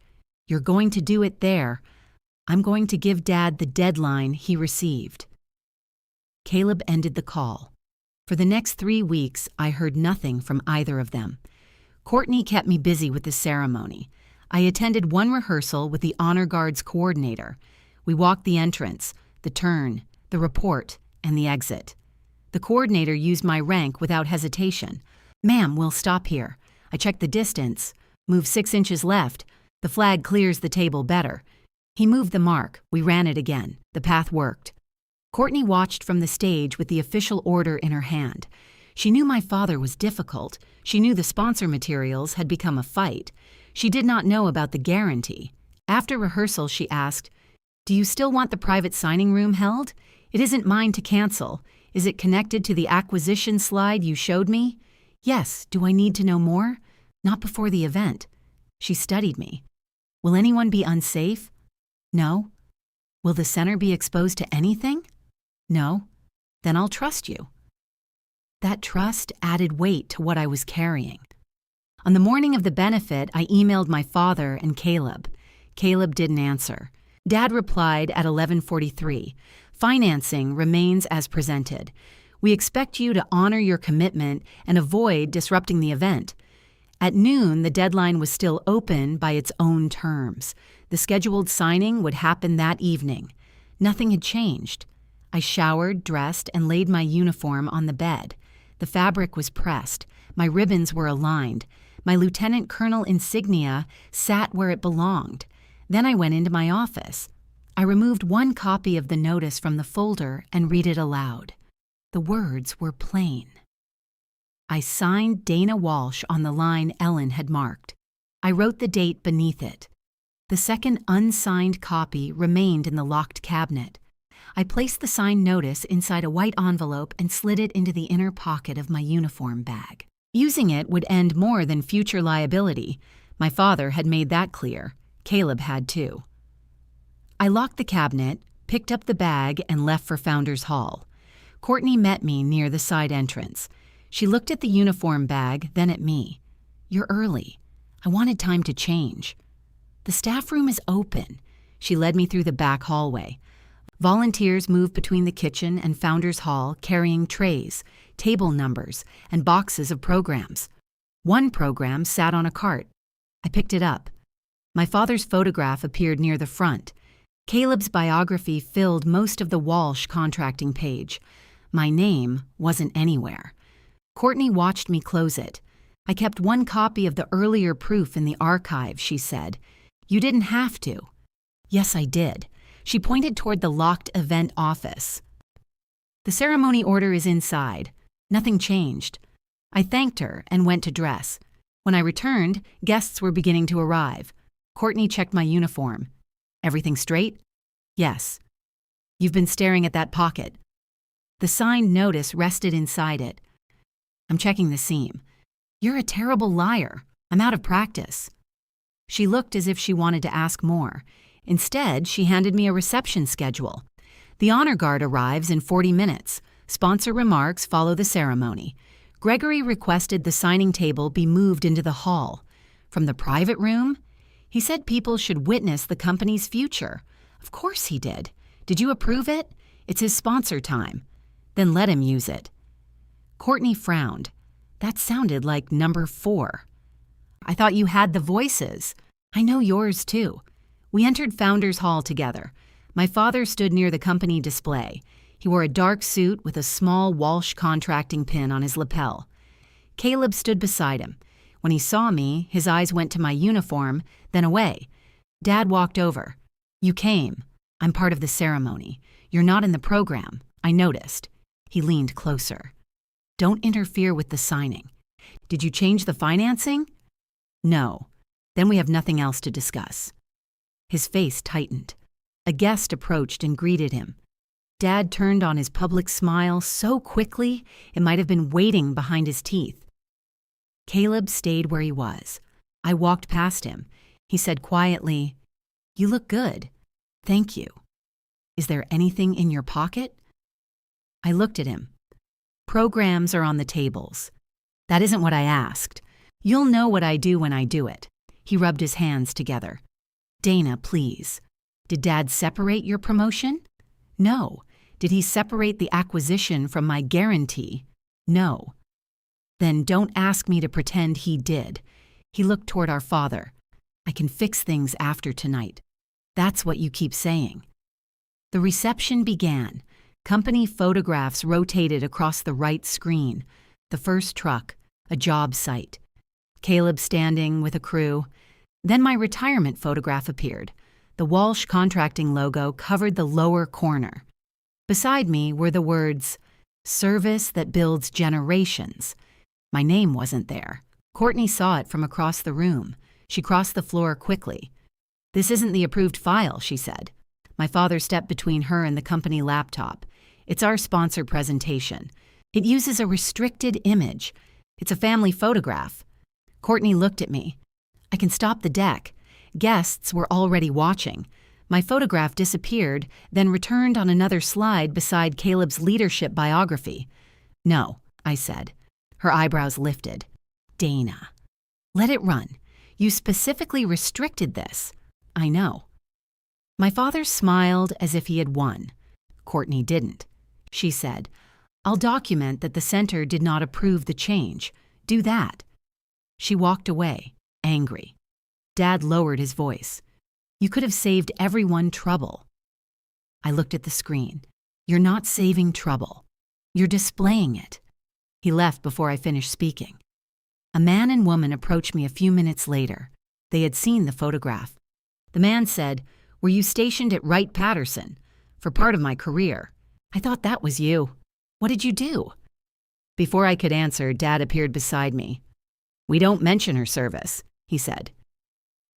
You're going to do it there. I'm going to give Dad the deadline he received. Caleb ended the call. For the next 3 weeks, I heard nothing from either of them. Courtney kept me busy with the ceremony. I attended one rehearsal with the Honor Guard's coordinator. We walked the entrance, the turn, the report, and the exit. The coordinator used my rank without hesitation. Ma'am, we'll stop here. I checked the distance. Move 6 inches left. The flag clears the table better. He moved the mark. We ran it again. The path worked. Courtney watched from the stage with the official order in her hand. She knew my father was difficult. She knew the sponsor materials had become a fight. She did not know about the guarantee. After rehearsal, she asked, do you still want the private signing room held? It isn't mine to cancel. Is it connected to the acquisition slide you showed me? Yes. Do I need to know more? Not before the event. She studied me. Will anyone be unsafe? No. Will the center be exposed to anything? No. Then I'll trust you. That trust added weight to what I was carrying. On the morning of the benefit, I emailed my father and Caleb. Caleb didn't answer. Dad replied at 11:43. Financing remains as presented. We expect you to honor your commitment and avoid disrupting the event. At noon, the deadline was still open by its own terms. The scheduled signing would happen that evening. Nothing had changed. I showered, dressed, and laid my uniform on the bed. The fabric was pressed. My ribbons were aligned. My lieutenant colonel insignia sat where it belonged. Then I went into my office. I removed one copy of the notice from the folder and read it aloud. The words were plain. I signed Dana Walsh on the line Ellen had marked. I wrote the date beneath it. The second unsigned copy remained in the locked cabinet. I placed the signed notice inside a white envelope and slid it into the inner pocket of my uniform bag. Using it would end more than future liability. My father had made that clear. Caleb had too. I locked the cabinet, picked up the bag, and left for Founders Hall. Courtney met me near the side entrance. She looked at the uniform bag, then at me. You're early. I wanted time to change. The staff room is open. She led me through the back hallway. Volunteers moved between the kitchen and Founders Hall carrying trays, table numbers, and boxes of programs. One program sat on a cart. I picked it up. My father's photograph appeared near the front. Caleb's biography filled most of the Walsh contracting page. My name wasn't anywhere. Courtney watched me close it. I kept one copy of the earlier proof in the archive, she said. You didn't have to. Yes, I did. She pointed toward the locked event office. The ceremony order is inside. Nothing changed. I thanked her and went to dress. When I returned, guests were beginning to arrive. Courtney checked my uniform. Everything straight? Yes. You've been staring at that pocket. The signed notice rested inside it. I'm checking the seam. You're a terrible liar. I'm out of practice. She looked as if she wanted to ask more. Instead, she handed me a reception schedule. The Honor Guard arrives in 40 minutes. Sponsor remarks follow the ceremony. Gregory requested the signing table be moved into the hall. From the private room? He said people should witness the company's future. Of course he did. Did you approve it? It's his sponsor time. Then let him use it. Courtney frowned. That sounded like number 4. I thought you had the voices. I know yours too. We entered Founders Hall together. My father stood near the company display. He wore a dark suit with a small Walsh contracting pin on his lapel. Caleb stood beside him. When he saw me, his eyes went to my uniform, then away. Dad walked over. You came. I'm part of the ceremony. You're not in the program. I noticed. He leaned closer. Don't interfere with the signing. Did you change the financing? No. Then we have nothing else to discuss. His face tightened. A guest approached and greeted him. Dad turned on his public smile so quickly it might have been waiting behind his teeth. Caleb stayed where he was. I walked past him. He said quietly, You look good. Thank you. Is there anything in your pocket? I looked at him. Programs are on the tables. That isn't what I asked. You'll know what I do when I do it. He rubbed his hands together. Dana, please. Did Dad separate your promotion? No. Did he separate the acquisition from my guarantee? No. Then don't ask me to pretend he did. He looked toward our father. I can fix things after tonight. That's what you keep saying. The reception began. Company photographs rotated across the right screen. The first truck, a job site. Caleb standing with a crew. Then my retirement photograph appeared. The Walsh Contracting logo covered the lower corner. Beside me were the words, Service that builds generations. My name wasn't there. Courtney saw it from across the room. She crossed the floor quickly. This isn't the approved file, she said. My father stepped between her and the company laptop. It's our sponsor presentation. It uses a restricted image. It's a family photograph. Courtney looked at me. I can stop the deck. Guests were already watching. My photograph disappeared, then returned on another slide beside Caleb's leadership biography. No, I said. Her eyebrows lifted. Dana. Let it run. You specifically restricted this. I know. My father smiled as if he had won. Courtney didn't. She said, I'll document that the center did not approve the change. Do that. She walked away, angry. Dad lowered his voice. You could have saved everyone trouble. I looked at the screen. You're not saving trouble. You're displaying it. He left before I finished speaking. A man and woman approached me a few minutes later. They had seen the photograph. The man said, Were you stationed at Wright-Patterson? For part of my career. I thought that was you. What did you do? Before I could answer, Dad appeared beside me. We don't mention her service, he said.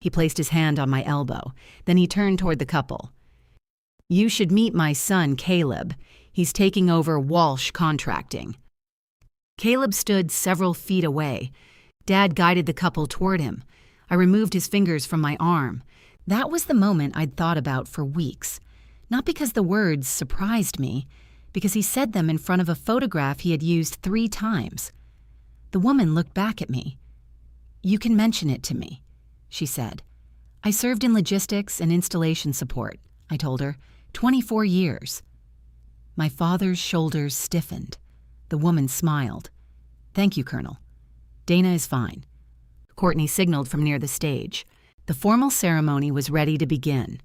He placed his hand on my elbow. Then he turned toward the couple. You should meet my son, Caleb. He's taking over Walsh Contracting. Caleb stood several feet away. Dad guided the couple toward him. I removed his fingers from my arm. That was the moment I'd thought about for weeks. Not because the words surprised me, because he said them in front of a photograph he had used 3 times. The woman looked back at me. You can mention it to me, she said. I served in logistics and installation support, I told her. 24 years. My father's shoulders stiffened. The woman smiled. Thank you, Colonel. Dana is fine. Courtney signaled from near the stage. The formal ceremony was ready to begin.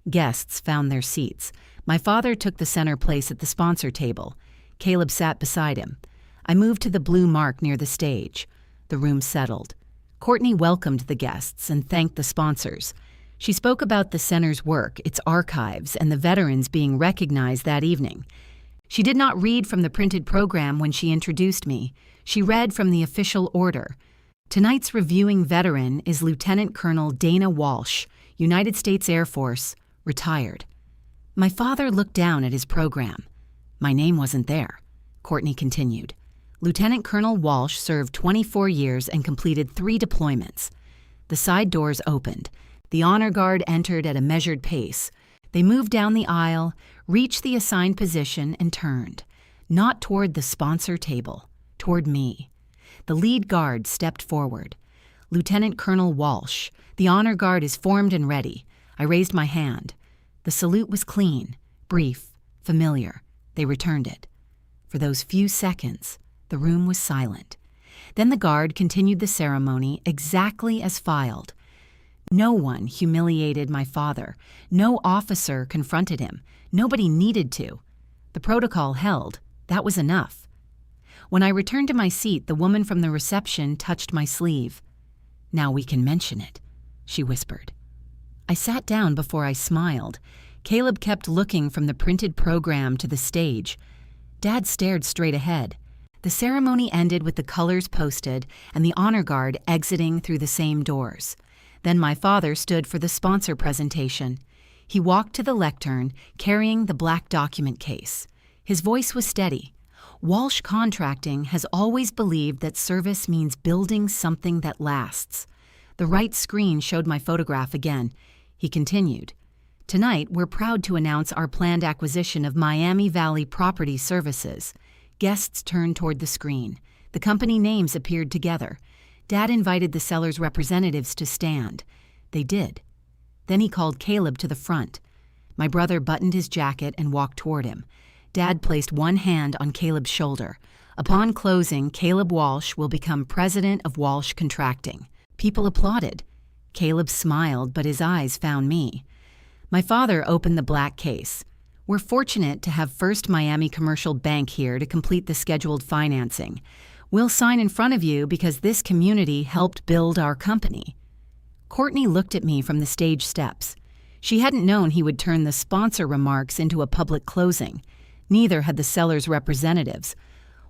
Guests found their seats. My father took the center place at the sponsor table. Caleb sat beside him. I moved to the blue mark near the stage. The room settled. Courtney welcomed the guests and thanked the sponsors. She spoke about the center's work, its archives, and the veterans being recognized that evening. She did not read from the printed program when she introduced me. She read from the official order. Tonight's reviewing veteran is Lieutenant Colonel Dana Walsh, United States Air Force, retired. My father looked down at his program. My name wasn't there. Courtney continued. Lieutenant Colonel Walsh served 24 years and completed 3 deployments. The side doors opened. The honor guard entered at a measured pace. They moved down the aisle, reached the assigned position, and turned. Not toward the sponsor table, toward me. The lead guard stepped forward. Lieutenant Colonel Walsh, the honor guard is formed and ready. I raised my hand. The salute was clean, brief, Familiar. They returned it. For those few seconds, the room was silent. Then the guard continued the ceremony exactly as filed. No one humiliated my father. No officer confronted him. Nobody needed to. The protocol held. That was enough. When I returned to my seat, the woman from the reception touched my sleeve. "Now we can mention it," she whispered. I sat down before I smiled. Caleb kept looking from the printed program to the stage. Dad stared straight ahead. The ceremony ended with the colors posted and the honor guard exiting through the same doors. Then my father stood for the sponsor presentation. He walked to the lectern, carrying the black document case. His voice was steady. Walsh Contracting has always believed that service means building something that lasts. The right screen showed my photograph again. He continued, "Tonight, we're proud to announce our planned acquisition of Miami Valley Property Services." Guests turned toward the screen. The company names appeared together. Dad invited the seller's representatives to stand. They did. Then he called Caleb to the front. My brother buttoned his jacket and walked toward him. Dad placed one hand on Caleb's shoulder. Upon closing, Caleb Walsh will become president of Walsh Contracting. People applauded. Caleb smiled, but his eyes found me. My father opened the black case. "We're fortunate to have First Miami Commercial Bank here to complete the scheduled financing. We'll sign in front of you because this community helped build our company." Courtney looked at me from the stage steps. She hadn't known he would turn the sponsor remarks into a public closing. Neither had the seller's representatives.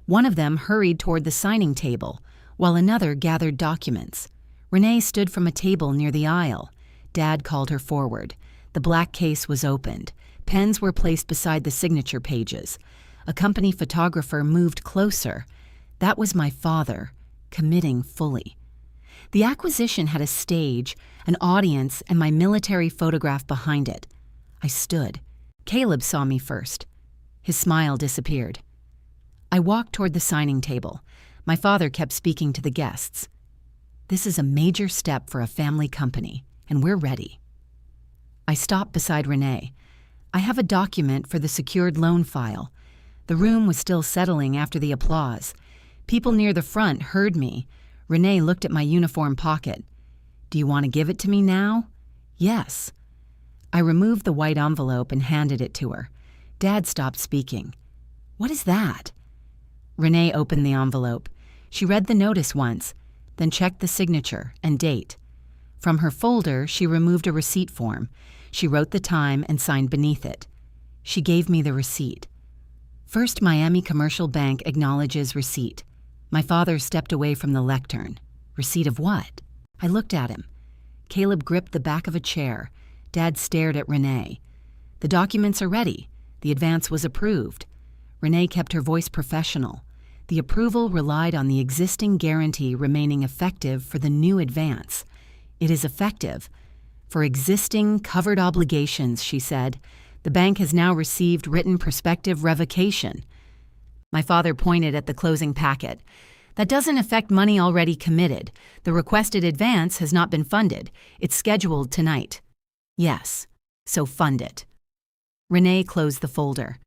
One of them hurried toward the signing table, while another gathered documents. Renee stood from a table near the aisle. Dad called her forward. The black case was opened. Pens were placed beside the signature pages. A company photographer moved closer. That was my father, committing fully. The acquisition had a stage, an audience, and my military photograph behind it. I stood. Caleb saw me first. His smile disappeared. I walked toward the signing table. My father kept speaking to the guests. "This is a major step for a family company, and we're ready." I stopped beside Renee. "I have a document for the secured loan file." The room was still settling after the applause. People near the front heard me. Renee looked at my uniform pocket. "Do you want to give it to me now?" "Yes." I removed the white envelope and handed it to her. Dad stopped speaking. "What is that?" Renee opened the envelope. She read the notice once, then checked the signature and date. From her folder, she removed a receipt form. She wrote the time and signed beneath it. She gave me the receipt. "First Miami Commercial Bank acknowledges receipt." My father stepped away from the lectern. "Receipt of what?" I looked at him. Caleb gripped the back of a chair. Dad stared at Renee. "The documents are ready. The advance was approved." Renee kept her voice professional. The approval relied on the existing guarantee remaining effective for the new advance. "It is effective for existing covered obligations," she said. "The bank has now received written prospective revocation." My father pointed at the closing packet. "That doesn't affect money already committed. The requested advance has not been funded. It's scheduled tonight." "Yes, so fund it." Renee closed the folder.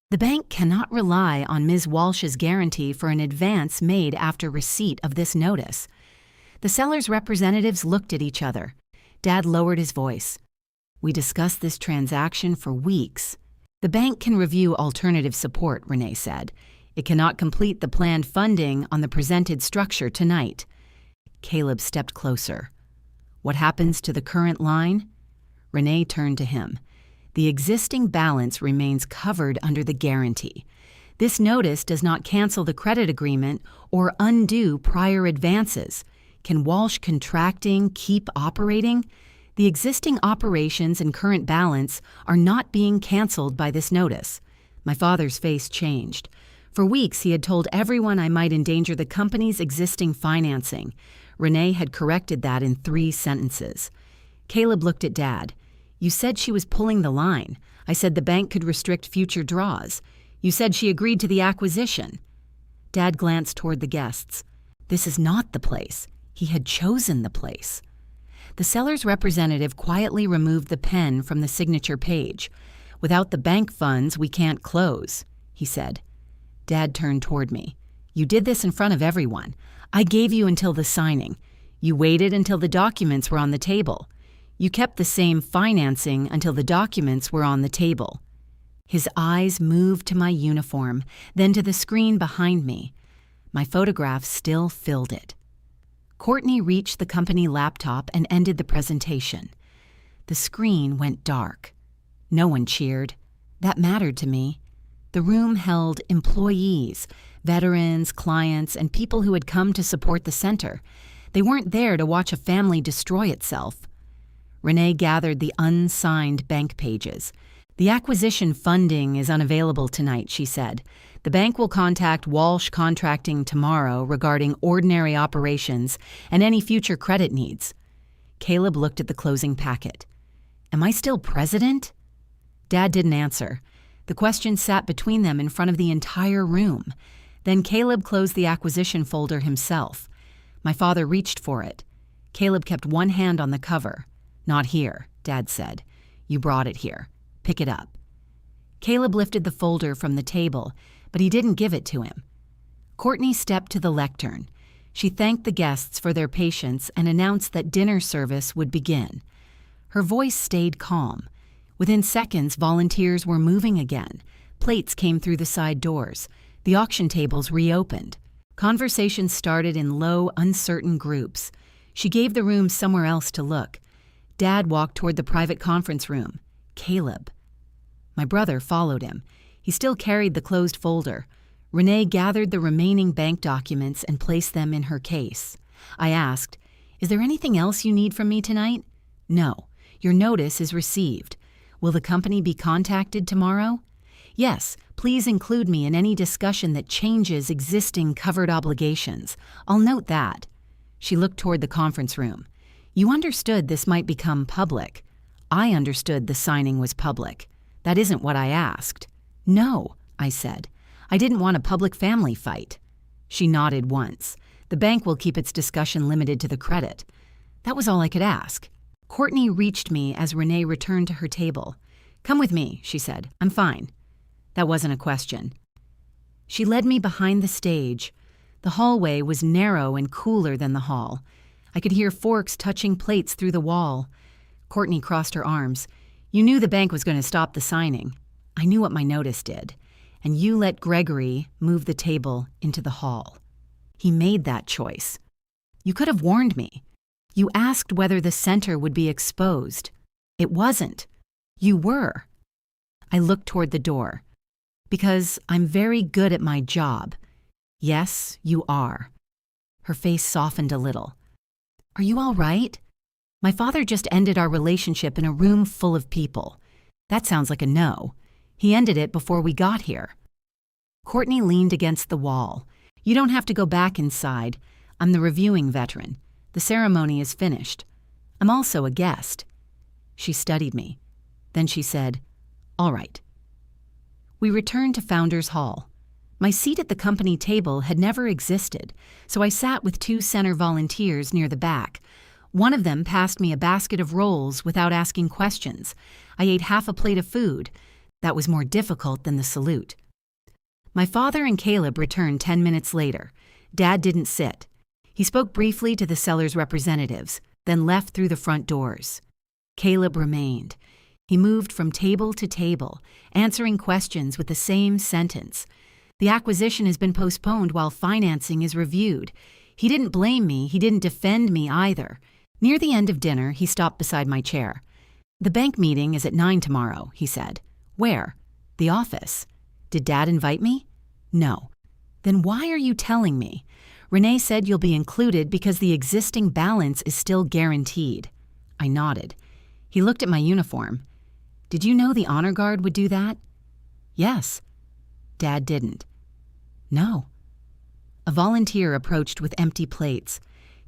"The bank cannot rely on Ms. Walsh's guarantee for an advance made after receipt of this notice." The seller's representatives looked at each other. Dad lowered his voice. "We discussed this transaction for weeks." "The bank can review alternative support," Renee said. "It cannot complete the planned funding on the presented structure tonight." Caleb stepped closer. "What happens to the current line?" Renee turned to him. "The existing balance remains covered under the guarantee. This notice does not cancel the credit agreement or undo prior advances. Can Walsh Contracting keep operating? The existing operations and current balance are not being canceled by this notice." My father's face changed. For weeks, he had told everyone I might endanger the company's existing financing. Renee had corrected that in 3 sentences. Caleb looked at Dad. "You said she was pulling the line. I said the bank could restrict future draws. You said she agreed to the acquisition." Dad glanced toward the guests. "This is not the place." He had chosen the place. The seller's representative quietly removed the pen from the signature page. Without the bank funds, we can't close, he said. Dad turned toward me. You did this in front of everyone. I gave you until the signing. You waited until the documents were on the table. You kept the same financing until the documents were on the table. His eyes moved to my uniform, then to the screen behind me. My photograph still filled it. Courtney reached the company laptop and ended the presentation. The screen went dark. No one cheered. That mattered to me. The room held employees, veterans, clients, and people who had come to support the center. They weren't there to watch a family destroy itself. Renee gathered the unsigned bank pages. The acquisition funding is unavailable tonight, she said. The bank will contact Walsh Contracting tomorrow regarding ordinary operations and any future credit needs. Caleb looked at the closing packet. Am I still president? Dad didn't answer. The question sat between them in front of the entire room. Then Caleb closed the acquisition folder himself. My father reached for it. Caleb kept one hand on the cover. Not here, Dad said. You brought it here. Pick it up. Caleb lifted the folder from the table, but he didn't give it to him. Courtney stepped to the lectern. She thanked the guests for their patience and announced that dinner service would begin. Her voice stayed calm. Within seconds, volunteers were moving again. Plates came through the side doors. The auction tables reopened. Conversations started in low, uncertain groups. She gave the room somewhere else to look. Dad walked toward the private conference room. Caleb. My brother followed him. He still carried the closed folder. Renee gathered the remaining bank documents and placed them in her case. I asked, Is there anything else you need from me tonight? No. Your notice is received. Will the company be contacted tomorrow? Yes, please include me in any discussion that changes existing covered obligations. I'll note that. She looked toward the conference room. You understood this might become public. I understood the signing was public. That isn't what I asked. No, I said. I didn't want a public family fight. She nodded once. The bank will keep its discussion limited to the credit. That was all I could ask. Courtney reached me as Renee returned to her table. Come with me, she said. I'm fine. That wasn't a question. She led me behind the stage. The hallway was narrow and cooler than the hall. I could hear forks touching plates through the wall. Courtney crossed her arms. You knew the bank was going to stop the signing. I knew what my notice did. And you let Gregory move the table into the hall. He made that choice. You could have warned me. You asked whether the center would be exposed. It wasn't. You were. I looked toward the door. Because I'm very good at my job. Yes, you are. Her face softened a little. Are you all right? My father just ended our relationship in a room full of people. That sounds like a no. He ended it before we got here. Courtney leaned against the wall. You don't have to go back inside. I'm the reviewing veteran. The ceremony is finished. I'm also a guest. She studied me. Then she said, All right. We returned to Founders Hall. My seat at the company table had never existed, so I sat with two center volunteers near the back. One of them passed me a basket of rolls without asking questions. I ate half a plate of food. That was more difficult than the salute. My father and Caleb returned 10 minutes later. Dad didn't sit. He spoke briefly to the seller's representatives, then left through the front doors. Caleb remained. He moved from table to table, answering questions with the same sentence. The acquisition has been postponed while financing is reviewed. He didn't blame me. He didn't defend me either. Near the end of dinner, he stopped beside my chair. The bank meeting is at 9 tomorrow, he said. Where? The office. Did Dad invite me? No. Then why are you telling me? Renee said you'll be included because the existing balance is still guaranteed. I nodded. He looked at my uniform. Did you know the honor guard would do that? Yes. Dad didn't. No. A volunteer approached with empty plates.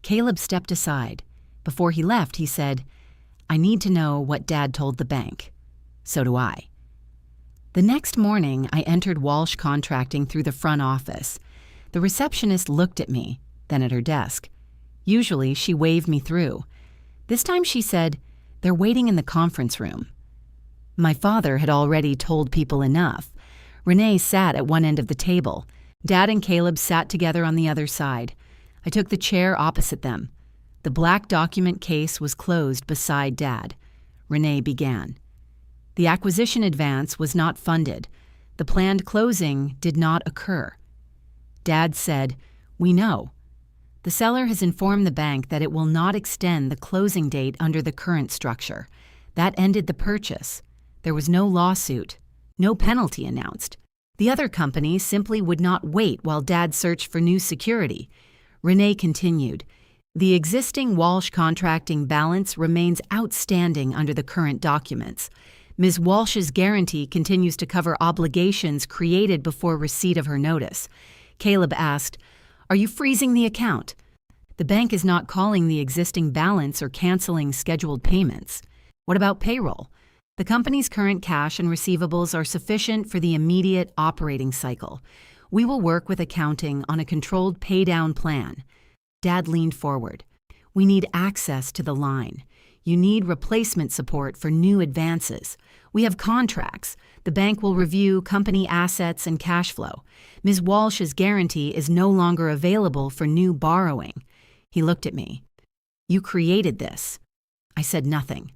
Caleb stepped aside. Before he left, he said, I need to know what Dad told the bank. So do I. The next morning, I entered Walsh Contracting through the front office. The receptionist looked at me, then at her desk. Usually, she waved me through. This time she said, They're waiting in the conference room. My father had already told people enough. Renee sat at one end of the table. Dad and Caleb sat together on the other side. I took the chair opposite them. The black document case was closed beside Dad. Renee began. The acquisition advance was not funded. The planned closing did not occur. Dad said, "We know. The seller has informed the bank that it will not extend the closing date under the current structure. That ended the purchase. There was no lawsuit, no penalty announced. The other company simply would not wait while Dad searched for new security." Renee continued, "The existing Walsh contracting balance remains outstanding under the current documents. Ms. Walsh's guarantee continues to cover obligations created before receipt of her notice." Caleb asked, "Are you freezing the account?" "The bank is not calling the existing balance or canceling scheduled payments." "What about payroll?" "The company's current cash and receivables are sufficient for the immediate operating cycle. We will work with accounting on a controlled pay-down plan." Dad leaned forward. "We need access to the line. You need replacement support for new advances. We have contracts. The bank will review company assets and cash flow. Ms. Walsh's guarantee is no longer available for new borrowing." He looked at me. "You created this." I said nothing.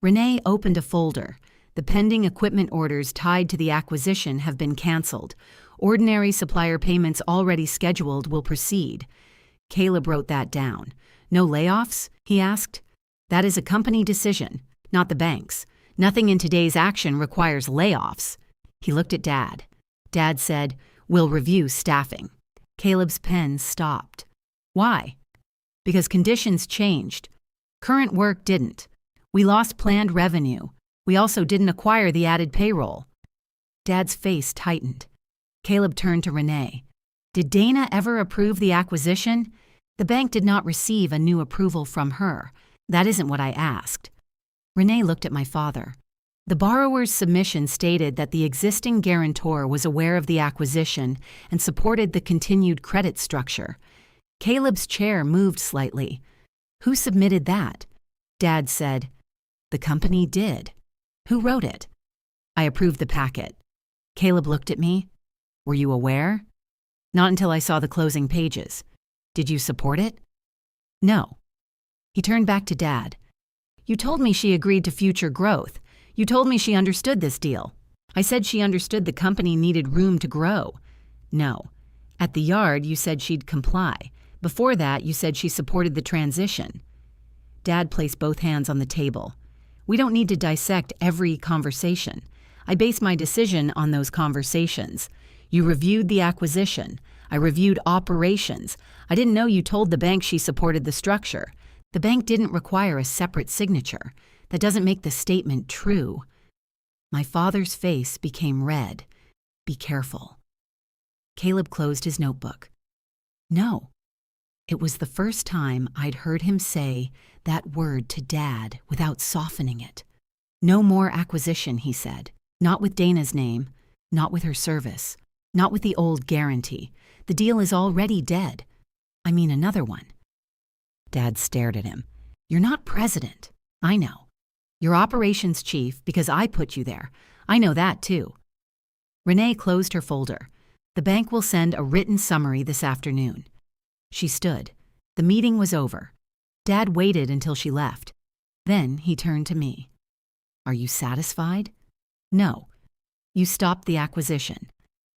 Renee opened a folder. "The pending equipment orders tied to the acquisition have been canceled. Ordinary supplier payments already scheduled will proceed." Caleb wrote that down. "No layoffs?" he asked. "That is a company decision, not the bank's. Nothing in today's action requires layoffs." He looked at Dad. Dad said, "We'll review staffing." Caleb's pen stopped. "Why?" "Because conditions changed. Current work didn't. We lost planned revenue. We also didn't acquire the added payroll." Dad's face tightened. Caleb turned to Renee. "Did Dana ever approve the acquisition?" "The bank did not receive a new approval from her. That isn't what I asked." Renee looked at my father. "The borrower's submission stated that the existing guarantor was aware of the acquisition and supported the continued credit structure." Caleb's chair moved slightly. "Who submitted that?" Dad said, "The company did." "Who wrote it?" "I approved the packet." Caleb looked at me. "Were you aware?" "Not until I saw the closing pages." "Did you support it?" "No." He turned back to Dad. "You told me she agreed to future growth. You told me she understood this deal." "I said she understood the company needed room to grow." "No. At the yard, you said she'd comply. Before that, you said she supported the transition." Dad placed both hands on the table. "We don't need to dissect every conversation. I base my decision on those conversations. You reviewed the acquisition. I reviewed operations. I didn't know you told the bank she supported the structure. The bank didn't require a separate signature. That doesn't make the statement true." My father's face became red. "Be careful." Caleb closed his notebook. "No." It was the first time I'd heard him say that word to Dad without softening it. "No more acquisition," he said. "Not with Dana's name, not with her service, not with the old guarantee. The deal is already dead. I mean another one." Dad stared at him. "You're not president. I know. You're operations chief because I put you there. I know that too." Renee closed her folder. "The bank will send a written summary this afternoon." She stood. The meeting was over. Dad waited until she left. Then he turned to me. "Are you satisfied?" "No." "You stopped the acquisition."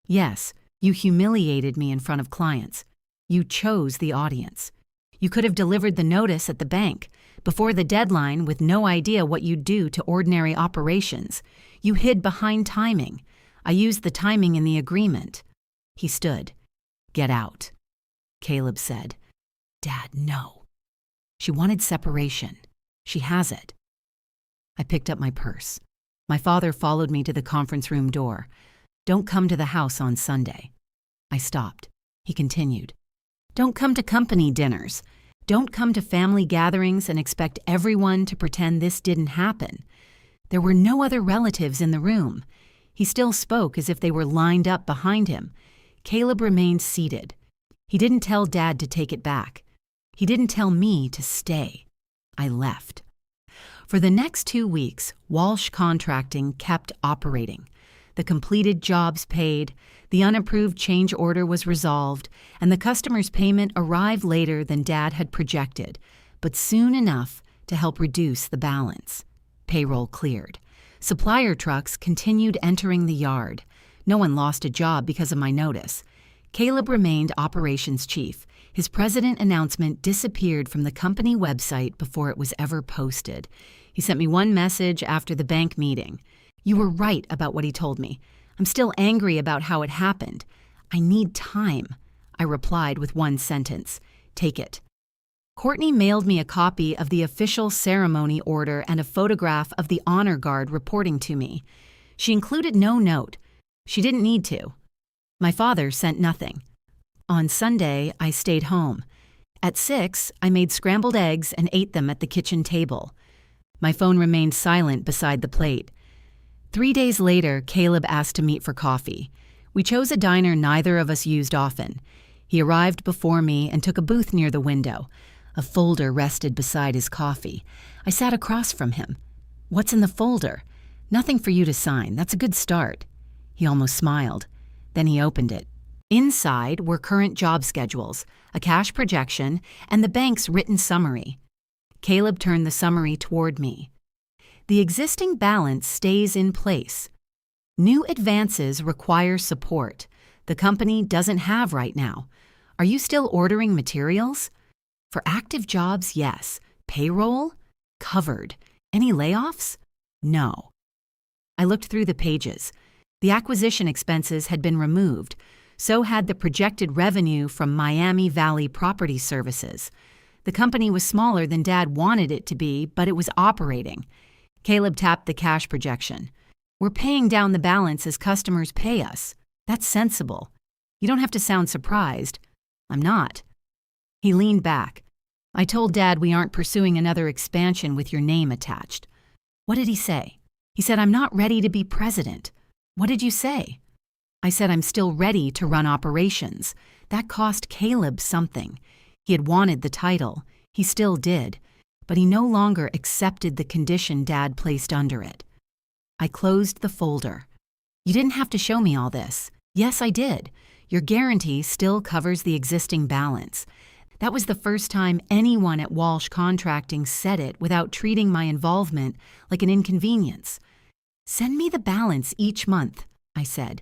"Yes, you humiliated me in front of clients. You chose the audience. You could have delivered the notice at the bank, before the deadline with no idea what you'd do to ordinary operations. You hid behind timing. I used the timing in the agreement." He stood. "Get out." Caleb said, "Dad, no." She wanted separation. She has it. I picked up my purse. My father followed me to the conference room door. "Don't come to the house on Sunday." I stopped. He continued, "Don't come to company dinners. Don't come to family gatherings and expect everyone to pretend this didn't happen." There were no other relatives in the room. He still spoke as if they were lined up behind him. Caleb remained seated. He didn't tell Dad to take it back. He didn't tell me to stay. I left. For the next 2 weeks, Walsh Contracting kept operating. The completed jobs paid, the unapproved change order was resolved, and the customer's payment arrived later than Dad had projected, but soon enough to help reduce the balance. Payroll cleared. Supplier trucks continued entering the yard. No one lost a job because of my notice. Caleb remained operations chief. His president announcement disappeared from the company website before it was ever posted. He sent me one message after the bank meeting. "You were right about what he told me. I'm still angry about how it happened. I need time," I replied with one sentence. "Take it." Courtney mailed me a copy of the official ceremony order and a photograph of the honor guard reporting to me. She included no note. She didn't need to. My father sent nothing. On Sunday, I stayed home. At 6, I made scrambled eggs and ate them at the kitchen table. My phone remained silent beside the plate. 3 days later, Caleb asked to meet for coffee. We chose a diner neither of us used often. He arrived before me and took a booth near the window. A folder rested beside his coffee. I sat across from him. "What's in the folder?" "Nothing for you to sign. That's a good start." He almost smiled. Then he opened it. Inside were current job schedules, a cash projection, and the bank's written summary. Caleb turned the summary toward me. "The existing balance stays in place. New advances require support. The company doesn't have right now. Are you still ordering materials? For active jobs, yes. Payroll? Covered. Any layoffs? No." I looked through the pages. The acquisition expenses had been removed. So had the projected revenue from Miami Valley Property Services. The company was smaller than Dad wanted it to be, but it was operating. Caleb tapped the cash projection. "We're paying down the balance as customers pay us. That's sensible. You don't have to sound surprised." "I'm not." He leaned back. "I told Dad we aren't pursuing another expansion with your name attached." "What did he say?" "He said I'm not ready to be president." "What did you say?" I said I'm still ready to run operations. That cost Caleb something. He had wanted the title. He still did. But he no longer accepted the condition Dad placed under it. I closed the folder. "You didn't have to show me all this." "Yes, I did. Your guarantee still covers the existing balance." That was the first time anyone at Walsh Contracting said it without treating my involvement like an inconvenience. "Send me the balance each month," I said.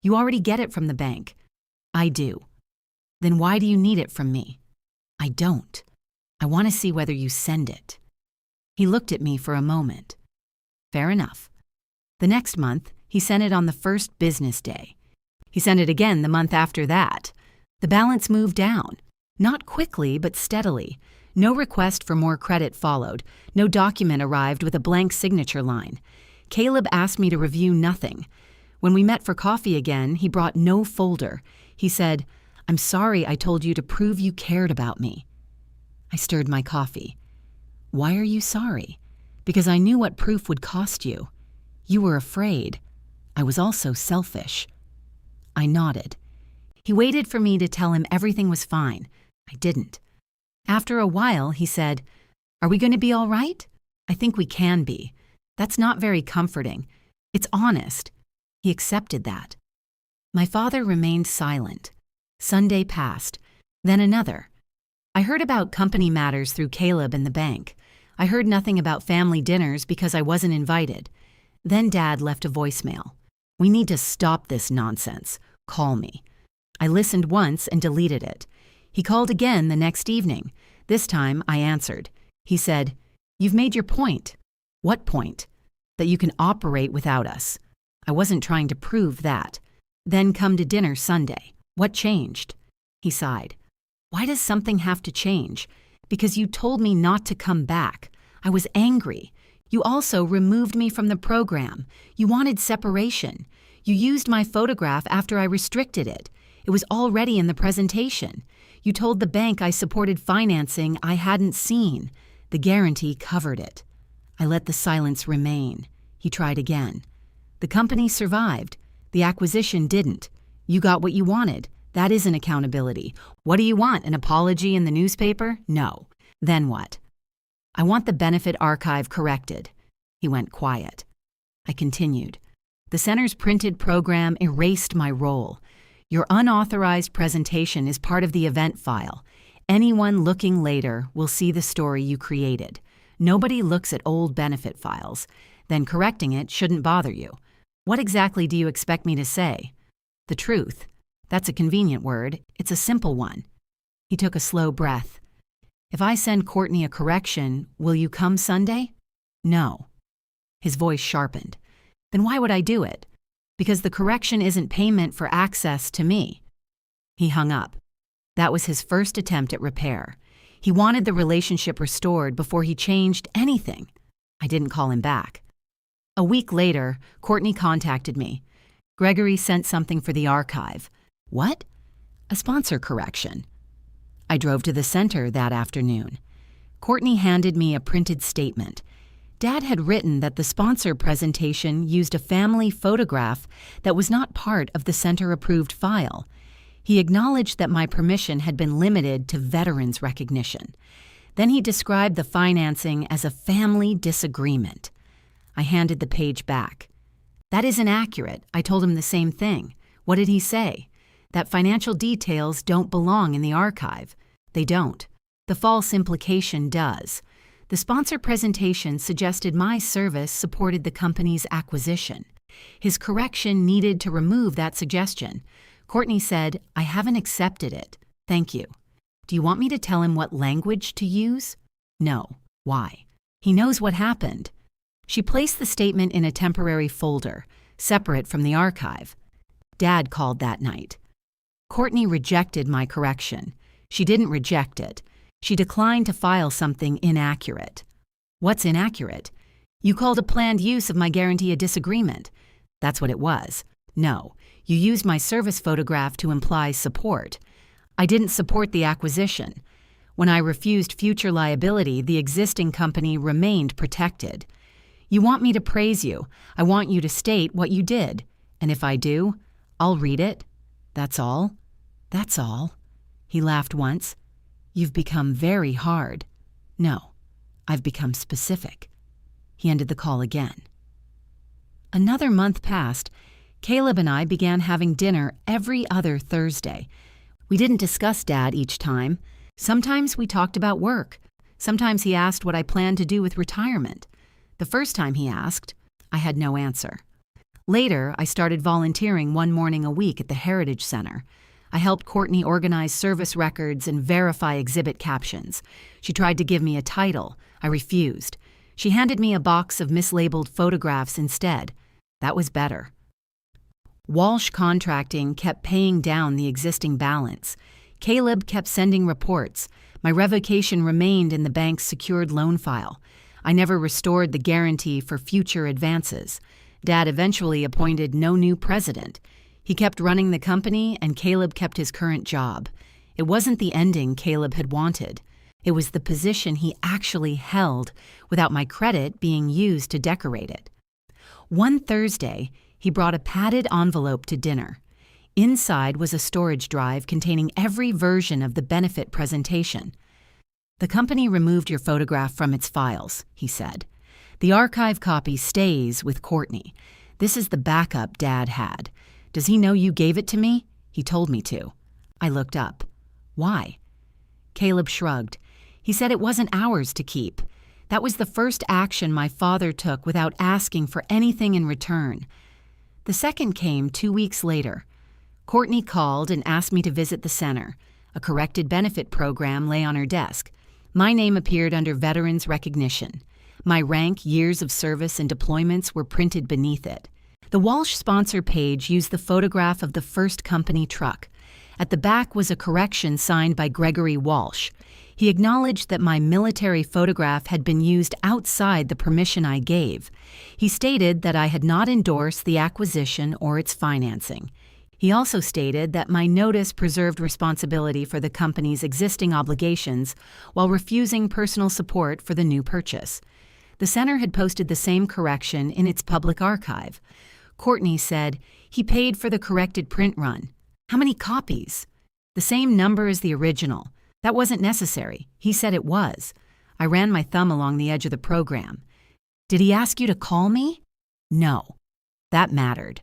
"You already get it from the bank." "I do." "Then why do you need it from me?" "I don't. I want to see whether you send it." He looked at me for a moment. Fair enough. The next month, he sent it on the first business day. He sent it again the month after that. The balance moved down. Not quickly, but steadily. No request for more credit followed. No document arrived with a blank signature line. Caleb asked me to review nothing. When we met for coffee again, he brought no folder. He said, "I'm sorry I told you to prove you cared about me." I stirred my coffee. "Why are you sorry?" "Because I knew what proof would cost you. You were afraid. I was also selfish." I nodded. He waited for me to tell him everything was fine. I didn't. After a while, he said, "Are we going to be all right?" "I think we can be. That's not very comforting. It's honest." He accepted that. My father remained silent. Sunday passed, then another. I heard about company matters through Caleb and the bank. I heard nothing about family dinners because I wasn't invited. Then Dad left a voicemail. "We need to stop this nonsense. Call me." I listened once and deleted it. He called again the next evening. This time I answered. He said, "You've made your point." "What point?" "That you can operate without us." I wasn't trying to prove that. "Then come to dinner Sunday. What changed?" He sighed. "Why does something have to change?" "Because you told me not to come back. I was angry. You also removed me from the program. You wanted separation. You used my photograph after I restricted it. It was already in the presentation. You told the bank I supported financing I hadn't seen. The guarantee covered it." I let the silence remain. He tried again. "The company survived. The acquisition didn't. You got what you wanted. That isn't accountability. What do you want, an apology in the newspaper? No. Then what?" I want the benefit archive corrected. He went quiet. I continued. The center's printed program erased my role. Your unauthorized presentation is part of the event file. Anyone looking later will see the story you created. Nobody looks at old benefit files. Then correcting it shouldn't bother you. What exactly do you expect me to say? The truth. That's a convenient word. It's a simple one. He took a slow breath. If I send Courtney a correction, will you come Sunday? No. His voice sharpened. Then why would I do it? Because the correction isn't payment for access to me. He hung up. That was his first attempt at repair. He wanted the relationship restored before he changed anything. I didn't call him back. A week later, Courtney contacted me. Gregory sent something for the archive. What? A sponsor correction. I drove to the center that afternoon. Courtney handed me a printed statement. Dad had written that the sponsor presentation used a family photograph that was not part of the center-approved file. He acknowledged that my permission had been limited to veterans recognition. Then he described the financing as a family disagreement. I handed the page back. That isn't accurate. I told him the same thing. What did he say? That financial details don't belong in the archive. They don't. The false implication does. The sponsor presentation suggested my service supported the company's acquisition. His correction needed to remove that suggestion. Courtney said, I haven't accepted it. Thank you. Do you want me to tell him what language to use? No. Why? He knows what happened. She placed the statement in a temporary folder, separate from the archive. Dad called that night. Courtney rejected my correction. She didn't reject it. She declined to file something inaccurate. What's inaccurate? You called a planned use of my guarantee a disagreement. That's what it was. No, you used my service photograph to imply support. I didn't support the acquisition. When I refused future liability, the existing company remained protected. You want me to praise you. I want you to state what you did. And if I do, I'll read it. That's all. That's all. He laughed once. You've become very hard. No, I've become specific. He ended the call again. Another month passed. Caleb and I began having dinner every other Thursday. We didn't discuss Dad each time. Sometimes we talked about work. Sometimes he asked what I planned to do with retirement. The first time he asked, I had no answer. Later, I started volunteering one morning a week at the Heritage Center. I helped Courtney organize service records and verify exhibit captions. She tried to give me a title. I refused. She handed me a box of mislabeled photographs instead. That was better. Walsh Contracting kept paying down the existing balance. Caleb kept sending reports. My revocation remained in the bank's secured loan file. I never restored the guarantee for future advances. Dad eventually appointed no new president. He kept running the company, and Caleb kept his current job. It wasn't the ending Caleb had wanted. It was the position he actually held, without my credit being used to decorate it. One Thursday, he brought a padded envelope to dinner. Inside was a storage drive containing every version of the benefit presentation. The company removed your photograph from its files, he said. The archive copy stays with Courtney. This is the backup Dad had. Does he know you gave it to me? He told me to. I looked up. Why? Caleb shrugged. He said it wasn't ours to keep. That was the first action my father took without asking for anything in return. The second came 2 weeks later. Courtney called and asked me to visit the center. A corrected benefit program lay on her desk. My name appeared under veterans recognition. My rank, years of service, and deployments were printed beneath it. The Walsh sponsor page used the photograph of the first company truck. At the back was a correction signed by Gregory Walsh. He acknowledged that my military photograph had been used outside the permission I gave. He stated that I had not endorsed the acquisition or its financing. He also stated that my notice preserved responsibility for the company's existing obligations while refusing personal support for the new purchase. The center had posted the same correction in its public archive. Courtney said, he paid for the corrected print run. How many copies? The same number as the original. That wasn't necessary. He said it was. I ran my thumb along the edge of the program. Did he ask you to call me? No. That mattered.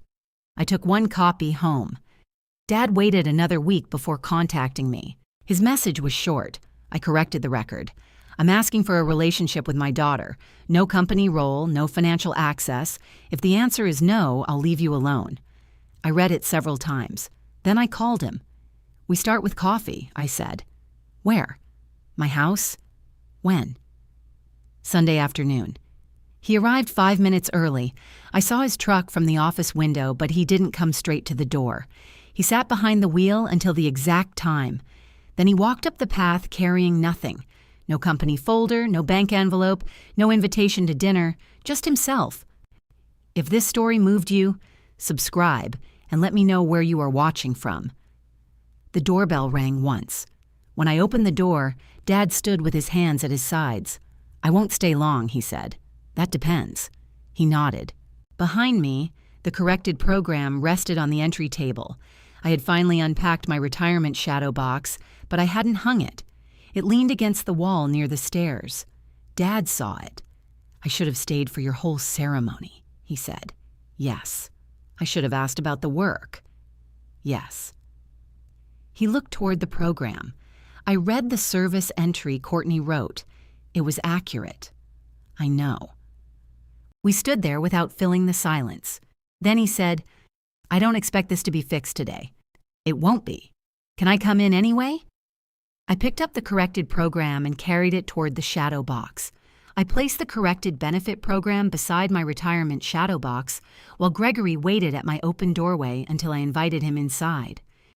I took one copy home. Dad waited another week before contacting me. His message was short. I corrected the record. I'm asking for a relationship with my daughter. No company role, no financial access. If the answer is no, I'll leave you alone. I read it several times. Then I called him. We start with coffee, I said. Where? My house? When? Sunday afternoon. He arrived 5 minutes early. I saw his truck from the office window, but he didn't come straight to the door. He sat behind the wheel until the exact time. Then he walked up the path carrying nothing. No company folder, no bank envelope, no invitation to dinner, just himself. If this story moved you, subscribe and let me know where you are watching from. The doorbell rang once. When I opened the door, Dad stood with his hands at his sides. I won't stay long, he said. That depends. He nodded. Behind me, the corrected program rested on the entry table. I had finally unpacked my retirement shadow box, but I hadn't hung it. It leaned against the wall near the stairs. Dad saw it. I should have stayed for your whole ceremony, he said. Yes. I should have asked about the work. Yes. He looked toward the program. I read the service entry Courtney wrote. It was accurate. I know. We stood there without filling the silence. Then he said, I don't expect this to be fixed today. It won't be. Can I come in anyway? I picked up the corrected program and carried it toward the shadow box. I placed the corrected benefit program beside my retirement shadow box while Gregory waited at my open doorway until I invited him inside.